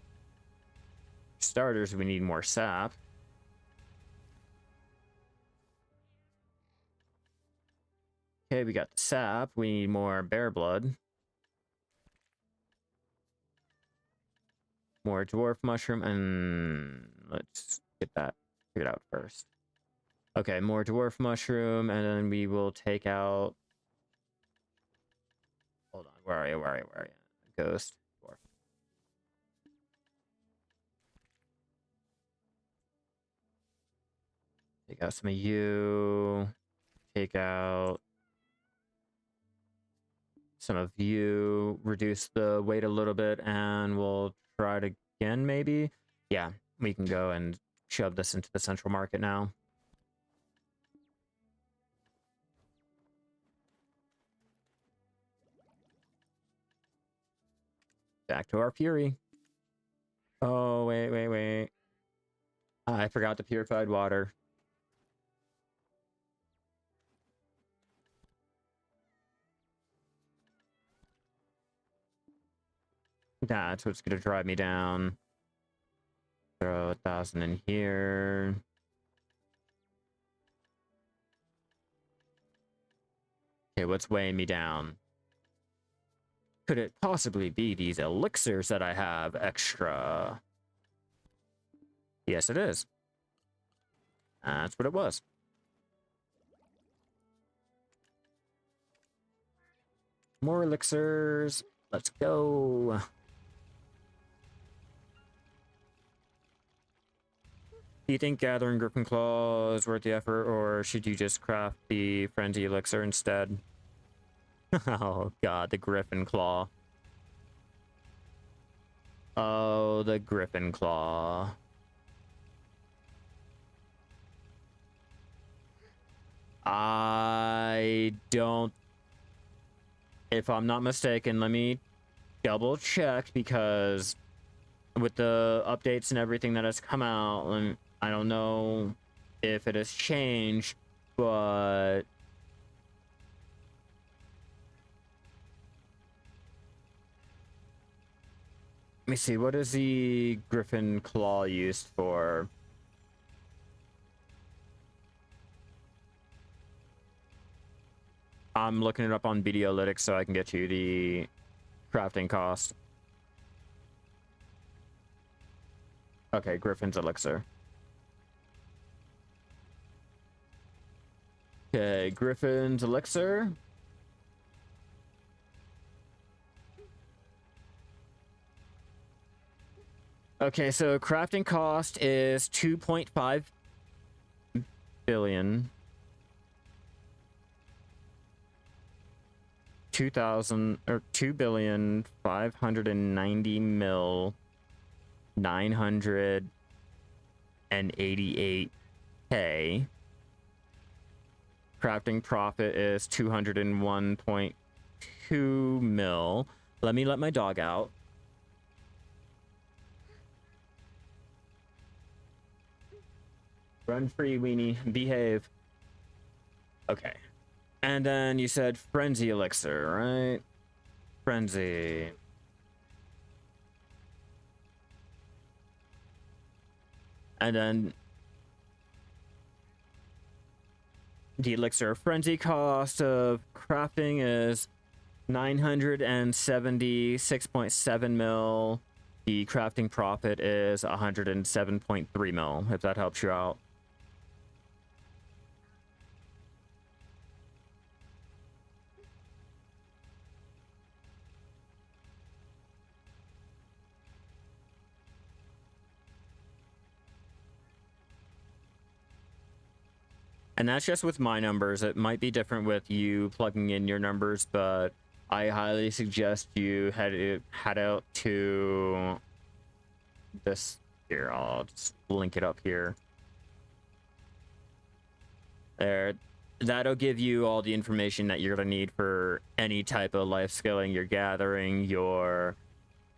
Starters, we need more sap. Okay, we got the sap. We need more bear blood. More dwarf mushroom, and let's get that figured out first. Okay, more dwarf mushroom, and then we will take out... Hold on, where are you? Where are you? Where are you? Ghost. Dwarf. Take out some of you. Take out some of you. Reduce the weight a little bit, and we'll try it again, maybe? Yeah, we can go and shove this into the central market now. Back to our fury. Oh, wait. I forgot the purified water. That's what's gonna drive me down. Throw 1,000 in here. Okay, what's weighing me down? Could it possibly be these elixirs that I have extra? Yes, it is. That's what it was. More elixirs. Let's go. Do you think gathering Griffin Claw is worth the effort, or should you just craft the Frenzy Elixir instead? Oh god, the Griffin Claw. Oh, the Griffin Claw. I don't... If I'm not mistaken, let me double check, because with the updates and everything that has come out, I don't know if it has changed, but... Let me see, what is the Griffin Claw used for? I'm looking it up on Videolytics so I can get you the crafting cost. Okay, Griffin's Elixir. Okay, Griffin's Elixir. Okay, so crafting cost is 2.5 billion. 2,590,988,000. Crafting profit is 201.2 mil. Let me let my dog out. Run free, weenie. Behave. Okay. And then you said Frenzy Elixir, right? Frenzy. And then the Elixir Frenzy cost of crafting is 976.7 mil. The crafting profit is 107.3 mil, if that helps you out. And that's just with my numbers. It might be different with you plugging in your numbers, but I highly suggest you head out to this here. I'll just link it up here. There. That'll give you all the information that you're going to need for any type of life skilling you're gathering, your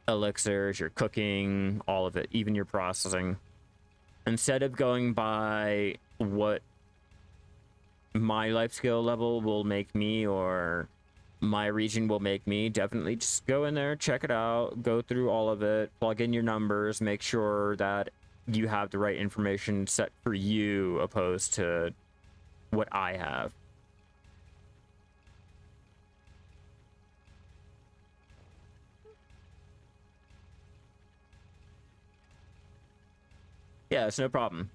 elixirs, your cooking, all of it, even your processing. Instead of going by what my life skill level will make me or my region will make me, definitely just go in there, check it out, go through all of it, plug in your numbers, make sure that you have the right information set for you opposed to what I have. Yeah, it's no problem.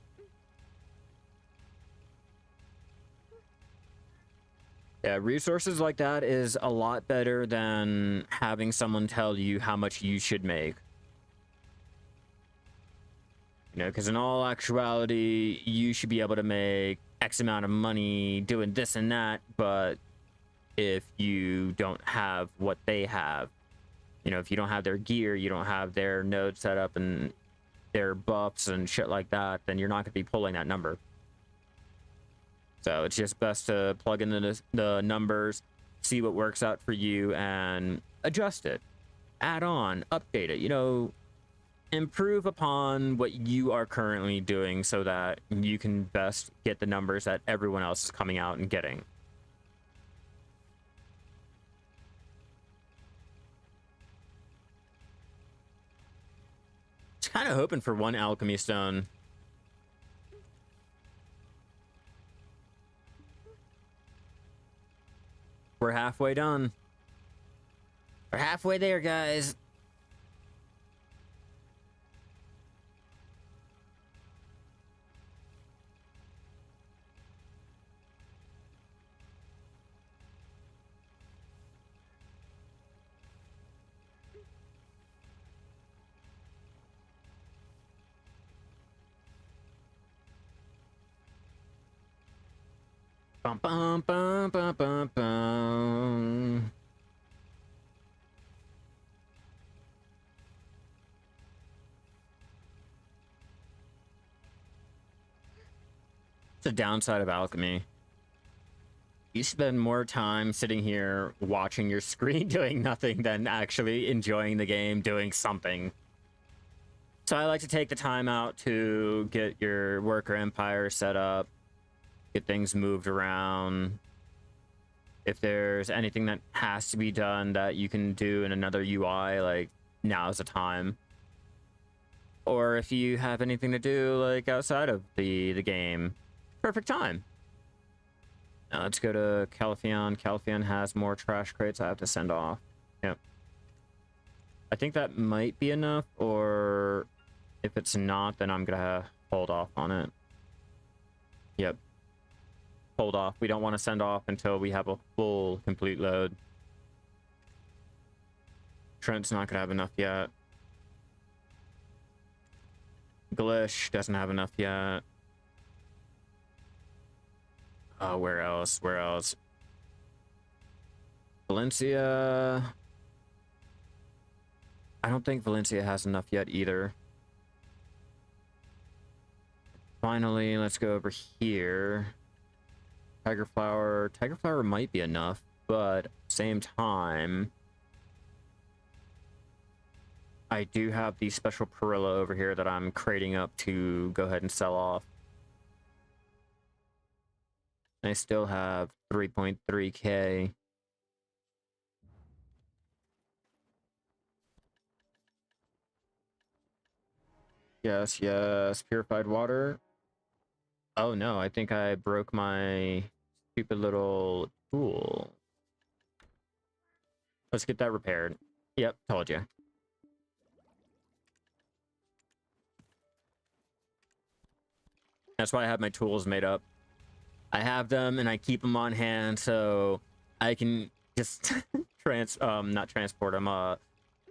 Yeah, resources like that is a lot better than having someone tell you how much you should make. You know, because in all actuality, you should be able to make X amount of money doing this and that, but if you don't have what they have, you know, if you don't have their gear, you don't have their node set up and their buffs and shit like that, then you're not going to be pulling that number. So it's just best to plug in the numbers, see what works out for you, and adjust it, add on, update it, you know, improve upon what you are currently doing so that you can best get the numbers that everyone else is coming out and getting. Just kind of hoping for one alchemy stone. We're halfway done. We're halfway there, guys. Bum, bum, bum, bum, bum, bum. It's the downside of alchemy. You spend more time sitting here watching your screen doing nothing than actually enjoying the game doing something. So I like to take the time out to get your worker empire set up, get things moved around. If there's anything that has to be done that you can do in another UI, like, now's the time. Or if you have anything to do, like, outside of the game, perfect time. Now let's go to Calpheon. Calpheon has more trash crates I have to send off. Yep. I think that might be enough, or if it's not, then I'm gonna hold off on it. Yep. Hold off. We don't want to send off until we have a full, complete load. Trent's not gonna have enough yet. Glish doesn't have enough yet. Oh, where else? Where else? Valencia. I don't think Valencia has enough yet either. Finally, let's go over here. Tiger flower. Tiger flower might be enough, but same time, I do have the special Perilla over here that I'm crating up to go ahead and sell off. I still have 3.3k. Yes, yes. Purified water. Oh no, I think I broke my stupid little tool. Let's get that repaired. Yep, told you. That's why I have my tools made up. I have them and I keep them on hand so I can just not transport them,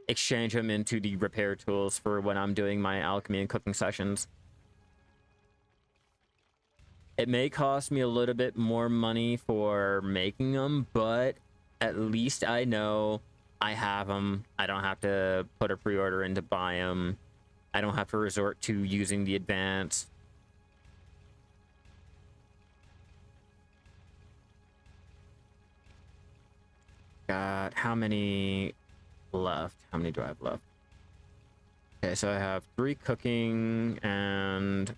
exchange them into the repair tools for when I'm doing my alchemy and cooking sessions. It may cost me a little bit more money for making them, but at least I know I have them. I don't have to put a pre-order in to buy them. I don't have to resort to using the advance. Got how many left? How many do I have left? Okay, so I have 3 cooking and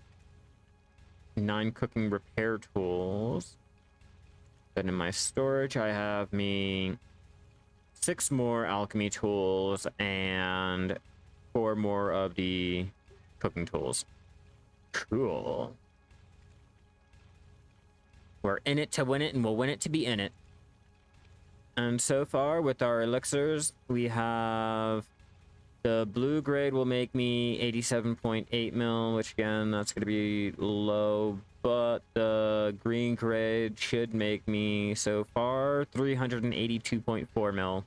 9 cooking repair tools. Then in my storage, I have me 6 more alchemy tools and 4 more of the cooking tools. Cool. We're in it to win it, and we'll win it to be in it. And so far, with our elixirs, we have The blue grade will make me 87.8 mil, which again, that's going to be low, but the green grade should make me, so far, 382.4 mil.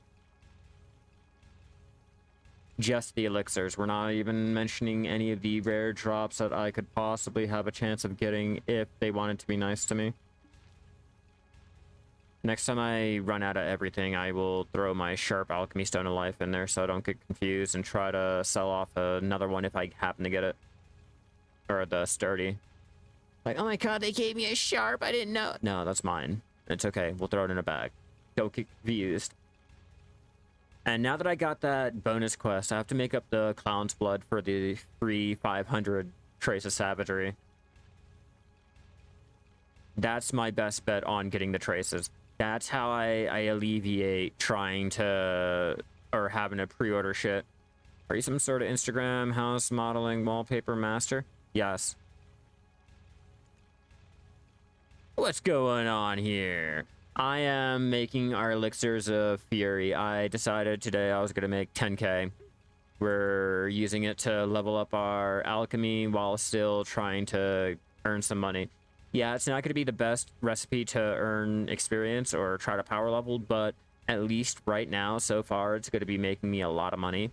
Just the elixirs. We're not even mentioning any of the rare drops that I could possibly have a chance of getting if they wanted to be nice to me. Next time I run out of everything, I will throw my sharp alchemy stone of life in there so I don't get confused and try to sell off another one if I happen to get it. Or the sturdy. Like, oh my god, they gave me a sharp, I didn't know. No, that's mine. It's okay, we'll throw it in a bag. Don't get confused. And now that I got that bonus quest, I have to make up the clown's blood for the free 500 trace of savagery. That's my best bet on getting the traces. That's how I alleviate trying to, or having to pre-order shit. Are you some sort of Instagram house modeling wallpaper master? Yes. What's going on here? I am making our Elixirs of Fury. I decided today I was going to make 10k. We're using it to level up our alchemy while still trying to earn some money. Yeah, it's not going to be the best recipe to earn experience or try to power level, but at least right now, so far, it's going to be making me a lot of money.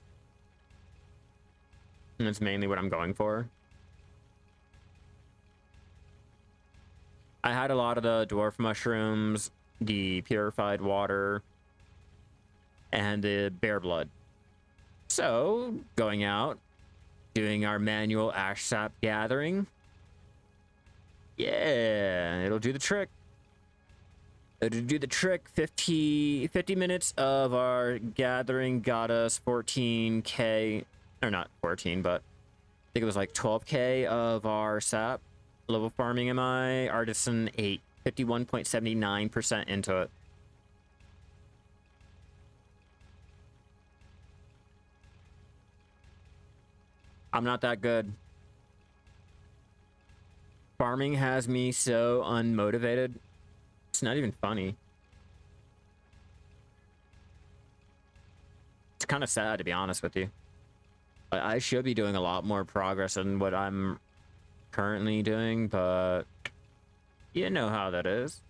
And that's mainly what I'm going for. I had a lot of the dwarf mushrooms, the purified water, and the bear blood. So, going out, doing our manual ash sap gathering. Yeah, it'll do the trick. It'll do the trick. 50 minutes of our gathering got us 14k, or not 14, but I think it was like 12k of our sap. Level farming am I? Artisan 8. 51.79% into it. I'm not that good. Farming has me so unmotivated. It's not even funny. It's kind of sad, to be honest with you. I should be doing a lot more progress than what I'm currently doing, but you know how that is.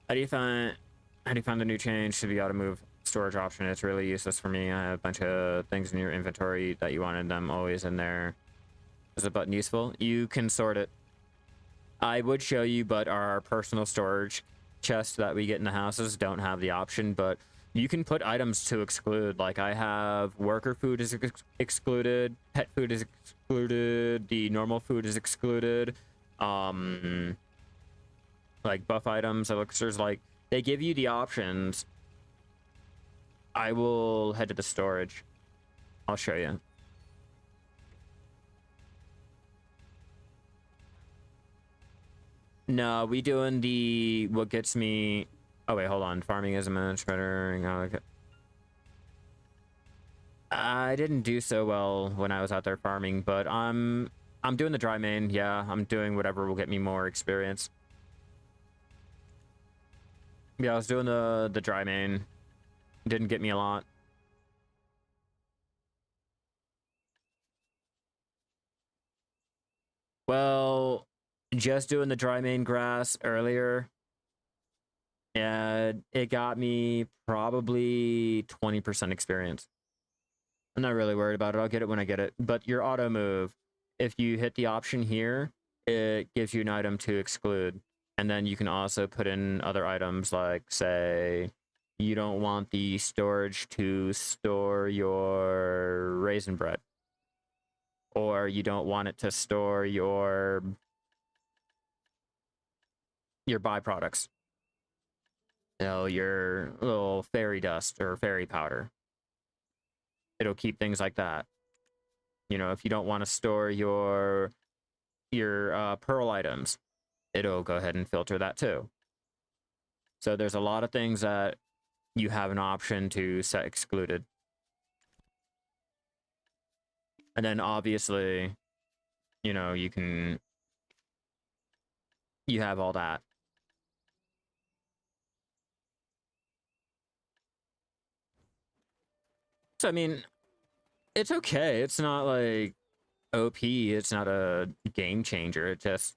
How do you find the new change to the auto move storage option? It's really useless for me. I have a bunch of things in your inventory that you wanted them always in there. Is the button useful? You can sort it. I would show you, but our personal storage chests that we get in the houses don't have the option, but you can put items to exclude. Like, I have worker food is excluded, pet food is excluded, the normal food is excluded, like buff items, elixirs, like, they give you the options. I will head to the storage. I'll show you. No, we doing the, what gets me, oh wait, hold on. Farming is much better. I didn't do so well when I was out there farming, but I'm doing the dry main. Yeah, I'm doing whatever will get me more experience. Yeah, I was doing the dry main. Didn't get me a lot. Well, just doing the dry main grass earlier, and it got me probably 20% experience. I'm not really worried about it. I'll get it when I get it. But your auto move, if you hit the option here, it gives you an item to exclude. And then you can also put in other items like, say, you don't want the storage to store your raisin bread. Or you don't want it to store your byproducts. You know, your little fairy dust or fairy powder. It'll keep things like that. You know, if you don't want to store your pearl items, it'll go ahead and filter that too. So there's a lot of things that you have an option to set excluded. And then obviously, you know, you have all that. So, I mean, it's okay. It's not like OP. It's not a game changer. It just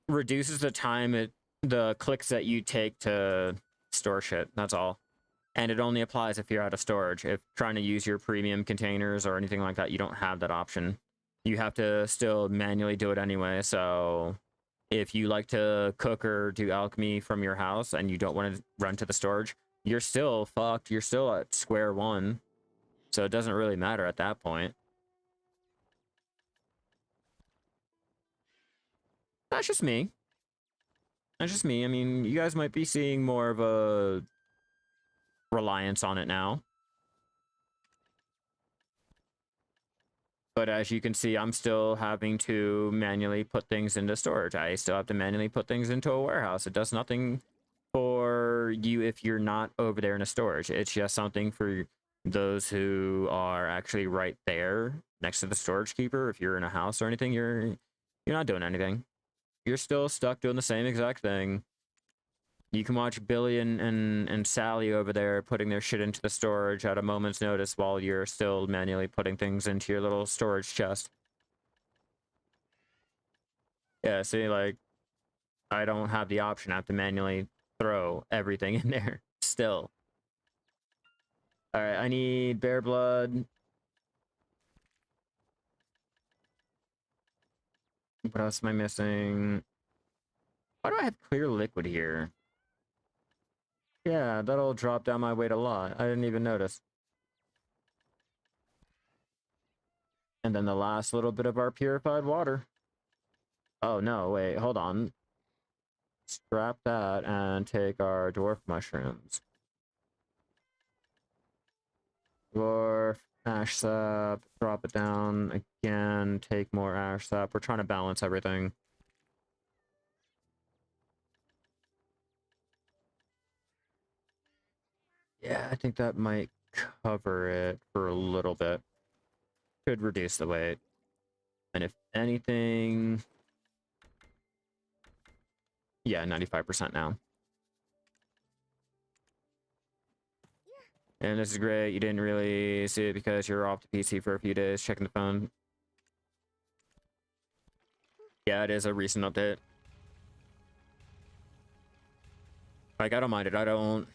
reduces the clicks that you take to store shit. That's all. And it only applies if you're out of storage. If trying to use your premium containers or anything like that, you don't have that option. You have to still manually do it anyway. So if you like to cook or do alchemy from your house and you don't want to run to the storage, you're still fucked. You're still at square one. So it doesn't really matter at that point. That's just me. That's just me. I mean, you guys might be seeing more of a reliance on it now. But as you can see, I'm still having to manually put things into storage. I still have to manually put things into a warehouse. It does nothing for you if you're not over there in a storage. It's just something for those who are actually right there next to the storage keeper. If you're in a house or anything, you're not doing anything. You're still stuck doing the same exact thing. You can watch Billy and Sally over there putting their shit into the storage at a moment's notice while you're still manually putting things into your little storage chest. Yeah, see, like, I don't have the option. I have to manually throw everything in there still. Alright, I need bear blood. What else am I missing? Why do I have clear liquid here? Yeah, that'll drop down my weight a lot. I didn't even notice. And then the last little bit of our purified water. Oh, no, wait, hold on. Scrap that and take our dwarf mushrooms. Dwarf, ash sap, drop it down again, take more ash sap. We're trying to balance everything. Yeah, I think that might cover it for a little bit. Could reduce the weight. And if anything... Yeah, 95% now. And this is great. You didn't really see it because you're off the PC for a few days checking the phone. Yeah, it is a recent update. Like, I don't mind it. I don't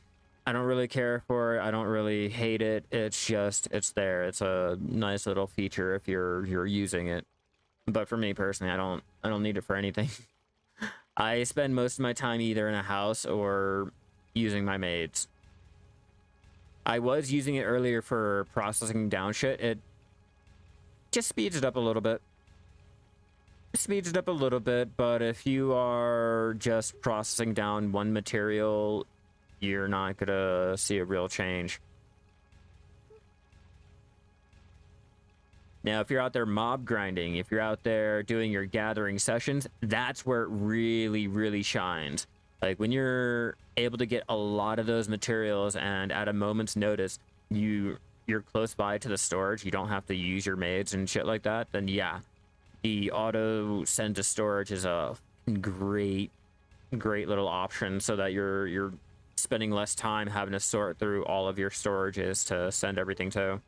really care for it. I don't really hate it. It's just, it's there. It's a nice little feature if you're using it. But for me personally, I don't need it for anything. I spend most of my time either in a house or using my maids. I was using it earlier for processing down shit. It just speeds it up a little bit. It speeds it up a little bit, but if you are just processing down one material, you're not gonna see a real change. Now, if you're out there mob grinding, if you're out there doing your gathering sessions, that's where it really, really shines. Like, when you're able to get a lot of those materials and at a moment's notice, you're close by to the storage, you don't have to use your maids and shit like that, then yeah, the auto send to storage is a great little option so that you're spending less time having to sort through all of your storages to send everything to.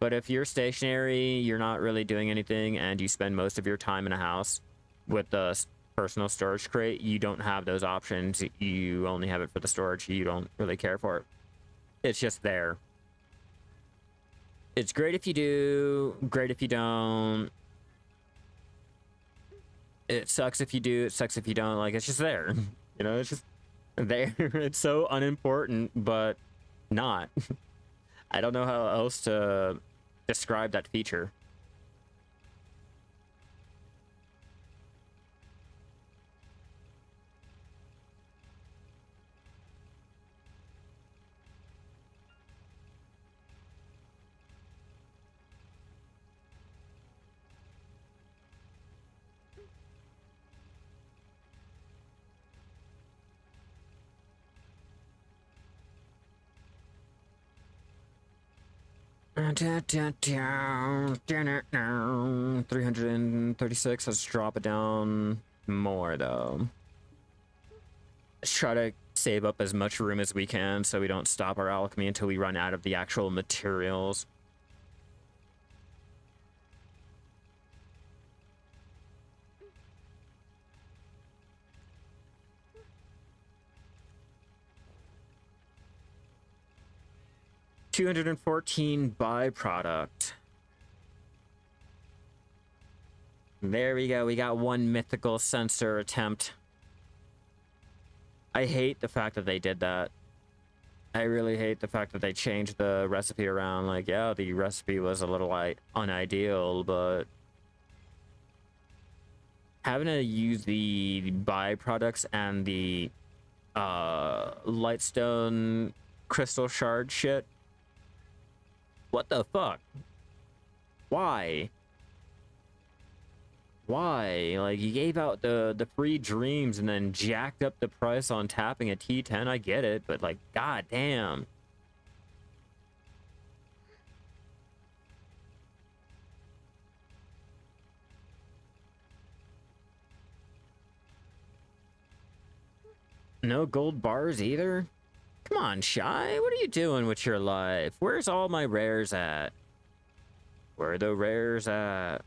But if you're stationary, you're not really doing anything, and you spend most of your time in a house with the personal storage crate, you don't have those options. You only have it for the storage. You don't really care for it. It's just there. It's great if you do, great if you don't. It sucks if you do, it sucks if you don't. Like, it's just there. You know, it's just there. It's so unimportant, but not. I don't know how else to describe that feature. Down, 336. Let's drop it down more though. Let's try to save up as much room as we can so we don't stop our alchemy until we run out of the actual materials. $214 byproduct. There we go. We got one mythical sensor attempt. I hate the fact that they did that. I really hate the fact that they changed the recipe around. Like, yeah, the recipe was a little like unideal, but having to use the byproducts and the lightstone crystal shard shit. What the fuck? Why? Why? Like, you gave out the free dreams and then jacked up the price on tapping a T10. I get it, but like, goddamn. No gold bars either? Come on, Shai. What are you doing with your life? Where's all my rares at? Where are the rares at?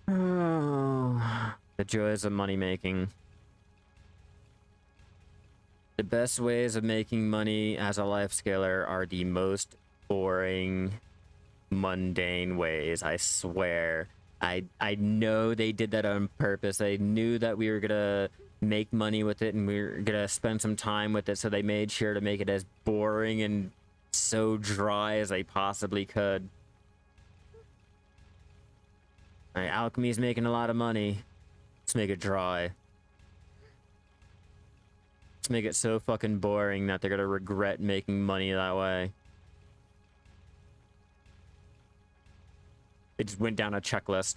Oh, the joys of money making. The best ways of making money as a life scaler are the most boring, mundane ways, I swear. I know they did that on purpose. They knew that we were gonna make money with it and we were gonna spend some time with it, so they made sure to make it as boring and so dry as they possibly could. Alright, Alchemy's making a lot of money. Let's make it dry. Let's make it so fucking boring that they're gonna regret making money that way. They just went down a checklist.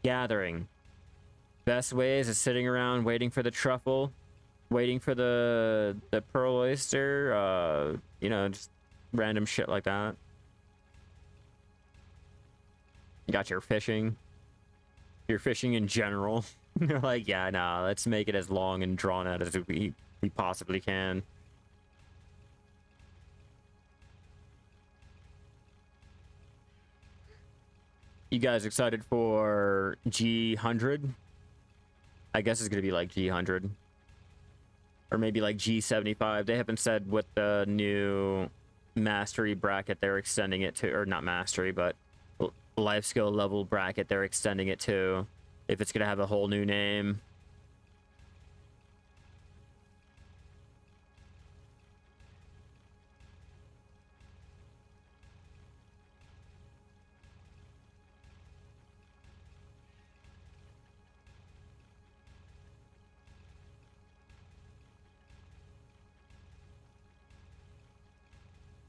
Gathering. Best ways is sitting around waiting for the truffle, waiting for the pearl oyster, you know, just random shit like that. You got your fishing. Your fishing in general. You're like, yeah, nah, let's make it as long and drawn out as we possibly can. You guys excited for G100? I guess it's gonna be like G100. Or maybe like G75. They haven't said what the new mastery bracket they're extending it to, or not mastery, but life skill level bracket they're extending it to. If it's gonna have a whole new name.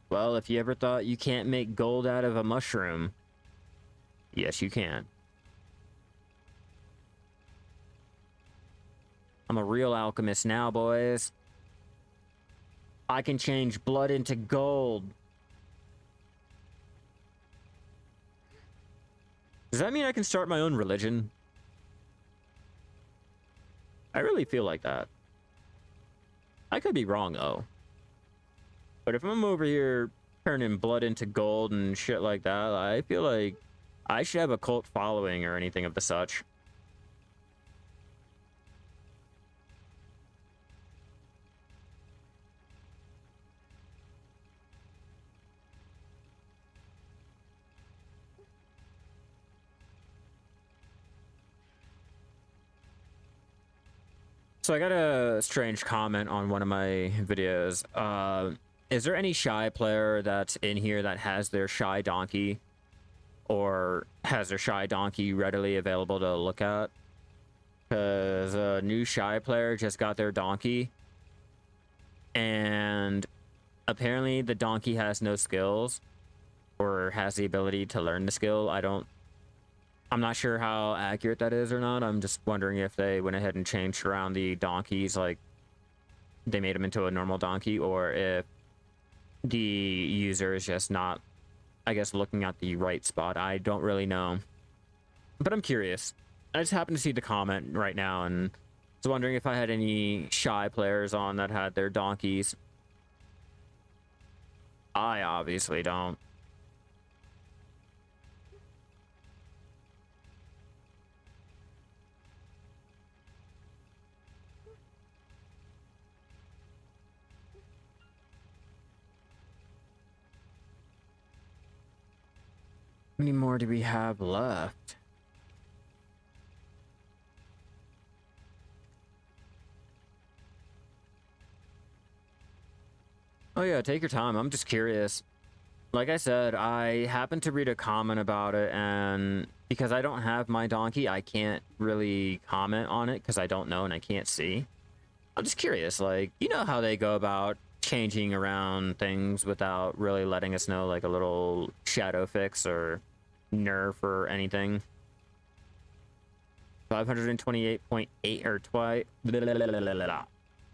Well, if you ever thought you can't make gold out of a mushroom, yes, you can. I'm a real alchemist now, boys. I can change blood into gold. Does that mean I can start my own religion? I really feel like that. I could be wrong, though. But if I'm over here turning blood into gold and shit like that, I feel like I should have a cult following or anything of the such. So I got a strange comment on one of my videos. Is there any Shai player that's in here that has their Shai donkey? Or has their Shai donkey readily available to look at? Because a new Shai player just got their donkey. And apparently the donkey has no skills. Or has the ability to learn the skill. I don't I'm not sure how accurate that is or not. I'm just wondering if they went ahead and changed around the donkeys, like they made them into a normal donkey, or if the user is just not, I guess, looking at the right spot. I don't really know, but I'm curious. I just happened to see the comment right now and was wondering if I had any Shai players on that had their donkeys. I obviously don't. How many more do we have left? Oh yeah, take your time. I'm just curious. Like I said, I happened to read a comment about it, and because I don't have my donkey, I can't really comment on it because I don't know and I can't see. I'm just curious, like, you know how they go about changing around things without really letting us know, like a little shadow fix or nerf or anything. 528.8 or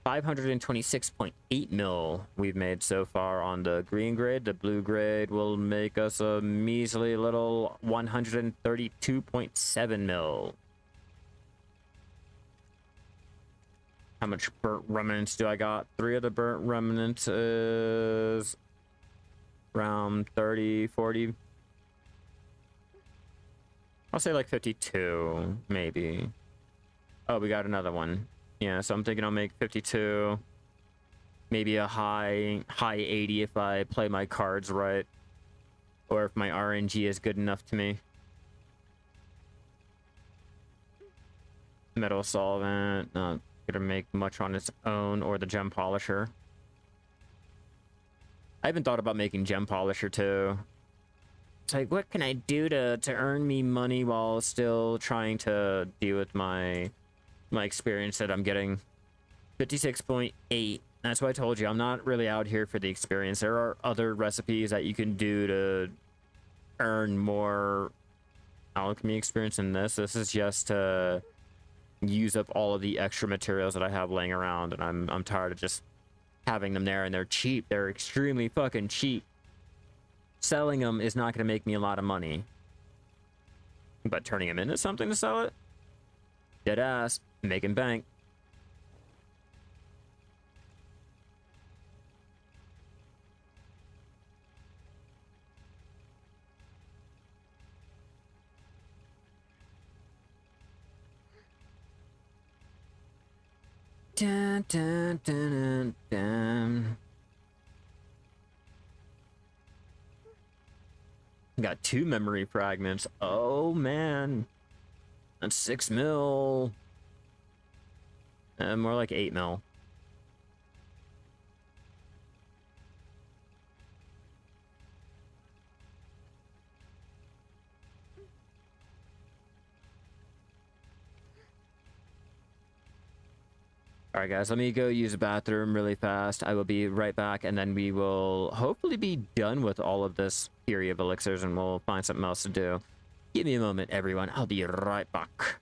526.8 mil we've made so far on the green grade. The blue grade will make us a measly little 132.7 mil. How much burnt remnants do I got? 3 of the burnt remnants is around 30, 40. I'll say like 52, maybe. Oh, we got another one. Yeah, so I'm thinking I'll make 52. Maybe a high 80 if I play my cards right. Or if my RNG is good enough to me. Metal solvent, not gonna make much on its own, or the gem polisher. I haven't thought about making gem polisher too. It's like, what can I do to earn me money while still trying to deal with my experience that I'm getting? 56.8. That's why I told you I'm not really out here for the experience. There are other recipes that you can do to earn more alchemy experience than this. This is just to use up all of the extra materials that I have laying around, and I'm tired of just having them there, and they're cheap. They're extremely fucking cheap. Selling them is not going to make me a lot of money, but turning them into something to sell it, dead ass, making bank. Dun, dun, dun, dun, dun. Got 2 memory fragments. Oh man, that's 6 mil. More like 8 mil. All right, guys, let me go use the bathroom really fast. I will be right back, and then we will hopefully be done with all of this Fury of Elixirs, and we'll find something else to do. Give me a moment, everyone. I'll be right back.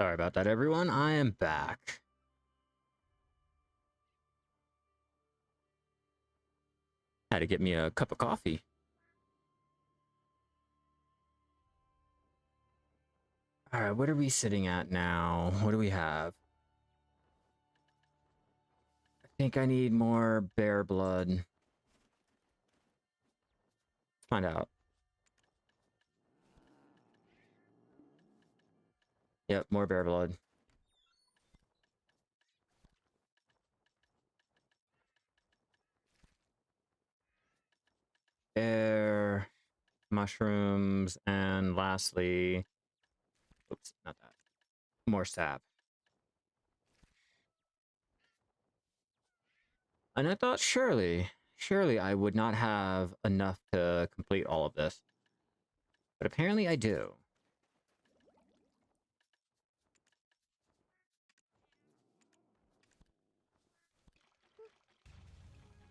Sorry about that, everyone. I am back. Had to get me a cup of coffee. All right, what are we sitting at now? What do we have? I think I need more bear blood. Let's find out. Yep, more bear blood. Bear, mushrooms, and lastly, oops, not that. More sap. And I thought, surely I would not have enough to complete all of this. But apparently I do.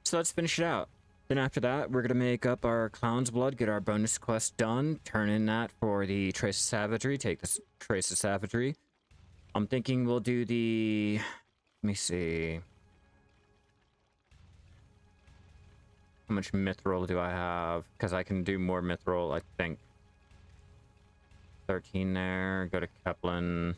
So let's finish it out. Then after that, we're gonna make up our Clown's Blood, get our bonus quest done, turn in that for the Trace of Savagery, take this Trace of Savagery. I'm thinking we'll do the... Let me see. How much mithril do I have? Because I can do more mithril, I think. 13 there, go to Keplin.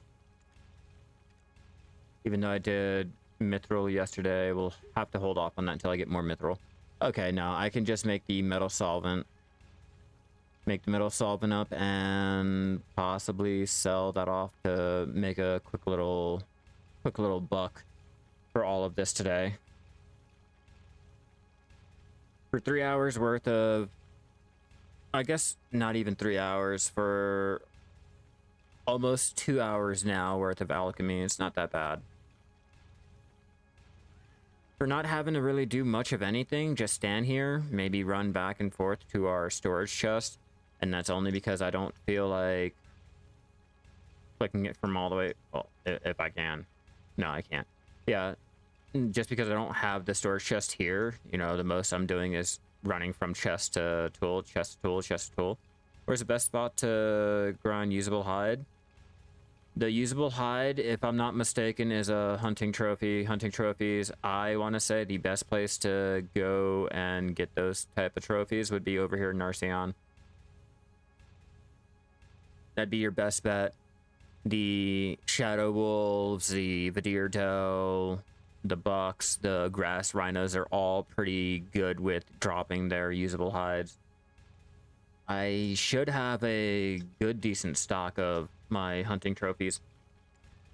Even though I did mithril yesterday, we'll have to hold off on that until I get more mithril. Okay, no, I can just make the metal solvent. Make the metal solvent up and possibly sell that off to make a quick little buck for all of this today. For 3 hours worth of, I guess not even 3 hours, for almost 2 hours now worth of alchemy. It's not that bad. For not having to really do much of anything, just stand here, maybe run back and forth to our storage chest, and that's only because I don't feel like clicking it from all the way, well, if I can. No, I can't. Yeah, just because I don't have the storage chest here, you know, the most I'm doing is running from chest to tool, chest to tool, chest to tool. Where's the best spot to grind usable hide? The usable hide, if I'm not mistaken, is a hunting trophy. Hunting trophies, I want to say the best place to go and get those type of trophies would be over here in Narcion. That'd be your best bet. The Shadow Wolves, the Vadir Doe, the Bucks, the Grass Rhinos are all pretty good with dropping their usable hides. I should have a good, decent stock of my hunting trophies.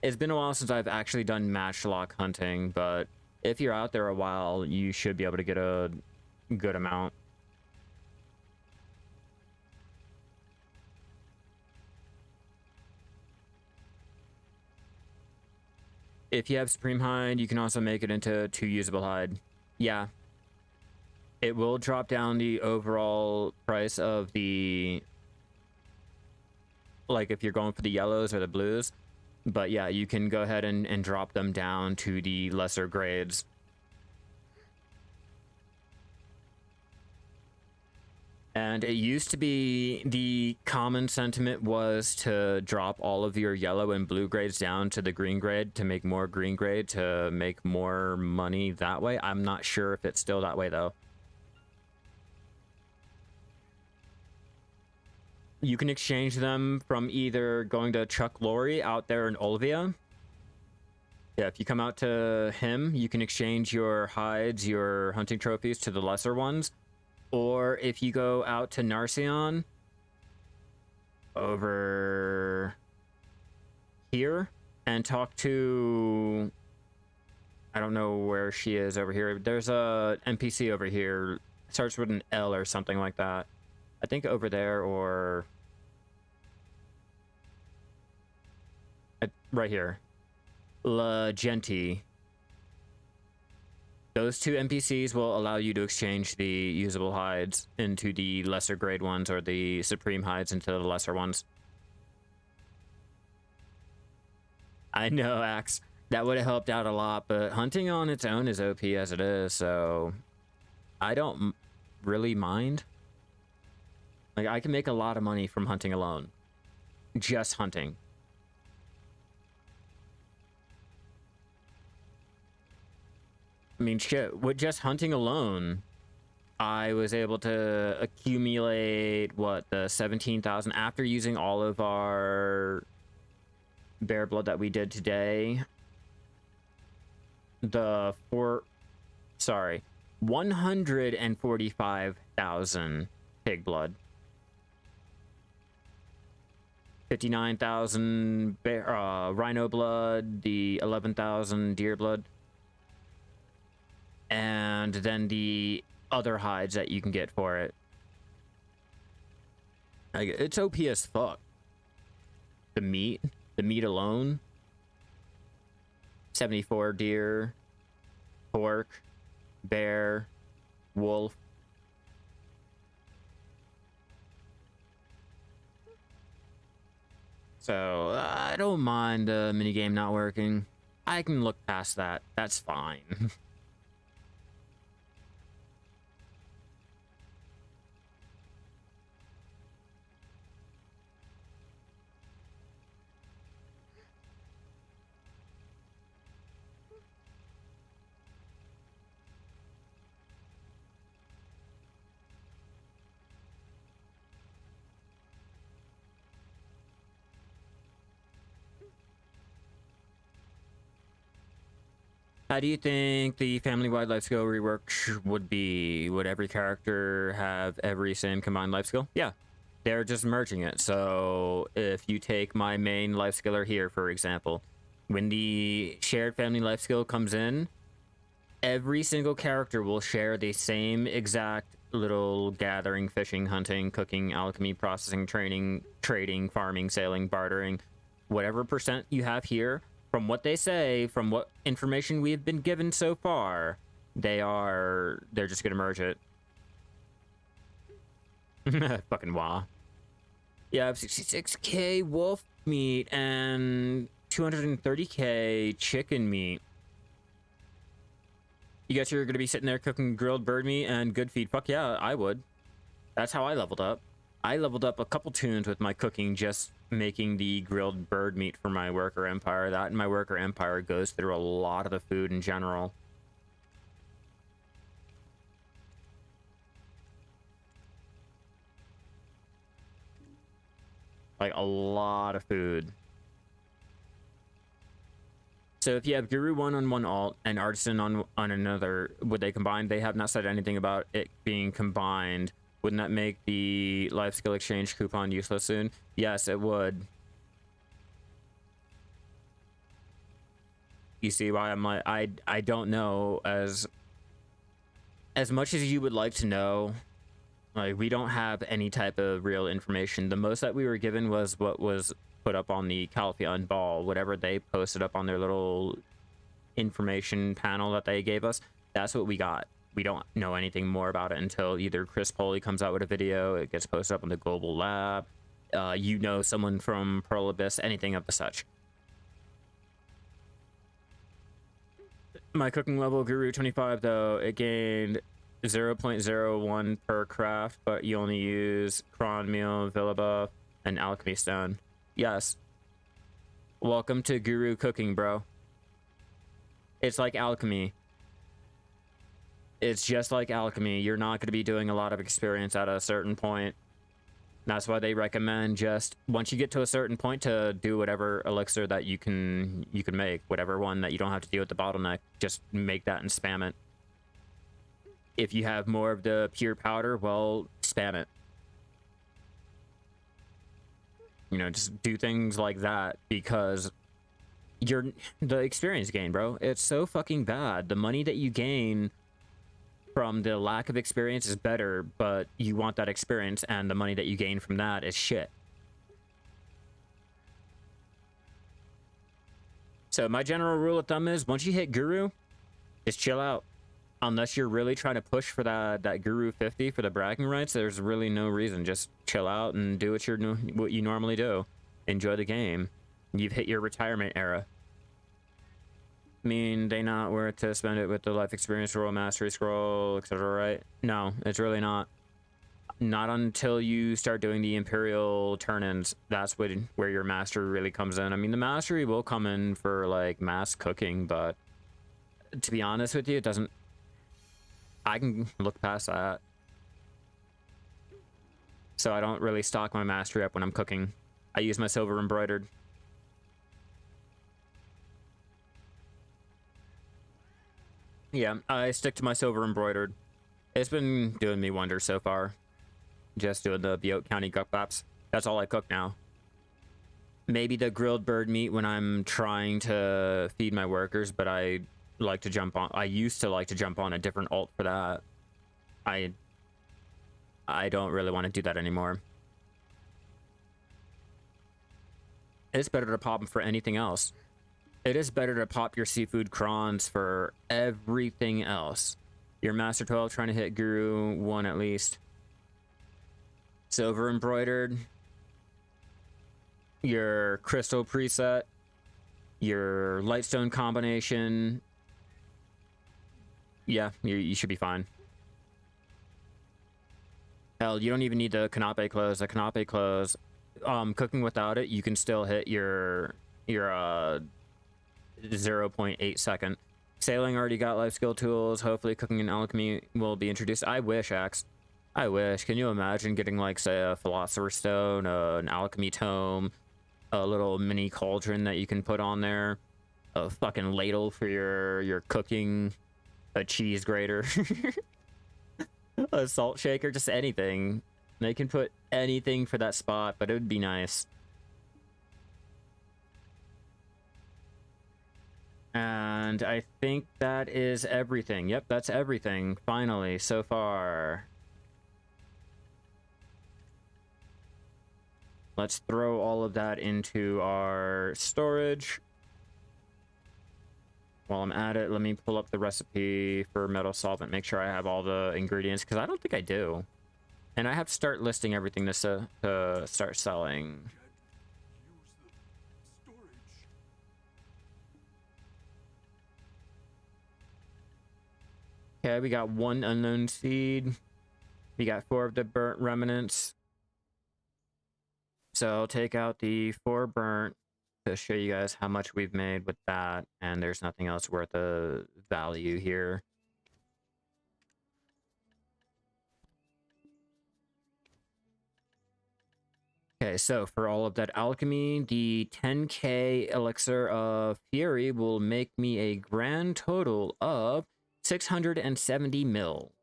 It's been a while since I've actually done matchlock hunting, but if you're out there a while, you should be able to get a good amount. If you have Supreme Hide, you can also make it into 2 usable hide. Yeah. It will drop down the overall price of the... like if you're going for the yellows or the blues. But yeah, you can go ahead and drop them down to the lesser grades. And it used to be the common sentiment was to drop all of your yellow and blue grades down to the green grade to make more green grade to make more money that way. I'm not sure if it's still that way though. You can exchange them from either going to Chuck Lorre out there in Olvia. Yeah, if you come out to him, you can exchange your hides, your hunting trophies to the lesser ones. Or if you go out to Narcion over here and talk to... I don't know where she is over here. There's a NPC over here. It starts with an L or something like that. I think over there or... right here. La Genti. Those 2 NPCs will allow you to exchange the usable hides into the lesser grade ones or the supreme hides into the lesser ones. I know, Axe. That would have helped out a lot, but hunting on its own is OP as it is, so I don't really mind. Like, I can make a lot of money from hunting alone. Just hunting. I mean, shit, with just hunting alone, I was able to accumulate, what, the 17,000 after using all of our bear blood that we did today. The 145,000 pig blood. 59,000 rhino blood, the 11,000 deer blood, and then the other hides that you can get for it. Like, it's OP as fuck. The meat alone, 74 deer, pork, bear, wolf. So I don't mind the minigame not working. I can look past that. That's fine. How do you think the family-wide life skill rework would be? Would every character have every same combined life skill? Yeah, they're just merging it. So if you take my main life skiller here, for example, when the shared family life skill comes in, every single character will share the same exact little gathering, fishing, hunting, cooking, alchemy, processing, training, trading, farming, sailing, bartering, whatever percent you have here. From what they say, from what information we have been given so far, they're just gonna merge it. Fucking wah. Yeah, 66k wolf meat and 230k chicken meat. You guys are gonna be sitting there cooking grilled bird meat and good feed. Fuck yeah, I would. That's how I leveled up. I leveled up a couple tunes with my cooking, just making the grilled bird meat for my worker empire. That and my worker empire goes through a lot of the food in general. Like a lot of food. So if you have Guru 1 on one alt and Artisan on another, would they combine? They have not said anything about it being combined. Wouldn't that make the life skill exchange coupon useless soon? Yes, it would. You see why I'm like, I don't know. As much as you would like to know, like, we don't have any type of real information. The most that we were given was what was put up on the Calpheon Ball, whatever they posted up on their little information panel that they gave us. That's what we got. We don't know anything more about it until either Chris Poley comes out with a video, it gets posted up on the Global Lab, you know, someone from Pearl Abyss, anything of the such. My cooking level, Guru 25, though, it gained 0.01 per craft, but you only use Cron Meal, Villabuff, and Alchemy Stone. Yes. Welcome to Guru cooking, bro. It's like alchemy. It's just like alchemy. You're not going to be doing a lot of experience at a certain point. That's why they recommend just once you get to a certain point to do whatever elixir that you can make, whatever one that you don't have to deal with the bottleneck, just make that and spam it. If you have more of the pure powder, well, spam it. You know, just do things like that because the experience gain, bro. It's so fucking bad. The money that you gain from the lack of experience is better, but you want that experience, and the money that you gain from that is shit. So my general rule of thumb is once you hit Guru, just chill out. Unless you're really trying to push for that Guru 50 for the bragging rights, there's really no reason. Just chill out and do what you normally do. Enjoy the game. You've hit your retirement era. I mean, they not worth to spend it with the life experience roll, mastery scroll, etc., right? No, it's really not. Not until you start doing the Imperial turn-ins. That's where your mastery really comes in. I mean, the mastery will come in for, like, mass cooking, but to be honest with you, it doesn't... I can look past that. So I don't really stock my mastery up when I'm cooking. I use my silver embroidered. Yeah, I stick to my silver embroidered. It's been doing me wonders so far. Just doing the Butte County Gukbaps. That's all I cook now. Maybe the grilled bird meat when I'm trying to feed my workers, but I like to jump on... I used to like to jump on a different alt for that. I don't really want to do that anymore. It's better to pop them for anything else. It is better to pop your seafood crons for everything else. Your Master 12 trying to hit Guru 1 at least. Silver embroidered. Your crystal preset. Your lightstone combination. Yeah, you should be fine. Hell, you don't even need the canapé close. The canapé close, cooking without it, you can still hit your 0.8 second. Sailing already got life skill tools. Hopefully cooking and alchemy will be introduced. I wish, Axe. I wish. Can you imagine getting, like, say, a philosopher's stone, an alchemy tome, a little mini cauldron that you can put on there, a fucking ladle for your cooking, a cheese grater, a salt shaker, just anything. They can put anything for that spot, but it would be nice. And I think that is everything. Yep, that's everything, finally, so far. Let's throw all of that into our storage. While I'm at it, let me pull up the recipe for metal solvent, make sure I have all the ingredients, because I don't think I do. And I have to start listing everything to start selling. Okay, we got 1 unknown seed. We got 4 of the burnt remnants. So I'll take out the 4 burnt to show you guys how much we've made with that. And there's nothing else worth a value here. Okay, so for all of that alchemy, the 10k Elixir of Fury will make me a grand total of 670 mil.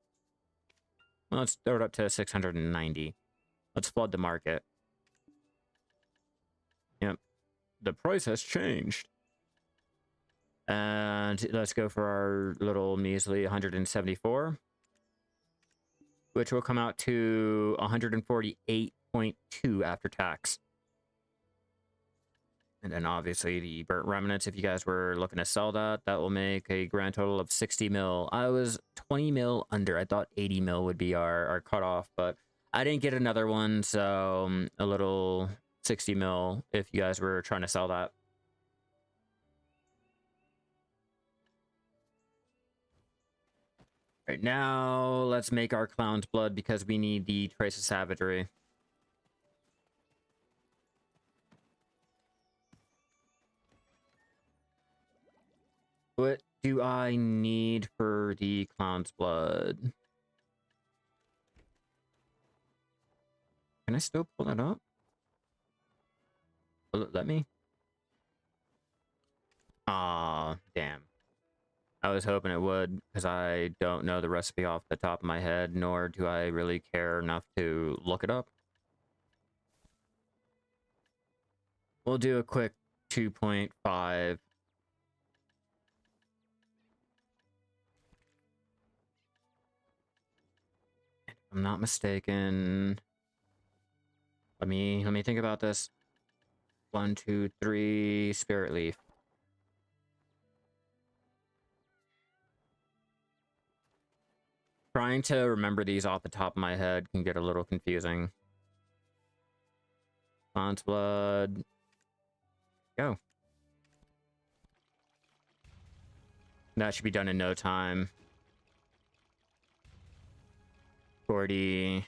Well, let's throw it up to 690. Let's flood the market. Yep, the price has changed. And let's go for our little measly 174, which will come out to 148.2 after tax. And then obviously the burnt remnants, if you guys were looking to sell that, that will make a grand total of 60 mil. I was 20 mil under. I thought 80 mil would be our cutoff, but I didn't get another one, so a little 60 mil if you guys were trying to sell that. Right now, let's make our clown's blood because we need the trace of savagery. What do I need for the clown's blood? Can I still pull that up? Will it let me? Aw, damn. I was hoping it would, because I don't know the recipe off the top of my head, nor do I really care enough to look it up. We'll do a quick 2.5. If I'm not mistaken. Let me think about this. 1, 2, 3, spirit leaf. Trying to remember these off the top of my head can get a little confusing. Clown's blood. Go. That should be done in no time. 40.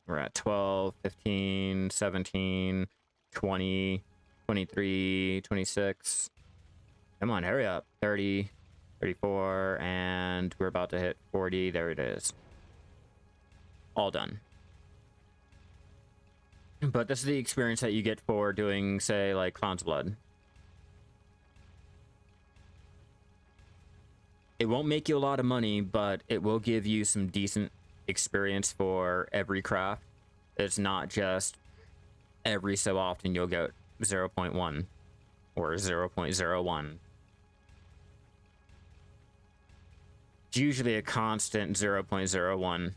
We're at 12, 15, 17, 20, 23, 26. Come on, hurry up. 30, 34, and we're about to hit 40. There it is. All done. But this is the experience that you get for doing, say, like, Clown's Blood. It won't make you a lot of money, but it will give you some decent experience for every craft. It's not just every so often you'll get 0.1 or 0.01. It's usually a constant 0.01.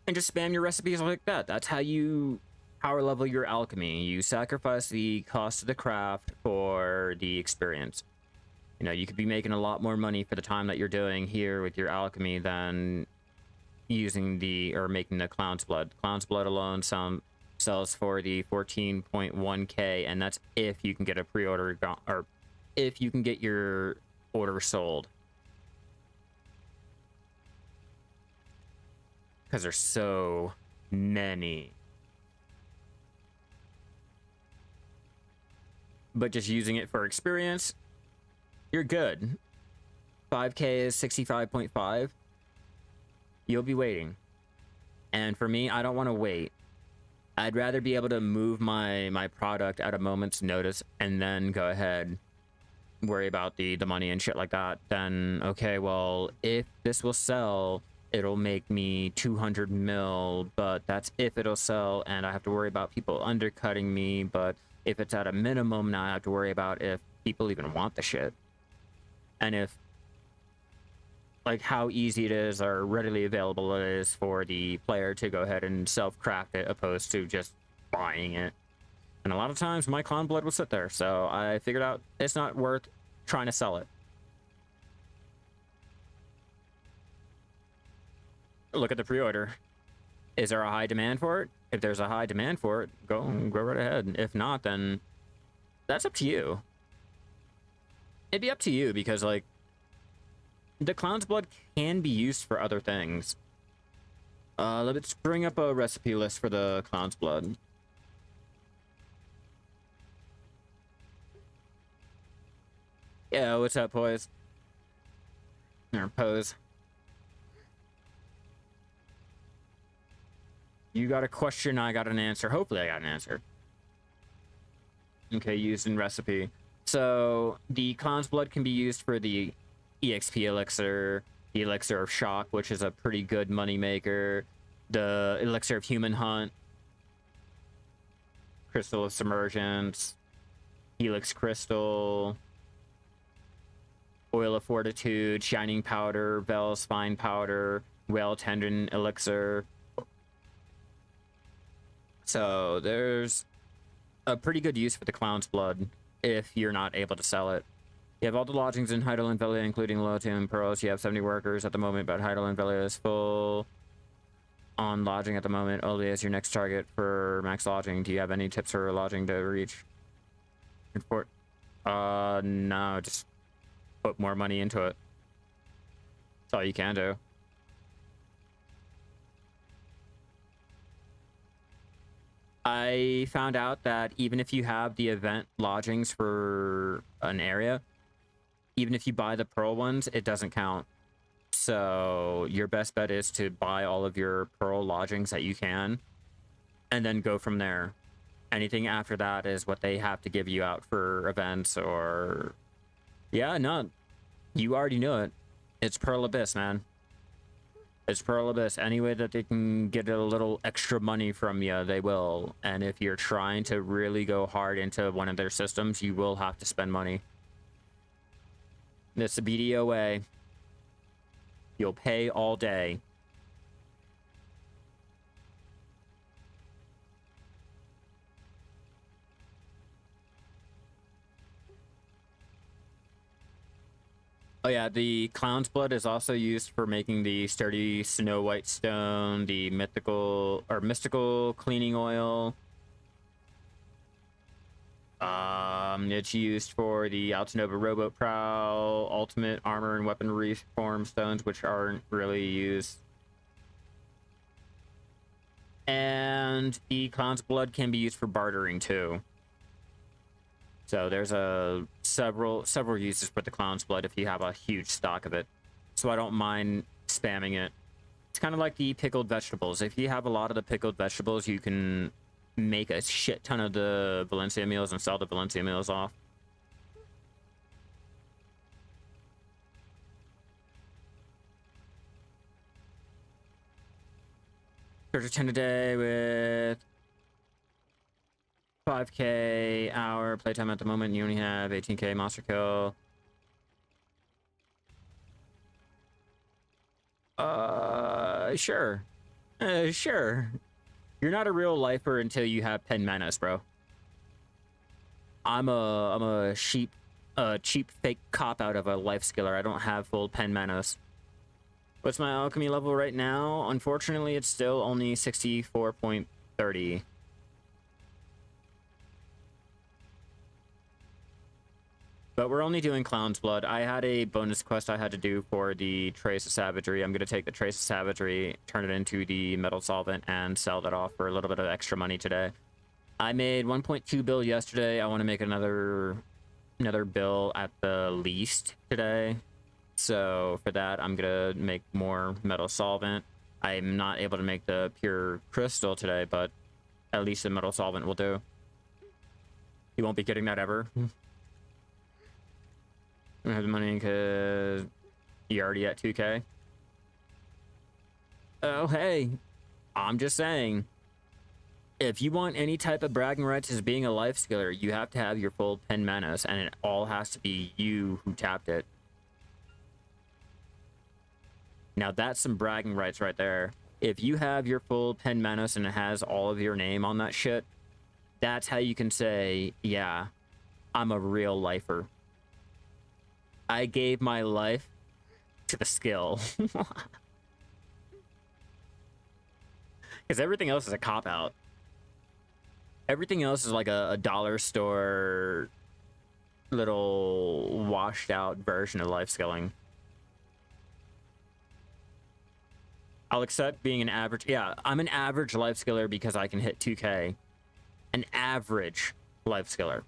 And just spam your recipes like that. That's how you power level your alchemy. You sacrifice the cost of the craft for the experience. You know, you could be making a lot more money for the time that you're doing here with your alchemy than using the, or making the Clown's Blood. Clown's Blood alone sells for the 14.1k, and that's if you can get a pre-order, or if you can get your order sold. Because there's so many. But just using it for experience, you're good. 5k is 65.5. You'll be waiting. And for me, I don't want to wait. I'd rather be able to move my product at a moment's notice and then go ahead, worry about the money and shit like that. Then, okay, well, if this will sell, it'll make me 200 mil, but that's if it'll sell, and I have to worry about people undercutting me. But if it's at a minimum, now I have to worry about if people even want the shit. And if, like, how easy it is or readily available it is for the player to go ahead and self-craft it opposed to just buying it. And a lot of times my Clown Blood will sit there, so I figured out it's not worth trying to sell it. Look at the pre-order. Is there a high demand for it? If there's a high demand for it, go right ahead. If not, then that's up to you. It'd be up to you because, like, the Clown's Blood can be used for other things. Let's bring up a recipe list for the Clown's Blood. Yeah, what's up, boys? Or pose. You got a question, I got an answer. Hopefully I got an answer. Okay, used in recipe. So, the Clown's Blood can be used for the EXP elixir, the Elixir of Shock, which is a pretty good moneymaker, the Elixir of Human Hunt, Crystal of Submergence, Helix Crystal, Oil of Fortitude, Shining Powder, Vel's Fine Powder, Whale Tendon Elixir. So there's a pretty good use for the Clown's Blood if you're not able to sell it. You have all the lodgings in Heidel and Villa, including Lotum and Pearls. You have 70 workers at the moment, but Heidel and Villa is full on lodging at the moment. Only as your next target for max lodging. Do you have any tips for lodging to reach? No, just put more money into it. That's all you can do. I found out that even if you have the event lodgings for an area, even if you buy the pearl ones, it doesn't count. So your best bet is to buy all of your pearl lodgings that you can, and then go from there. Anything after that is what they have to give you out for events or... Yeah, no, you already know it. It's Pearl Abyss, man. It's Pearl Abyss. Any way that they can get a little extra money from you, they will. And if you're trying to really go hard into one of their systems, you will have to spend money. It's the BDO way. You'll pay all day. Oh yeah, the Clown's Blood is also used for making the sturdy Snow White Stone, the mystical cleaning oil. It's used for the Altanova Rowboat Prow, ultimate armor and weaponry form stones, which aren't really used. And the Clown's Blood can be used for bartering too. So there's several uses for the clown's blood if you have a huge stock of it. So I don't mind spamming it. It's kind of like the pickled vegetables. If you have a lot of the pickled vegetables, you can make a shit ton of the Valencia meals and sell the Valencia meals off. Treasure 10 a day with 5k hour playtime at the moment. You only have 18k monster kill. Sure. Sure. You're not a real lifer until you have 10 manas, bro. I'm a cheap fake cop out of a life skiller. I don't have full 10 manas. What's my alchemy level right now? Unfortunately, it's still only 64.30. But we're only doing Clown's Blood. I had a bonus quest I had to do for the Trace of Savagery. I'm going to take the Trace of Savagery, turn it into the Metal Solvent, and sell that off for a little bit of extra money today. I made 1.2 bill yesterday. I want to make another bill at the least today. So for that, I'm going to make more Metal Solvent. I'm not able to make the pure crystal today, but at least the Metal Solvent will do. You won't be getting that ever. I don't have the money because you're already at 2k. Oh, hey. I'm just saying. If you want any type of bragging rights as being a life skiller, you have to have your full 10 manas, and it all has to be you who tapped it. Now, that's some bragging rights right there. If you have your full 10 manas and it has all of your name on that shit, that's how you can say, yeah, I'm a real lifer. I gave my life to the skill. Because everything else is a cop-out. Everything else is like a dollar store little washed-out version of life skilling. I'll accept being an average... Yeah, I'm an average life skiller because I can hit 2k. An average life skiller.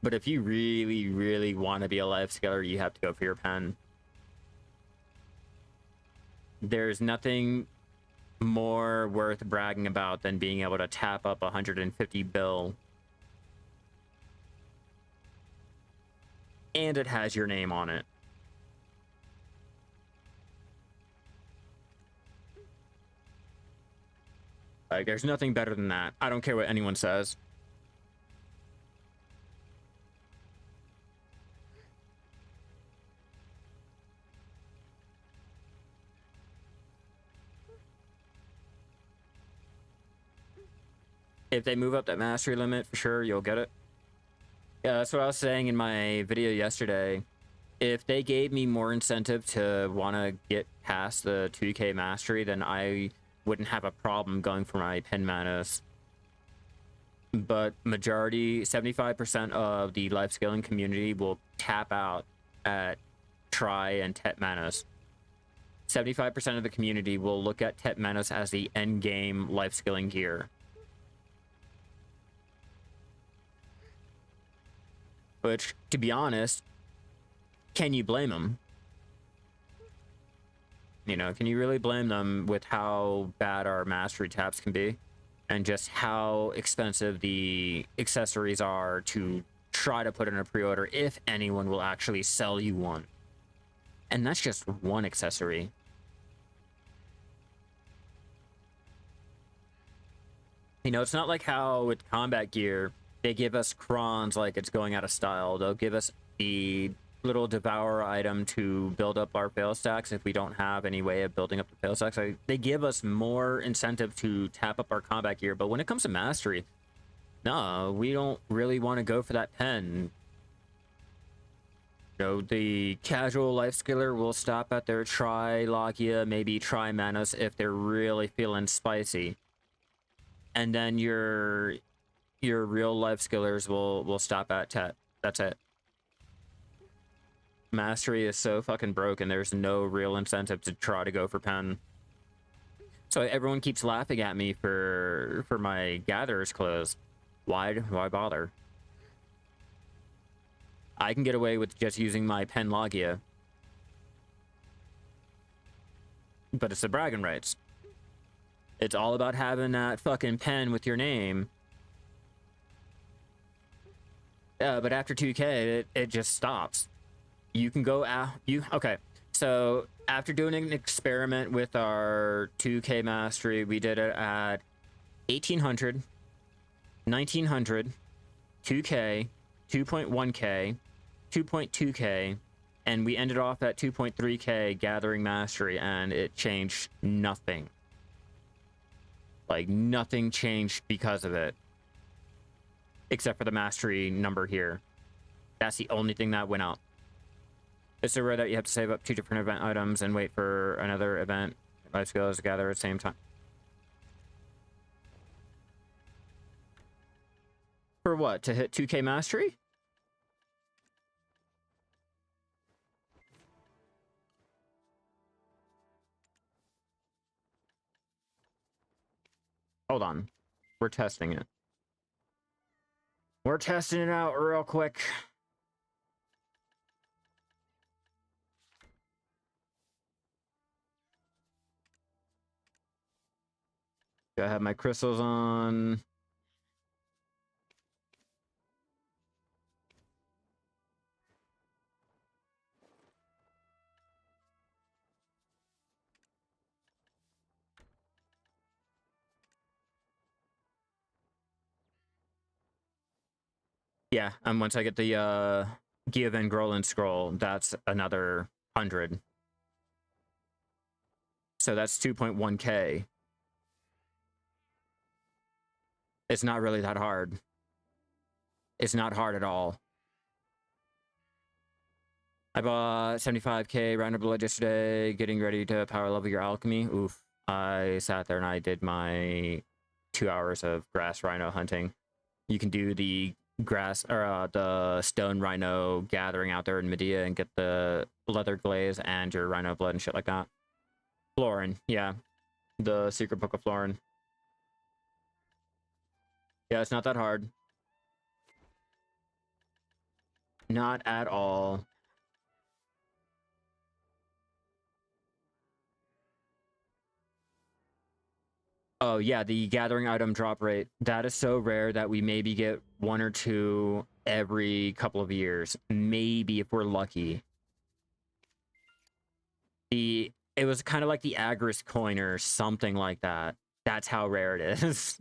But if you really, really want to be a life skiller, you have to go for your pen. There's nothing more worth bragging about than being able to tap up 150 bill. And it has your name on it. Like, there's nothing better than that. I don't care what anyone says. If they move up that mastery limit, for sure, you'll get it. Yeah, that's what I was saying in my video yesterday. If they gave me more incentive to want to get past the 2k mastery, then I wouldn't have a problem going for my 10 manas. But majority, 75% of the life scaling community will tap out at Tri and Tet manas. 75% of the community will look at Tet manas as the end game life scaling gear. Which, to be honest, can you blame them? You know, can you really blame them with how bad our mastery taps can be? And just how expensive the accessories are to try to put in a pre-order, if anyone will actually sell you one. And that's just one accessory. You know, it's not like how with combat gear, they give us crons like it's going out of style. They'll give us the little devourer item to build up our fail stacks if we don't have any way of building up the fail stacks. They give us more incentive to tap up our combat gear, but when it comes to mastery, no, we don't really want to go for that pen. You know, the casual life skiller will stop at their Tri Logia, maybe Tri Manas if they're really feeling spicy. And then your real life skillers will stop at Tet. That's it. Mastery is so fucking broken. There's no real incentive to try to go for pen. So everyone keeps laughing at me for my gatherer's clothes. Why bother? I can get away with just using my pen logia. But it's the bragging rights. It's all about having that fucking pen with your name. But after 2K, it just stops. You can go out. Okay. So after doing an experiment with our 2K mastery, we did it at 1800, 1900, 2K, 2.1K, 2.2K, and we ended off at 2.3K Gathering Mastery, and it changed nothing. Like, nothing changed because of it. Except for the mastery number here. That's the only thing that went up. It's so rare that you have to save up 2 different event items and wait for another event. Life skills to gather at the same time. For what? To hit 2K mastery? Hold on. We're testing it. We're testing it out real quick. Do I have my crystals on? Yeah, and once I get the Give and Grolin scroll, that's another 100. So that's 2.1K. It's not really that hard. It's not hard at all. I bought 75K round of blood yesterday, getting ready to power level your alchemy. Oof. I sat there and I did my 2 hours of grass rhino hunting. You can do the grass or the stone rhino gathering out there in Medea and get the leather glaze and your rhino blood and shit like that. Florin, yeah. The secret book of Florin. Yeah, it's not that hard. Not at all. Oh, yeah, the gathering item drop rate. That is so rare that we maybe get 1 or 2 every couple of years. Maybe if we're lucky. It was kind of like the Agris coin or something like that. That's how rare it is.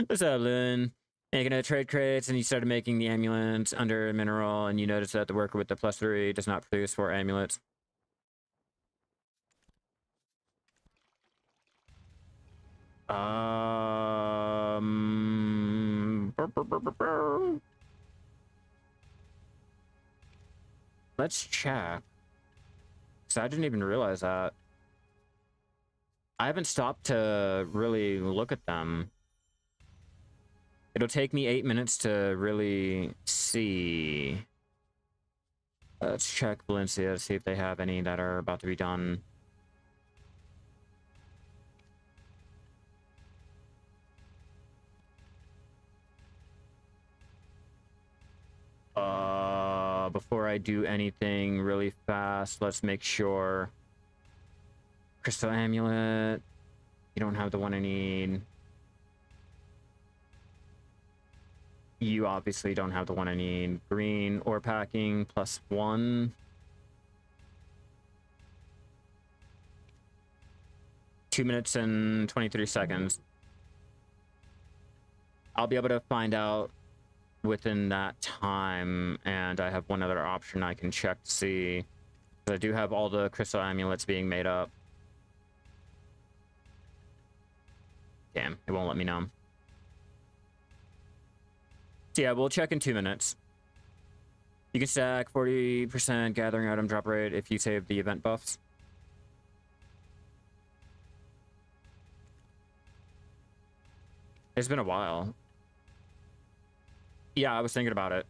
What's up, Lynn? Making a trade crates, and you started making the amulets under a mineral, and you noticed that the worker with the +3 does not produce 4 amulets. Let's check. So I didn't even realize that. I haven't stopped to really look at them. It'll take me 8 minutes to really see. Let's check Valencia, see if they have any that are about to be done. Before I do anything really fast, let's make sure. Crystal Amulet. You don't have the one I need. You obviously don't have the one I need. Green ore packing +1. 2 minutes and 23 seconds. I'll be able to find out within that time, and I have one other option I can check to see. I do have all the crystal amulets being made up. Damn, it won't let me know. So yeah, we'll check in 2 minutes. You can stack 40% gathering item drop rate if you save the event buffs. It's been a while. Yeah, I was thinking about it.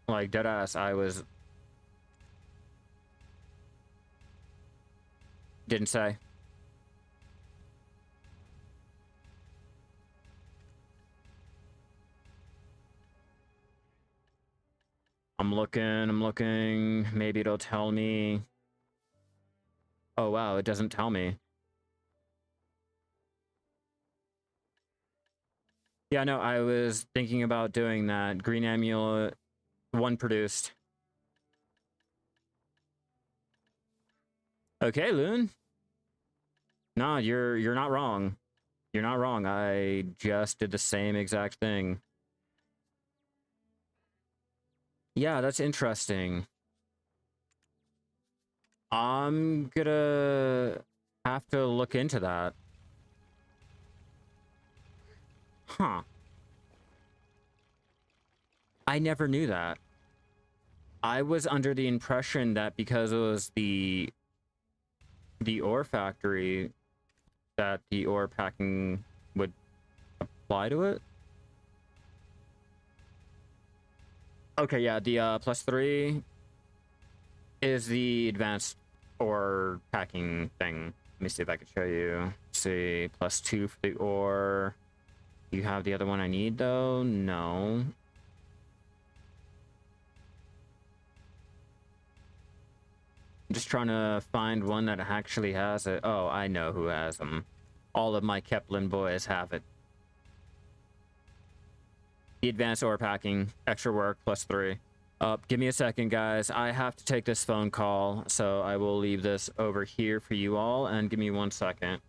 Like, deadass, I was... Didn't say. I'm looking. Maybe it'll tell me. Oh, wow, it doesn't tell me. Yeah, no, I was thinking about doing that. Green Amulet, 1 produced. Okay, Loon. No, you're not wrong. You're not wrong. I just did the same exact thing. Yeah, that's interesting. I'm gonna have to look into that. Huh. I never knew that. I was under the impression that because it was the ore factory, that the ore packing would apply to it. Okay, yeah, the +3 is the advanced ore packing thing. Let me see if I can show you. Let's see, +2 for the ore. You have the other one I need though? No. I'm just trying to find one that actually has it. Oh, I know who has them. All of my Kepler boys have it. The advanced ore packing, extra work, +3. Give me a second, guys. I have to take this phone call, so I will leave this over here for you all, and give me 1 second.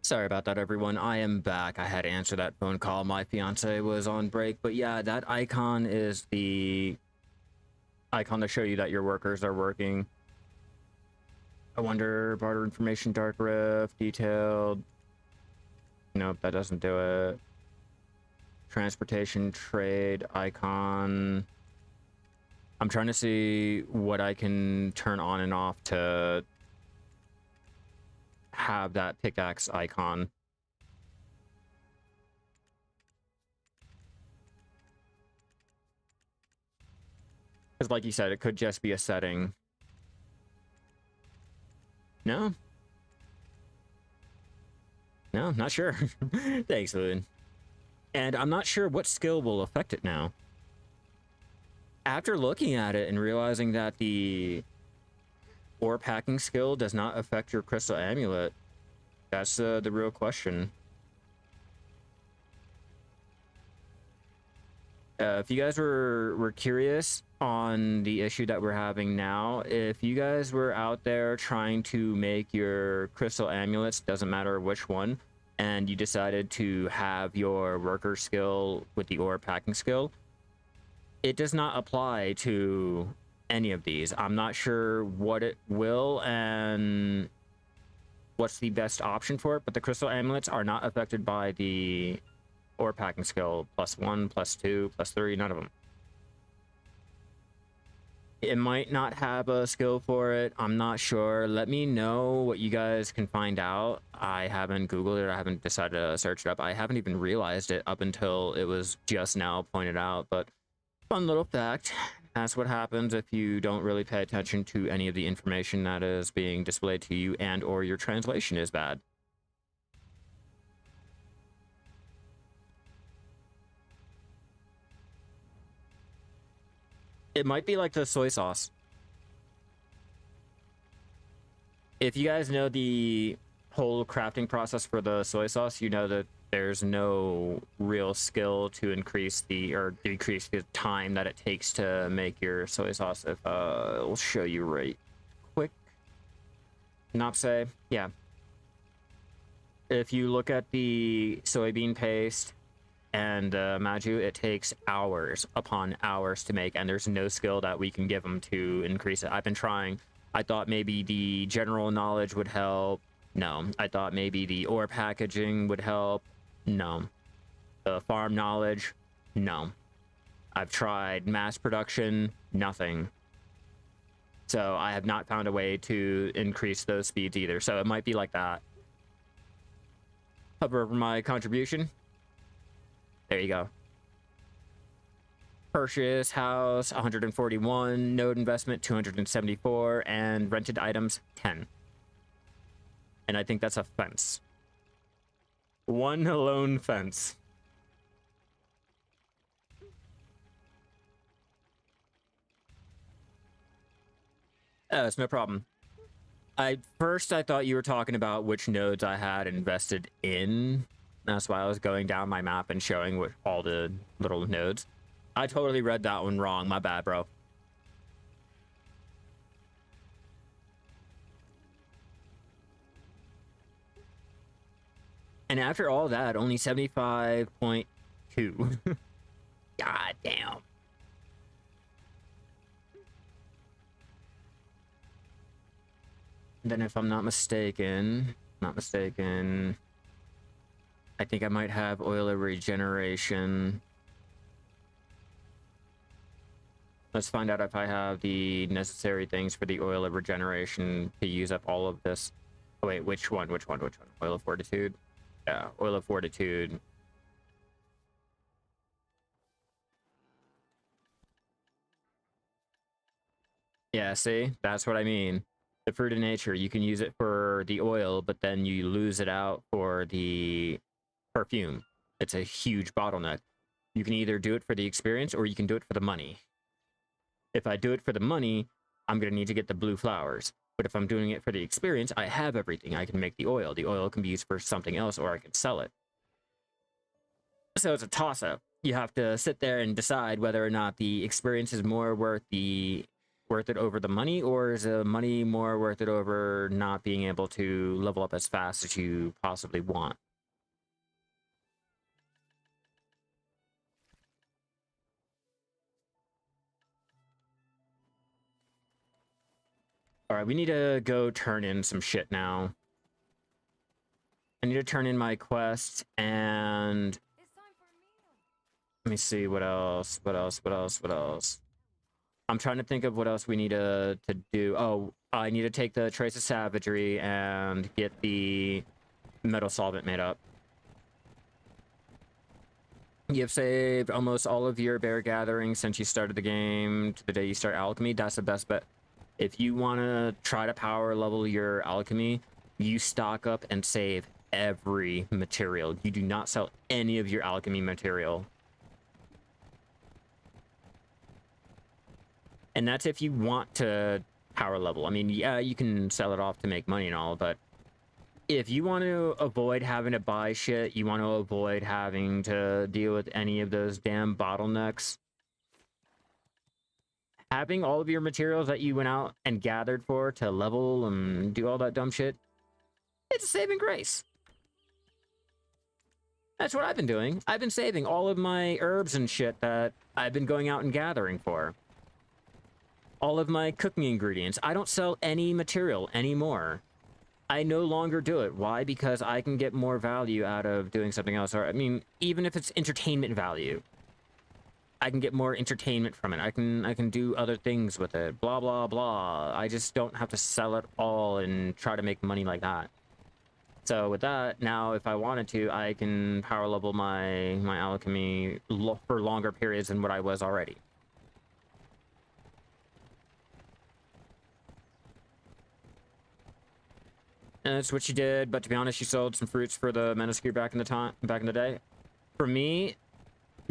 Sorry about that, everyone. I am back. I had to answer that phone call. My fiance was on break, but yeah, that icon is the icon to show you that your workers are working. I wonder, barter information, dark rift, detailed. Nope, that doesn't do it. Transportation, trade, icon. I'm trying to see what I can turn on and off to have that pickaxe icon. Because like you said, it could just be a setting. No? No, not sure. Thanks, Loon. And I'm not sure what skill will affect it now. After looking at it and realizing that the ore packing skill does not affect your crystal amulet, that's the real question. If you guys were curious on the issue that we're having now, if you guys were out there trying to make your crystal amulets, doesn't matter which one, and you decided to have your worker skill with the ore packing skill, it does not apply to any of these. I'm not sure what it will and what's the best option for it, but the crystal amulets are not affected by the ore packing skill. +1, +2, +3, none of them. It might not have a skill for it. I'm not sure. Let me know what you guys can find out. I haven't Googled it. I haven't decided to search it up. I haven't even realized it up until it was just now pointed out. But fun little fact. That's what happens if you don't really pay attention to any of the information that is being displayed to you and or your translation is bad. It might be like the soy sauce. If you guys know the whole crafting process for the soy sauce, you know that there's no real skill to increase the or decrease the time that it takes to make your soy sauce. If it'll show you right quick. Napse, yeah. If you look at the soybean paste and Maju, it takes hours upon hours to make, and there's no skill that we can give them to increase it. I've been trying. I thought maybe the general knowledge would help. No. I thought maybe the ore packaging would help. No. The farm knowledge. No. I've tried mass production. Nothing. So I have not found a way to increase those speeds either. So it might be like that. Hover over my contribution. There you go. Purchase house 141, node investment 274, and rented items 10. And I think that's a fence. One lone fence. It's no problem. First I thought you were talking about which nodes I had invested in. That's why I was going down my map and showing what all the little nodes. I totally read that one wrong. My bad, bro. And after all that, only 75.2. God damn. Then if I'm not mistaken, I think I might have oil of regeneration. Let's find out if I have the necessary things for the oil of regeneration to use up all of this. Oh wait, which one? Oil of fortitude? Yeah, oil of fortitude. Yeah, see? That's what I mean. The fruit of nature, you can use it for the oil, but then you lose it out for the perfume. It's a huge bottleneck. You can either do it for the experience or you can do it for the money. If I do it for the money, I'm going to need to get the blue flowers. But if I'm doing it for the experience, I have everything. I can make the oil. The oil can be used for something else, or I can sell it. So it's a toss-up. You have to sit there and decide whether or not the experience is more worth the worth it over the money, or is the money more worth it over not being able to level up as fast as you possibly want? All right, we need to go turn in some shit now. I need to turn in my quest, and let me see what else. I'm trying to think of what else we need to do. Oh, I need to take the Trace of Savagery and get the metal solvent made up. You've saved almost all of your bear gathering since you started the game to the day you start alchemy. That's the best bet. If you want to try to power level your alchemy, you stock up and save every material. You do not sell any of your alchemy material. And that's if you want to power level. I mean, yeah, you can sell it off to make money and all, but if you want to avoid having to buy shit, you want to avoid having to deal with any of those damn bottlenecks, having all of your materials that you went out and gathered for to level and do all that dumb shit, it's a saving grace. That's what I've been doing. I've been saving all of my herbs and shit that I've been going out and gathering for. All of my cooking ingredients. I don't sell any material anymore. I no longer do it. Why? Because I can get more value out of doing something else. Or, I mean, even if it's entertainment value, I can get more entertainment from it. I can do other things with it. Blah, blah, blah. I just don't have to sell it all and try to make money like that. So with that, now if I wanted to, I can power level my alchemy for longer periods than what I was already. And that's what she did, but to be honest, she sold some fruits for the Menoskir back in the day. For me,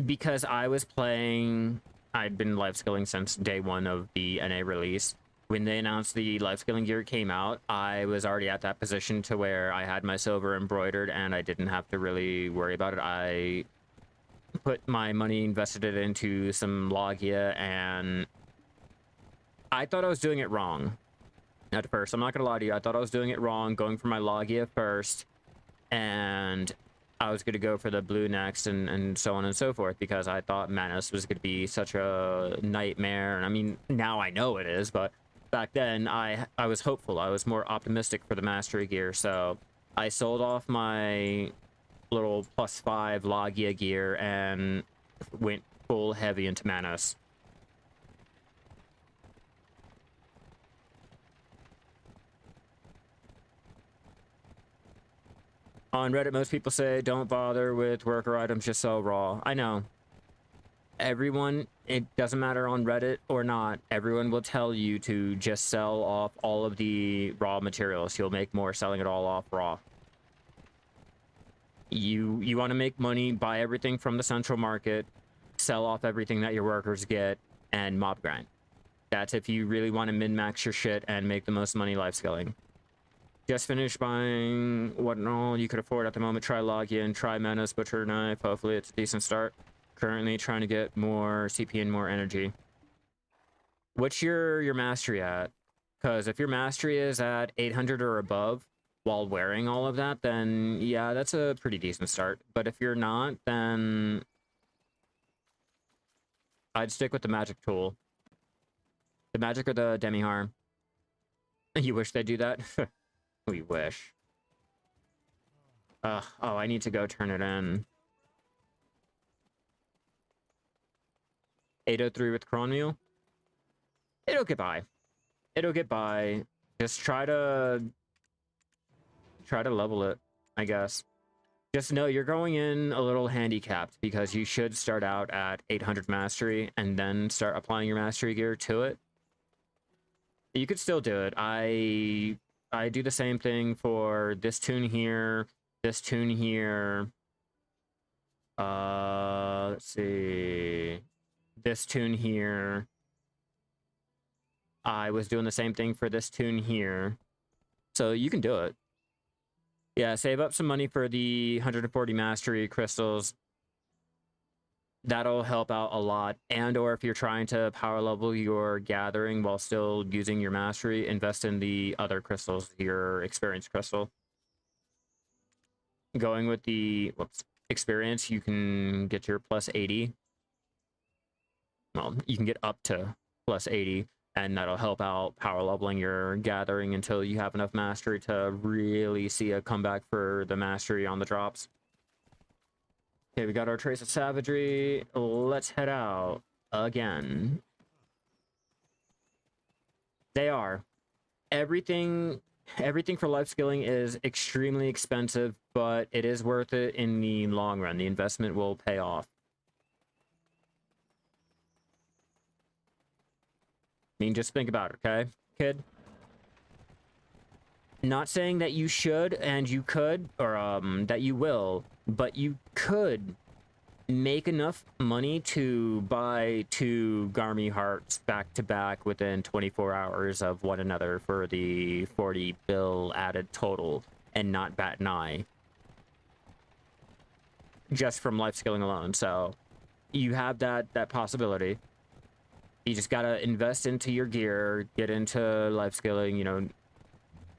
because I was playing, I'd been life skilling since day one of the NA release. When they announced the life skilling gear came out, I was already at that position to where I had my silver embroidered and I didn't have to really worry about it. I put my money, invested it into some Logia, and I thought I was doing it wrong. At first, I'm not gonna lie to you, I thought I was doing it wrong, going for my Logia first, and I was gonna go for the blue next, and so on and so forth, because I thought Manus was gonna be such a nightmare. And I mean, now I know it is, but back then I was hopeful. I was more optimistic for the mastery gear, so I sold off my little +5 Logia gear and went full heavy into Manus. On Reddit, most people say don't bother with worker items, just sell raw. I know. Everyone, it doesn't matter on Reddit or not, everyone will tell you to just sell off all of the raw materials. You'll make more selling it all off raw. You want to make money, buy everything from the central market, sell off everything that your workers get, and mob grind. That's if you really want to min-max your shit and make the most money life skilling. Just finished buying what all you could afford at the moment. Try Logia and try Menace Butcher Knife. Hopefully it's a decent start. Currently trying to get more CP and more energy. What's your mastery at? Because if your mastery is at 800 or above while wearing all of that, then yeah, that's a pretty decent start. But if you're not, then I'd stick with the magic tool. The magic or the demi-harm. You wish they'd do that? We wish. Oh, I need to go turn it in. 803 with Cronmule. It'll get by. It'll get by. Just try to level it, I guess. Just know you're going in a little handicapped because you should start out at 800 mastery and then start applying your mastery gear to it. You could still do it. I do the same thing for this tune here, this tune here. Let's see. This tune here. I was doing the same thing for this tune here. So you can do it. Yeah, save up some money for the 140 mastery crystals. That'll help out a lot. And or if you're trying to power level your gathering while still using your mastery, invest in the other crystals, your experience crystal. Going with the experience, you can get your plus 80. Well, you can get up to plus 80, and that'll help out power leveling your gathering until you have enough mastery to really see a comeback for the mastery on the drops. Okay, we got our trace of savagery. Let's head out again. They are. Everything for life skilling is extremely expensive, but it is worth it in the long run. The investment will pay off. I mean, just think about it, okay, kid? Not saying that you should and you could, or that you will, but you could make enough money to buy 2 Garmy hearts back to back within 24 hours of one another for the 40 bill added total and not bat an eye. Just from life skilling alone. So you have that possibility. You just gotta invest into your gear, get into life skilling, you know,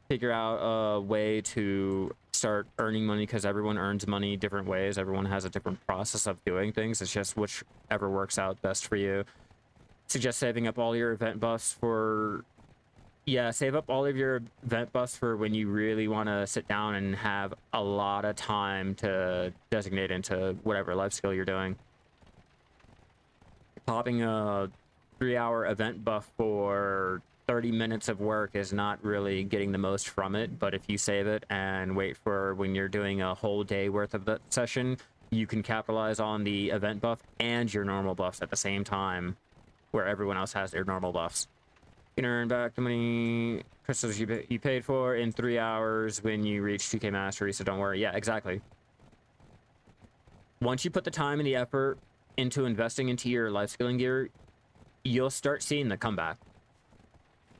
figure out a way to start earning money, because everyone earns money different ways. Everyone has a different process of doing things. It's just whichever works out best for you. Suggest saving up all your event buffs for... Yeah, save up all of your event buffs for when you really want to sit down and have a lot of time to designate into whatever life skill you're doing. Popping a 3-hour event buff for 30 minutes of work is not really getting the most from it, but if you save it and wait for when you're doing a whole day worth of that session, you can capitalize on the event buff and your normal buffs at the same time, where everyone else has their normal buffs. You can earn back the money crystals you paid for in 3 hours when you reach 2K mastery, so don't worry. Yeah, exactly. Once you put the time and the effort into investing into your life skilling gear, you'll start seeing the comeback.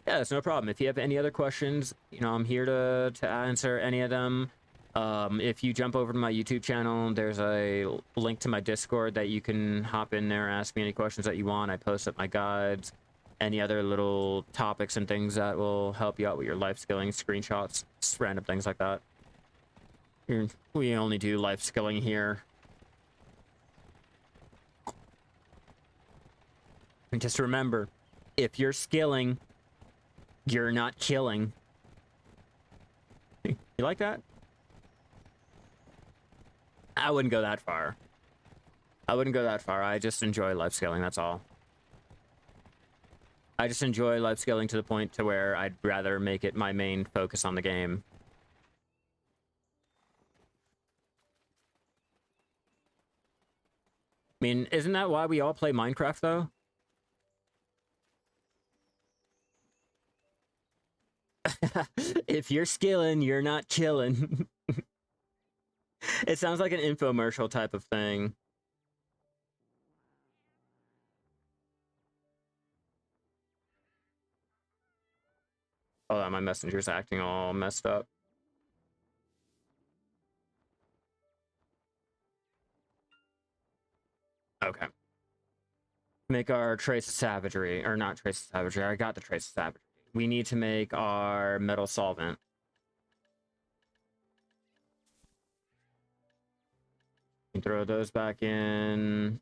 Yeah, that's no problem. If you have any other questions, you know, I'm here to answer any of them. If you jump over to my YouTube channel, there's a link to my Discord that you can hop in there, ask me any questions that you want. I post up my guides, any other little topics and things that will help you out with your life skilling, screenshots, just random things like that. We only do life skilling here. And just remember, if you're skilling, you're not killing. You like that? I wouldn't go that far. I wouldn't go that far. I just enjoy life scaling, that's all. I just enjoy life scaling to the point to where I'd rather make it my main focus on the game. I mean, isn't that why we all play Minecraft, though? If you're skilling, you're not killing. It sounds like an infomercial type of thing. Oh, my messenger's acting all messed up. Okay. Make our trace of savagery, or not trace of savagery. I got the trace of savagery. We need to make our metal solvent. Throw those back in.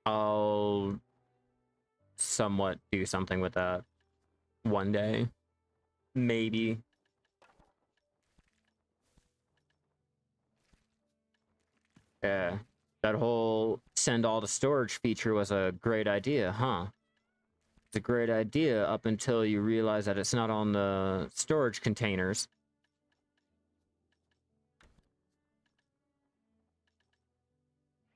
I'll somewhat do something with that one day. Maybe. Yeah. That whole send all to storage feature was a great idea, huh? It's a great idea up until you realize that it's not on the storage containers.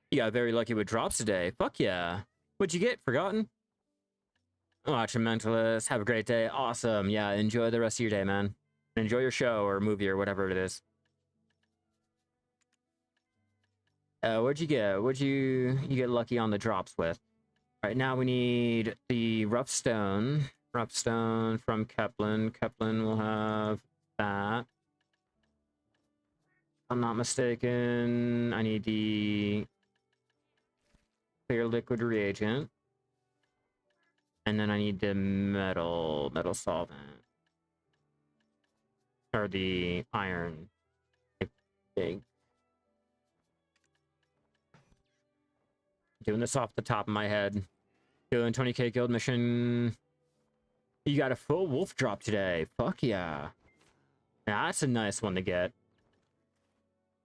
You got very lucky with drops today. Fuck yeah. What'd you get? Forgotten? Watch a mentalist. Have a great day. Awesome. Yeah, enjoy the rest of your day, man. Enjoy your show or movie or whatever it is. What'd you get? What'd you get lucky on the drops with? All right, now we need the rough stone. Rough stone from Keplin. Keplin will have that. If I'm not mistaken, I need the clear liquid reagent. And then I need the metal solvent. Or the iron, I think. Doing this off the top of my head. Doing 20k guild mission. You got a full wolf drop today. Fuck yeah. Now, that's a nice one to get.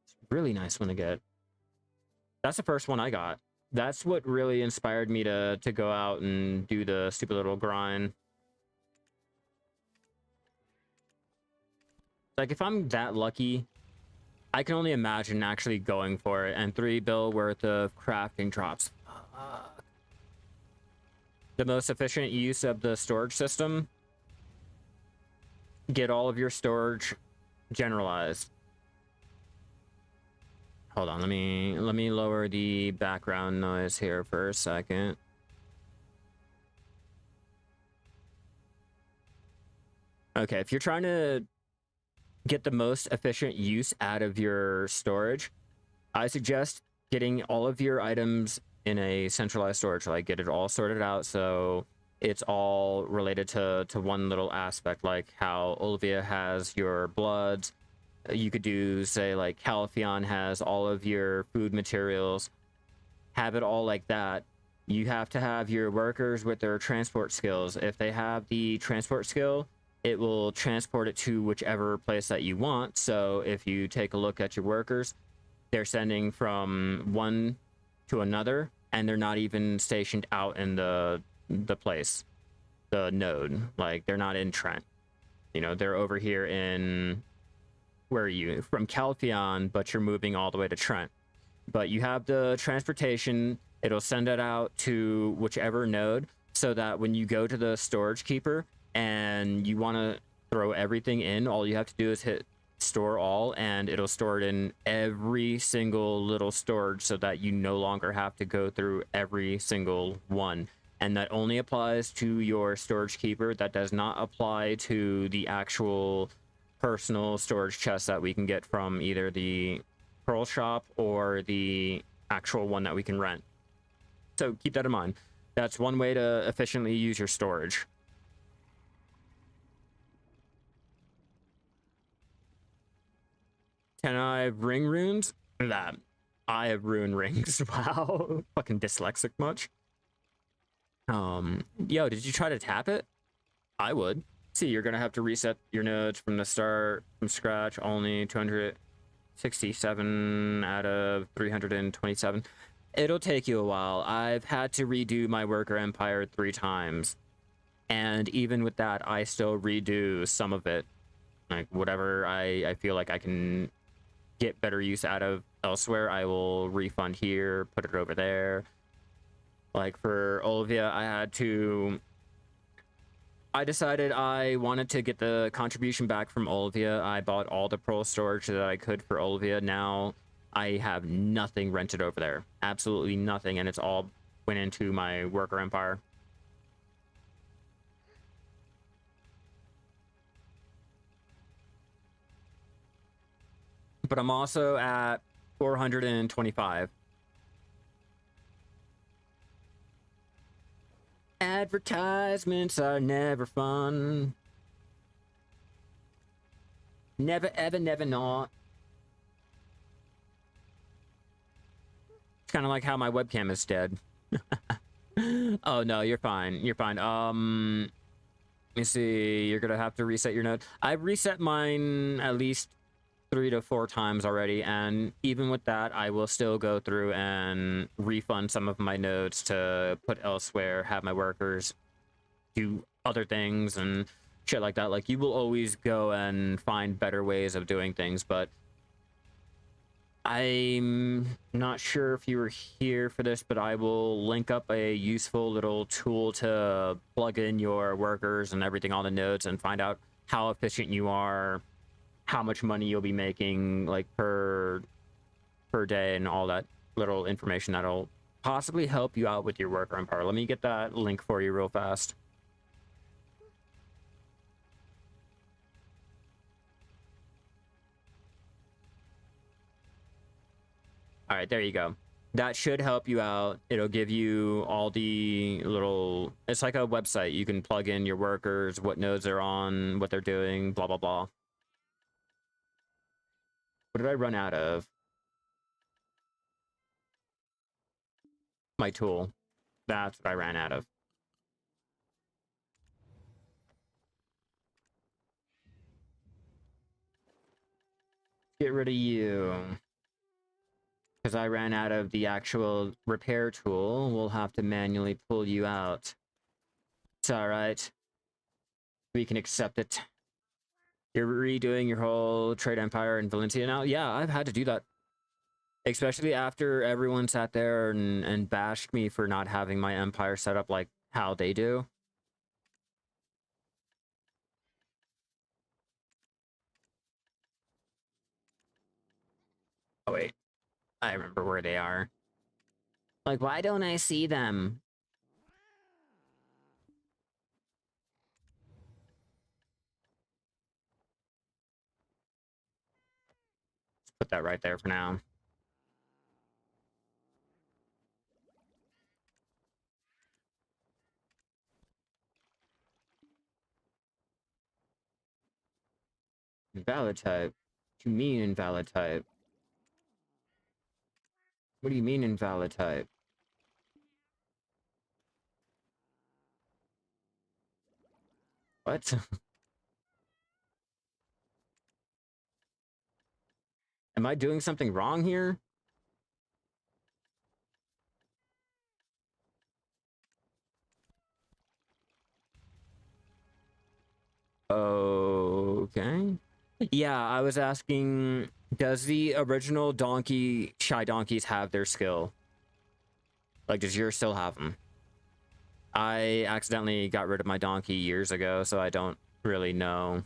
It's a really nice one to get. That's the first one I got. That's what really inspired me to go out and do the stupid little grind. Like, if I'm that lucky, I can only imagine actually going for it. And 3 bill worth of crafting drops. The most efficient use of the storage system. Get all of your storage generalized. Hold on, let me lower the background noise here for a second. Okay, if you're trying to get the most efficient use out of your storage, I suggest getting all of your items in a centralized storage, like get it all sorted out so it's all related to one little aspect, like how Olivia has your bloods. You could do, say, like Calpheon has all of your food materials. Have it all like that. You have to have your workers with their transport skills. If they have the transport skill, it will transport it to whichever place that you want. So if you take a look at your workers, they're sending from one to another, and they're not even stationed out in the place, the node. Like, they're not in Trent. You know, they're over here in... Where are you? From Calpheon, but you're moving all the way to Trent. But you have the transportation, it'll send it out to whichever node, so that when you go to the storage keeper and you want to throw everything in, all you have to do is hit store all, and it'll store it in every single little storage so that you no longer have to go through every single one. And that only applies to your storage keeper. That does not apply to the actual personal storage chests that we can get from either the Pearl shop or the actual one that we can rent. So keep that in mind. That's one way to efficiently use your storage. Can I have ring runes? That I have rune rings. Wow. Fucking dyslexic much. Yo, did you try to tap it? I would. See, you're gonna have to reset your nodes from the start, from scratch. Only 267 out of 327. It'll take you a while. I've had to redo my worker empire 3 times, and even with that, I still redo some of it. Like, whatever I feel like I can get better use out of elsewhere, I will refund here, put it over there. Like for Olivia, I decided I wanted to get the contribution back from Olivia. I bought all the Pearl storage that I could for Olivia. Now I have nothing rented over there. Absolutely nothing, and it's all went into my worker empire. But I'm also at 425. Advertisements are never fun. Never, ever, never not. It's kind of like how my webcam is dead. Oh, no, you're fine. You're fine. Let me see. You're gonna have to reset your node. I've reset mine at least 3 to 4 times already, and even with that, I will still go through and refund some of my nodes to put elsewhere, have my workers do other things and shit like that. Like, you will always go and find better ways of doing things, but I'm not sure if you were here for this, but I will link up a useful little tool to plug in your workers and everything on the nodes and find out how efficient you are, how much money you'll be making, like, per day, and all that little information that'll possibly help you out with your worker empire. Let me get that link for you real fast. All right, there you go. that should help you out. It'll give you all the little, it's like a website. You can plug in your workers, what nodes they're on, what they're doing, blah, blah, blah. What did I run out of? My tool. That's what I ran out of. Get rid of you. Because I ran out of the actual repair tool. We'll have to manually pull you out. It's alright. We can accept it. You're redoing your whole trade empire in Valencia now? Yeah, I've had to do that. Especially after everyone sat there and bashed me for not having my empire set up like how they do. Oh wait, I remember where they are. Like, why don't I see them? Let's put that right there for now. Invalid type. What do you mean invalid type? What do you mean invalid type? What? Am I doing something wrong here? Okay. Yeah, I was asking, does the original donkey, Shai donkeys have their skill? Like, does yours still have them? I accidentally got rid of my donkey years ago, so I don't really know.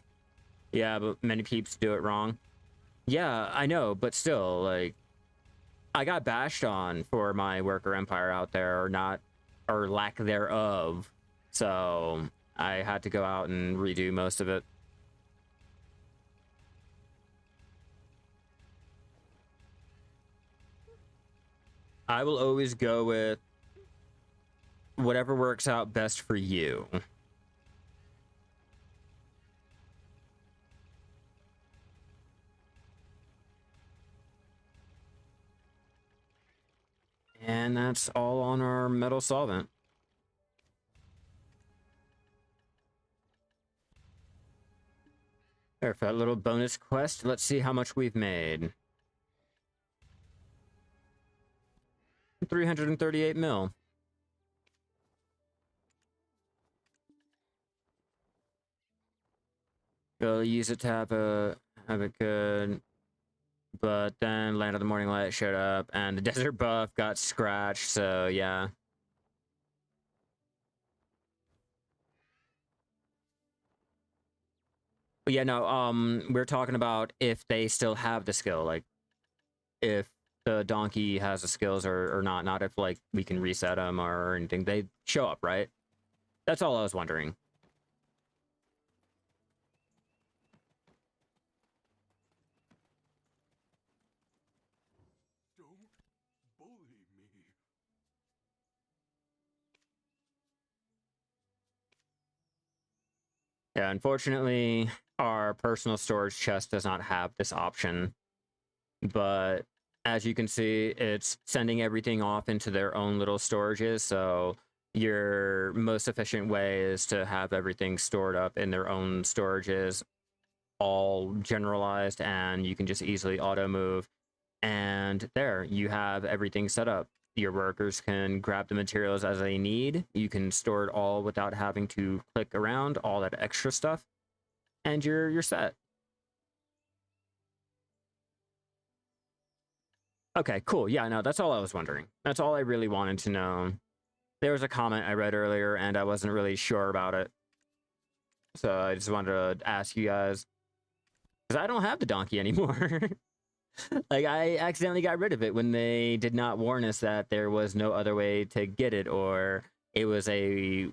Yeah, but many peeps do it wrong. Yeah, I know, but still, like, I got bashed on for my worker empire out there, or not, or lack thereof. So I had to go out and redo most of it. I will always go with whatever works out best for you. And that's all on our metal solvent. There, for that little bonus quest, let's see how much we've made. 338 mil. Go use it to have it good. But then Land of the Morning Light showed up, and the desert buff got scratched, so yeah. But yeah, no, we're talking about if they still have the skill, like, if the donkey has the skills or not if, like, we can reset them or anything. They show up, right? That's all I was wondering. Don't bully me. Yeah, unfortunately, our personal storage chest does not have this option. But as you can see, it's sending everything off into their own little storages. So your most efficient way is to have everything stored up in their own storages, all generalized, and you can just easily auto move. And there, you have everything set up. Your workers can grab the materials as they need. You can store it all without having to click around all that extra stuff, and you're set. Okay, cool. Yeah, no, that's all I was wondering. That's all I really wanted to know. There was a comment I read earlier, and I wasn't really sure about it. So I just wanted to ask you guys, because I don't have the donkey anymore. Like, I accidentally got rid of it when they did not warn us that there was no other way to get it, or it was a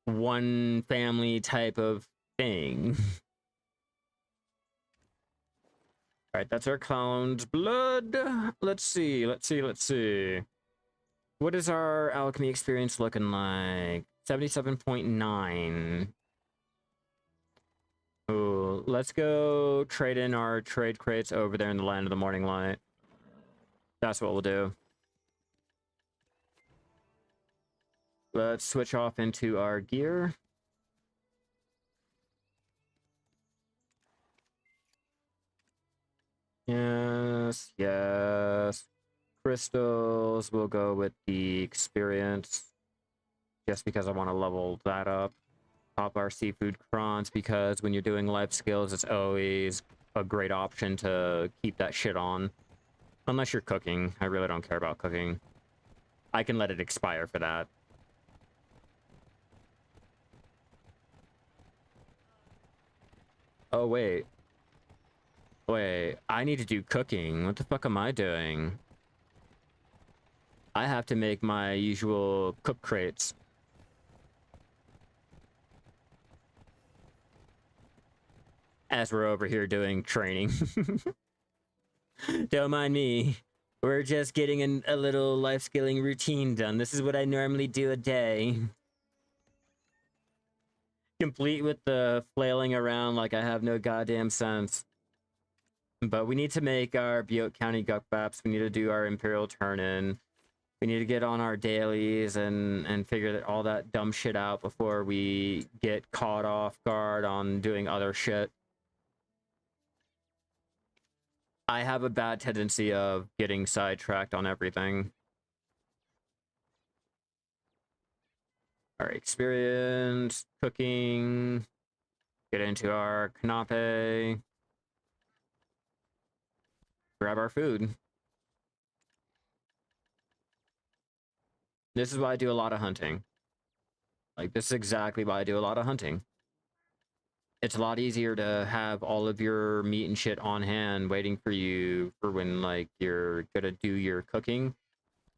one family type of thing. All right, that's our clown's blood. Let's see. What is our alchemy experience looking like? 77.9. Ooh, let's go trade in our trade crates over there in the land of the morning light. That's what we'll do. Let's switch off into our gear. Yes, yes. Crystals, we'll go with the experience. Just because I want to level that up. Pop our seafood crons, because when you're doing life skills, it's always a great option to keep that shit on. Unless you're cooking. I really don't care about cooking. I can let it expire for that. Oh, wait. Wait, I need to do cooking. What the fuck am I doing? I have to make my usual cook crates. As we're over here doing training. Don't mind me. We're just getting a little life skilling routine done. This is what I normally do a day. Complete with the flailing around like I have no goddamn sense. But we need to make our Butte County Guck Baps. We need to do our Imperial Turn-In. We need to get on our dailies and figure all that dumb shit out before we get caught off guard on doing other shit. I have a bad tendency of getting sidetracked on everything. Our experience, cooking, get into our canapé, grab our food. This is why I do a lot of hunting. Like, this is exactly why I do a lot of hunting. It's a lot easier to have all of your meat and shit on hand waiting for you for when, like, you're gonna do your cooking.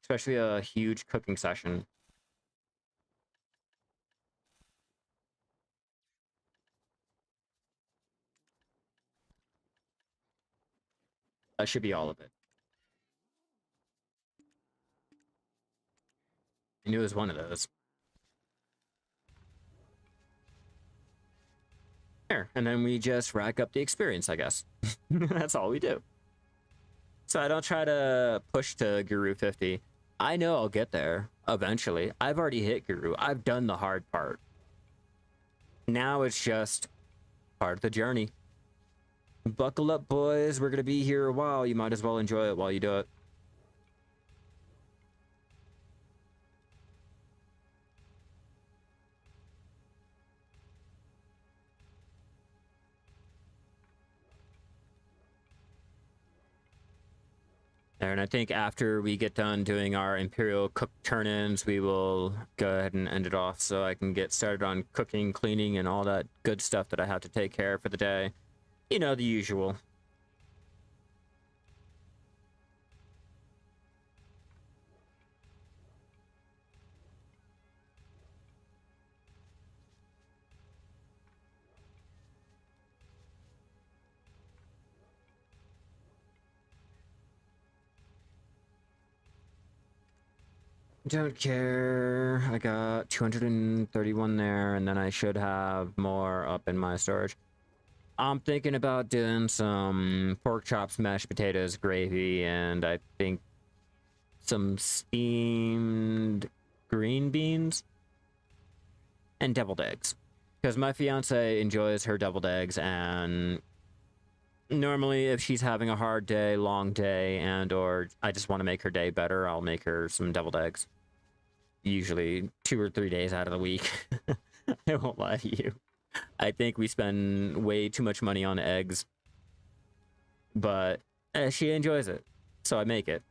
Especially a huge cooking session. That should be all of it. I knew it was one of those. There, and then we just rack up the experience, I guess. That's all we do. So I don't try to push to Guru 50. I know I'll get there eventually. I've already hit Guru. I've done the hard part. Now it's just part of the journey. Buckle up, boys. We're going to be here a while. You might as well enjoy it while you do it. And I think after we get done doing our Imperial cook turn-ins, we will go ahead and end it off so I can get started on cooking, cleaning, and all that good stuff that I have to take care of for the day. You know, the usual. Don't care. I got 231 there, and then I should have more up in my storage. I'm thinking about doing some pork chops, mashed potatoes, gravy, and I think some steamed green beans and deviled eggs. Because my fiance enjoys her deviled eggs, and normally if she's having a hard day, long day, and or I just want to make her day better, I'll make her some deviled eggs. Usually 2 or 3 days out of the week. I won't lie to you. I think we spend way too much money on eggs. But she enjoys it, so I make it.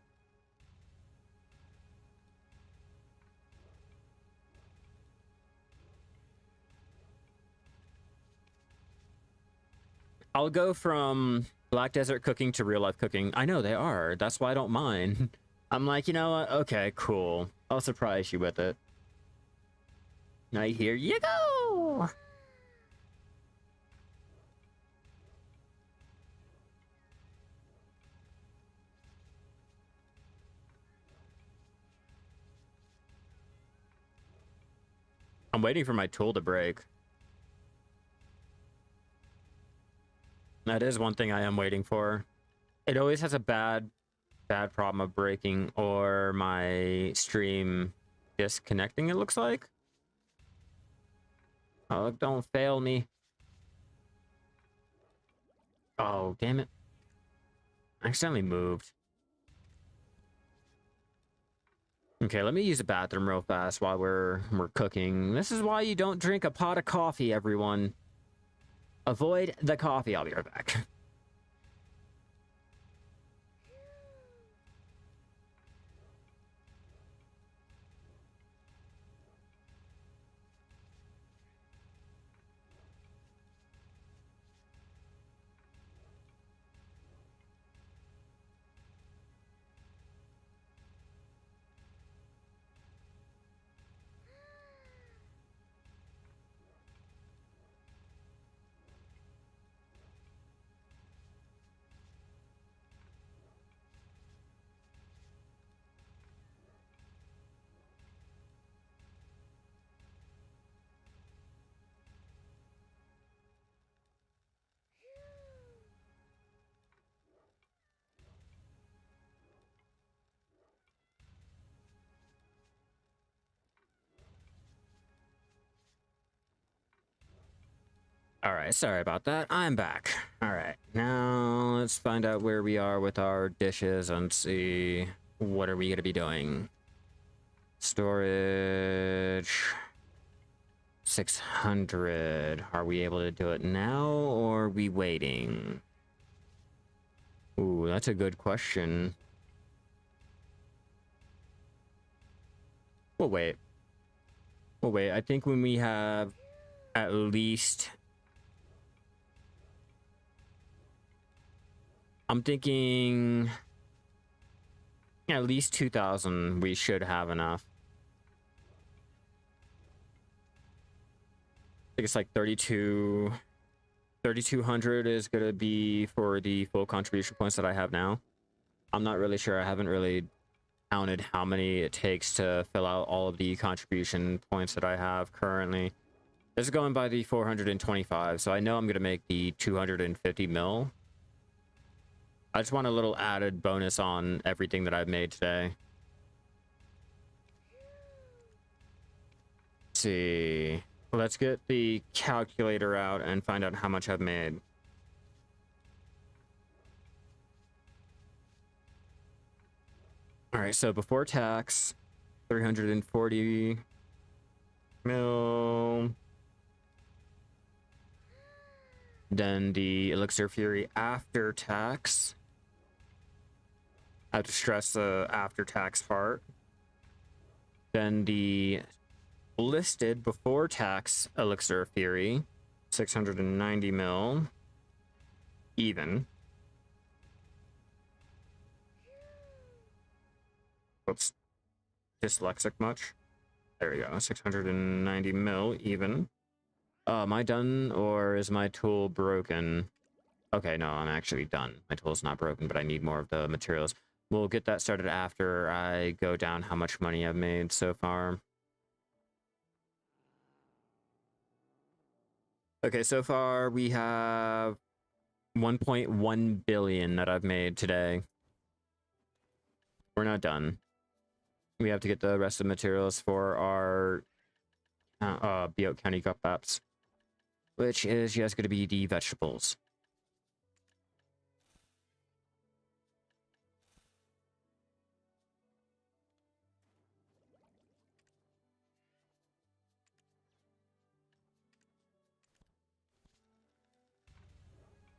I'll go from Black Desert cooking to real life cooking. I know they are. That's why I don't mind. I'm like, you know what? Okay, cool. I'll surprise you with it. Now here you go. I'm waiting for my tool to break. That is one thing I am waiting for. It always has a bad problem of breaking or my stream disconnecting, it looks like. Oh, don't fail me. Oh, damn it. I accidentally moved. Okay, let me use the bathroom real fast while we're cooking. This is why you don't drink a pot of coffee, everyone. Avoid the coffee. I'll be right back. All right, sorry about that. I'm back. All right, now let's find out where we are with our dishes and see what are we going to be doing. Storage 600. Are we able to do it now or are we waiting? Ooh, that's a good question. We'll wait. We'll wait. I think when we have at least... I'm thinking at least 2,000 we should have enough. I think it's like 3,200 is going to be for the full contribution points that I have now. I'm not really sure. I haven't really counted how many it takes to fill out all of the contribution points that I have currently. This is going by the 425, so I know I'm going to make the 250 mil. I just want a little added bonus on everything that I've made today. Let's see. Let's get the calculator out and find out how much I've made. All right, so before tax, 340 mil. Then the Elixir of Fury after tax. I have to stress the after tax part. Then the listed before tax Elixir of Fury, 690 mil. Even. Oops. Dyslexic much. There we go. 690 mil even. Am I done or is my tool broken? Okay, no, I'm actually done. My tool's not broken, but I need more of the materials. We'll get that started after I go down how much money I've made so far. Okay, so far we have 1.1 billion that I've made today. We're not done. We have to get the rest of the materials for our Butte County Cup apps, which is just going to be the vegetables.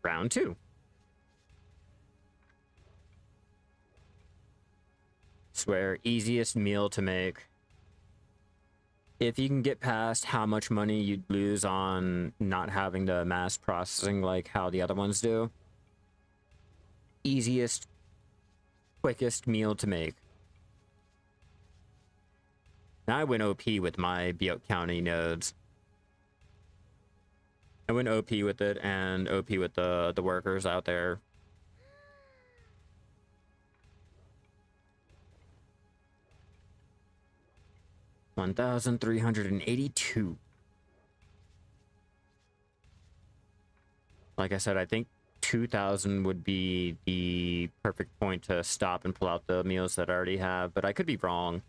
Round 2. Swear, easiest meal to make. If you can get past how much money you'd lose on not having the mass processing like how the other ones do. Easiest, quickest meal to make. Now I went OP with my Butte County nodes. I went OP with it and OP with the workers out there. 1,382. Like I said, I think 2,000 would be the perfect point to stop and pull out the meals that I already have, but I could be wrong.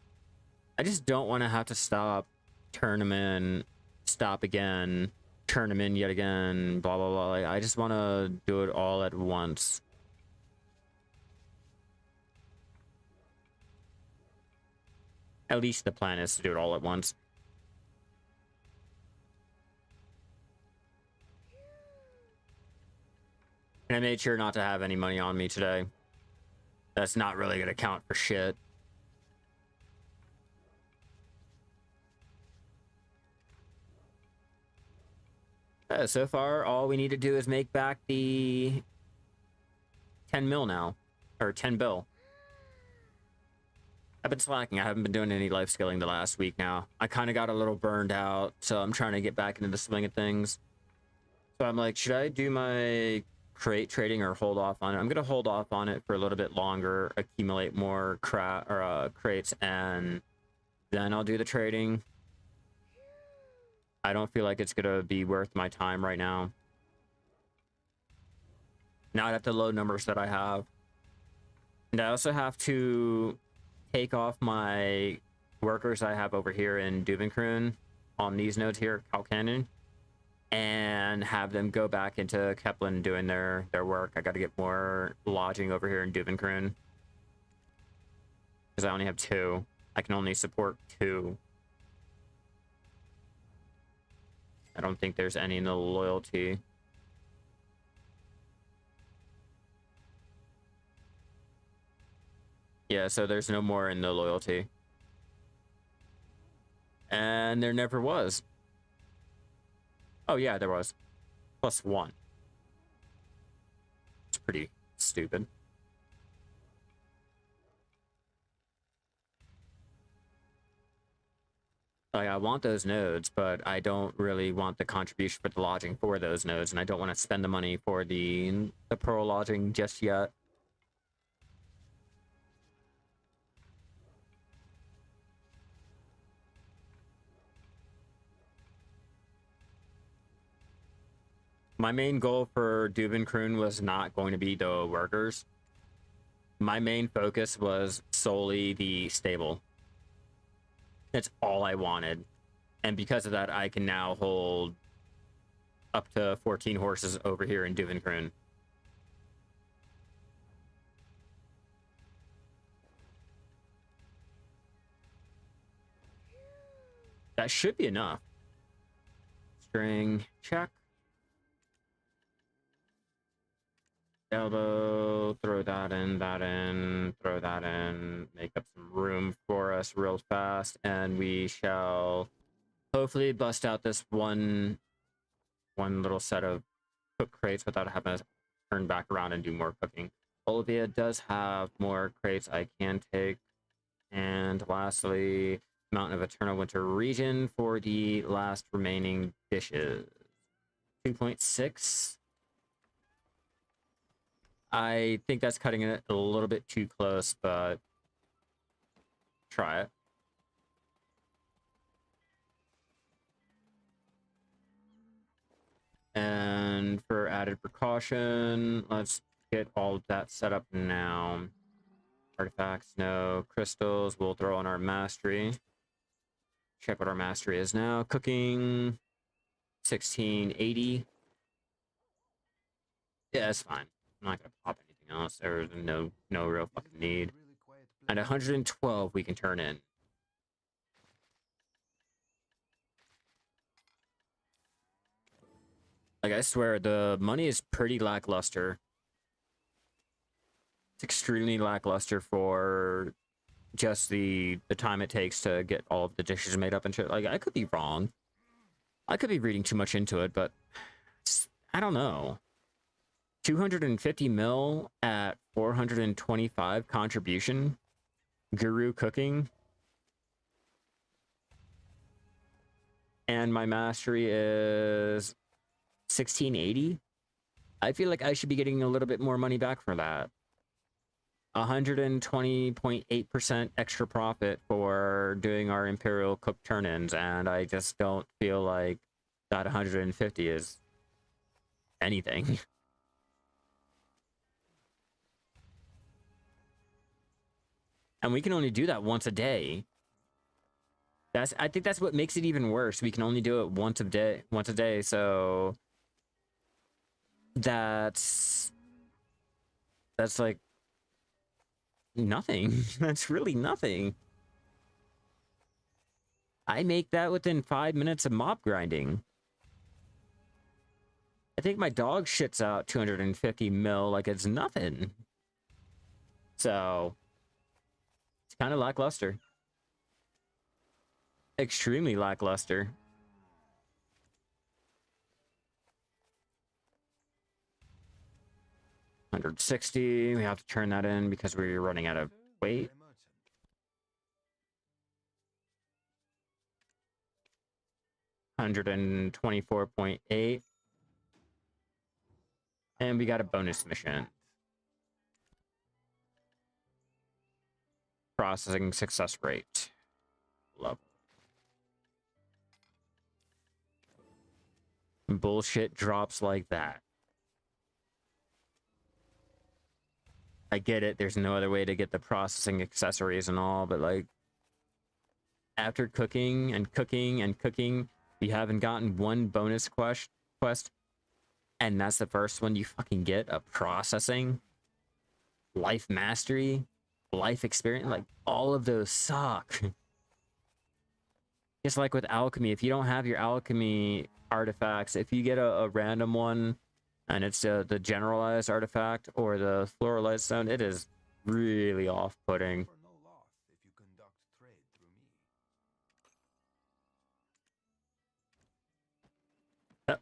I just don't want to have to stop, turn them in, stop again, turn them in yet again, blah, blah, blah. Like, I just want to do it all at once. At least the plan is to do it all at once. And I made sure not to have any money on me today. That's not really going to count for shit. So far, all we need to do is make back the 10 mil now. Or 10 bill. I've been slacking. I haven't been doing any life skilling the last week now. I kind of got a little burned out, so I'm trying to get back into the swing of things. So I'm like, should I do my crate trading or hold off on it? I'm going to hold off on it for a little bit longer, accumulate more crates, and then I'll do the trading. I don't feel like it's going to be worth my time right now. Not at the low numbers that I have. And I also have to take off my workers I have over here in Duvenkroon on these nodes here, Kalkanen, and have them go back into Keplen doing their work. I got to get more lodging over here in Duvenkroon because I only have 2. I can only support 2. I don't think there's any in the loyalty. Yeah, so there's no more in the loyalty. And there never was. Oh yeah, there was. +1. It's pretty stupid. Like, I want those nodes, but I don't really want the contribution for the lodging for those nodes, and I don't want to spend the money for the pro lodging just yet. My main goal for Duvenkroon was not going to be the workers. My main focus was solely the stable. That's all I wanted. And because of that, I can now hold up to 14 horses over here in Duvenkroon. That should be enough. String check. Elbow, throw that in, throw that in, make up some room for us real fast, and we shall hopefully bust out this one little set of cook crates without having to turn back around and do more cooking. Olivia does have more crates I can take. And lastly, Mountain of Eternal Winter region for the last remaining dishes. 2.6. I think that's cutting it a little bit too close, but try it. And for added precaution, let's get all of that set up now. Artifacts, no. Crystals, we'll throw on our mastery. Check what our mastery is now. Cooking, 1680. Yeah, it's fine. I'm not gonna pop anything else. There's no real fucking need. And 112 we can turn in. Like, I swear, the money is pretty lackluster. It's extremely lackluster for just the time it takes to get all of the dishes made up and shit. Like, I could be wrong. I could be reading too much into it, but I don't know. 250 mil at 425 contribution. Guru cooking. And my mastery is 1680. I feel like I should be getting a little bit more money back for that. 120.8% extra profit for doing our Imperial Cook turn-ins, and I just don't feel like that 150 is anything. And we can only do that once a day. I think that's what makes it even worse. We can only do it once a day, so that's like nothing. That's really nothing. I make that within 5 minutes of mob grinding. I think my dog shits out 250 mil like it's nothing. So it's kind of lackluster. Extremely lackluster. $160. We have to turn that in because we're running out of weight. $124.8. And we got a bonus mission. Processing success rate. Love. Bullshit drops like that. I get it, there's no other way to get the processing accessories and all, but like after cooking and cooking and cooking, you haven't gotten one bonus quest, and that's the first one you fucking get, a processing, life mastery, life experience, like all of those suck. Just like with alchemy, if you don't have your alchemy artifacts, if you get a random one and it's the generalized artifact or the floralized stone, it is really off-putting.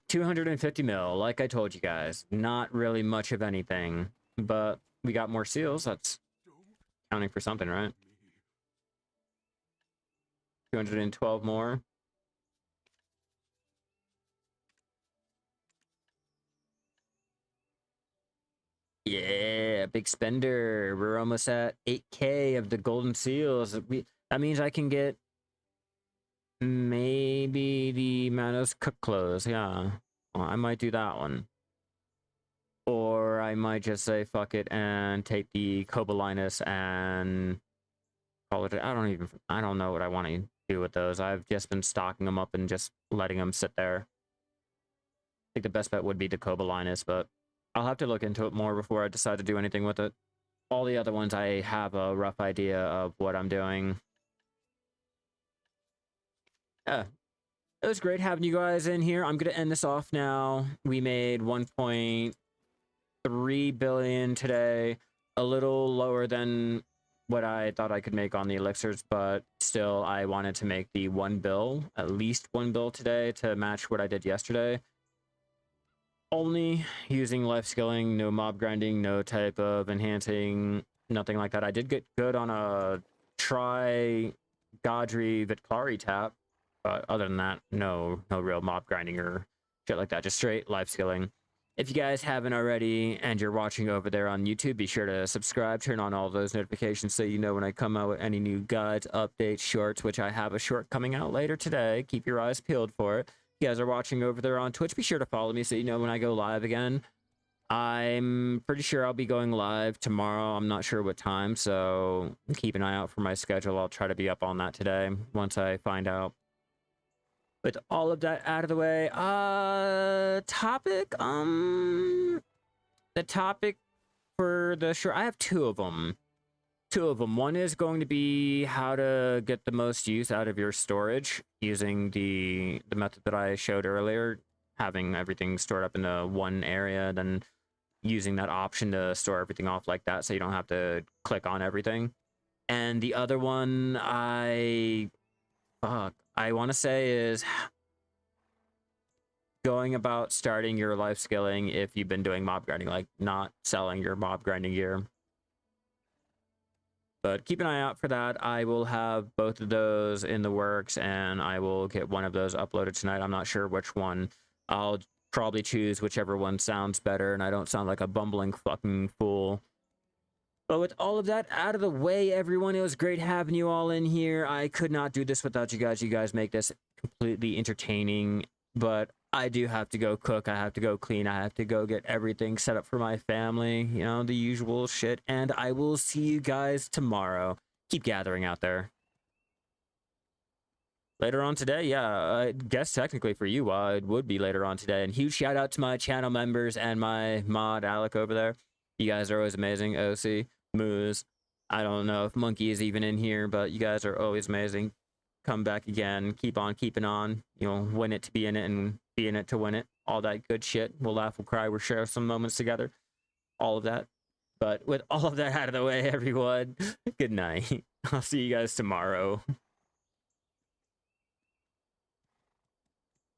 250 mil, like I told you guys, not really much of anything, but we got more seals. That's counting for something, right? 212 more. Yeah, big spender. We're almost at 8K of the golden seals. That means I can get maybe the Manos cook clothes. Yeah, well, I might do that one. Or I might just say fuck it and take the Cobalinus and call it. I don't know what I want to do with those. I've just been stocking them up and just letting them sit there. I think the best bet would be the Cobalinus, but I'll have to look into it more before I decide to do anything with it. All the other ones, I have a rough idea of what I'm doing. Yeah, it was great having you guys in here. I'm going to end this off now. We made 1.3 billion today. A little lower than what I thought I could make on the elixirs, but still, I wanted to make the 1 bill, at least 1 bill today to match what I did yesterday. Only using life skilling, no mob grinding, no type of enhancing, nothing like that. I did get good on a try Godry Vitklari tap, but other than that, no real mob grinding or shit like that. Just straight life skilling. If you guys haven't already and you're watching over there on YouTube, be sure to subscribe, turn on all those notifications so you know when I come out with any new guides, updates, shorts, which I have a short coming out later today. Keep your eyes peeled for it. If you guys are watching over there on Twitch, be sure to follow me so you know when I go live again. I'm pretty sure I'll be going live tomorrow. I'm not sure what time, so keep an eye out for my schedule. I'll try to be up on that today once I find out. With all of that out of the way, the topic for the short, I have two of them. One is going to be how to get the most use out of your storage using the method that I showed earlier, having everything stored up in the one area, then using that option to store everything off like that so you don't have to click on everything. And the other one I want to say is going about starting your life skilling if you've been doing mob grinding, like not selling your mob grinding gear. But keep an eye out for that. I will have both of those in the works, and I will get one of those uploaded tonight. I'm not sure which one. I'll probably choose whichever one sounds better, and I don't sound like a bumbling fucking fool. But with all of that out of the way, everyone, it was great having you all in here. I could not do this without you guys. You guys make this completely entertaining. But I do have to go cook. I have to go clean. I have to go get everything set up for my family. You know, the usual shit. And I will see you guys tomorrow. Keep gathering out there. Later on today, yeah, I guess technically for you, it would be later on today. And huge shout out to my channel members and my mod, Alec, over there. You guys are always amazing. OC, Moose. I don't know if Monkey is even in here, but you guys are always amazing. Come back again. Keep on keeping on. You know, win it to be in it and be in it to win it. All that good shit. We'll laugh, we'll cry, we'll share some moments together. All of that. But with all of that out of the way, everyone, good night. I'll see you guys tomorrow.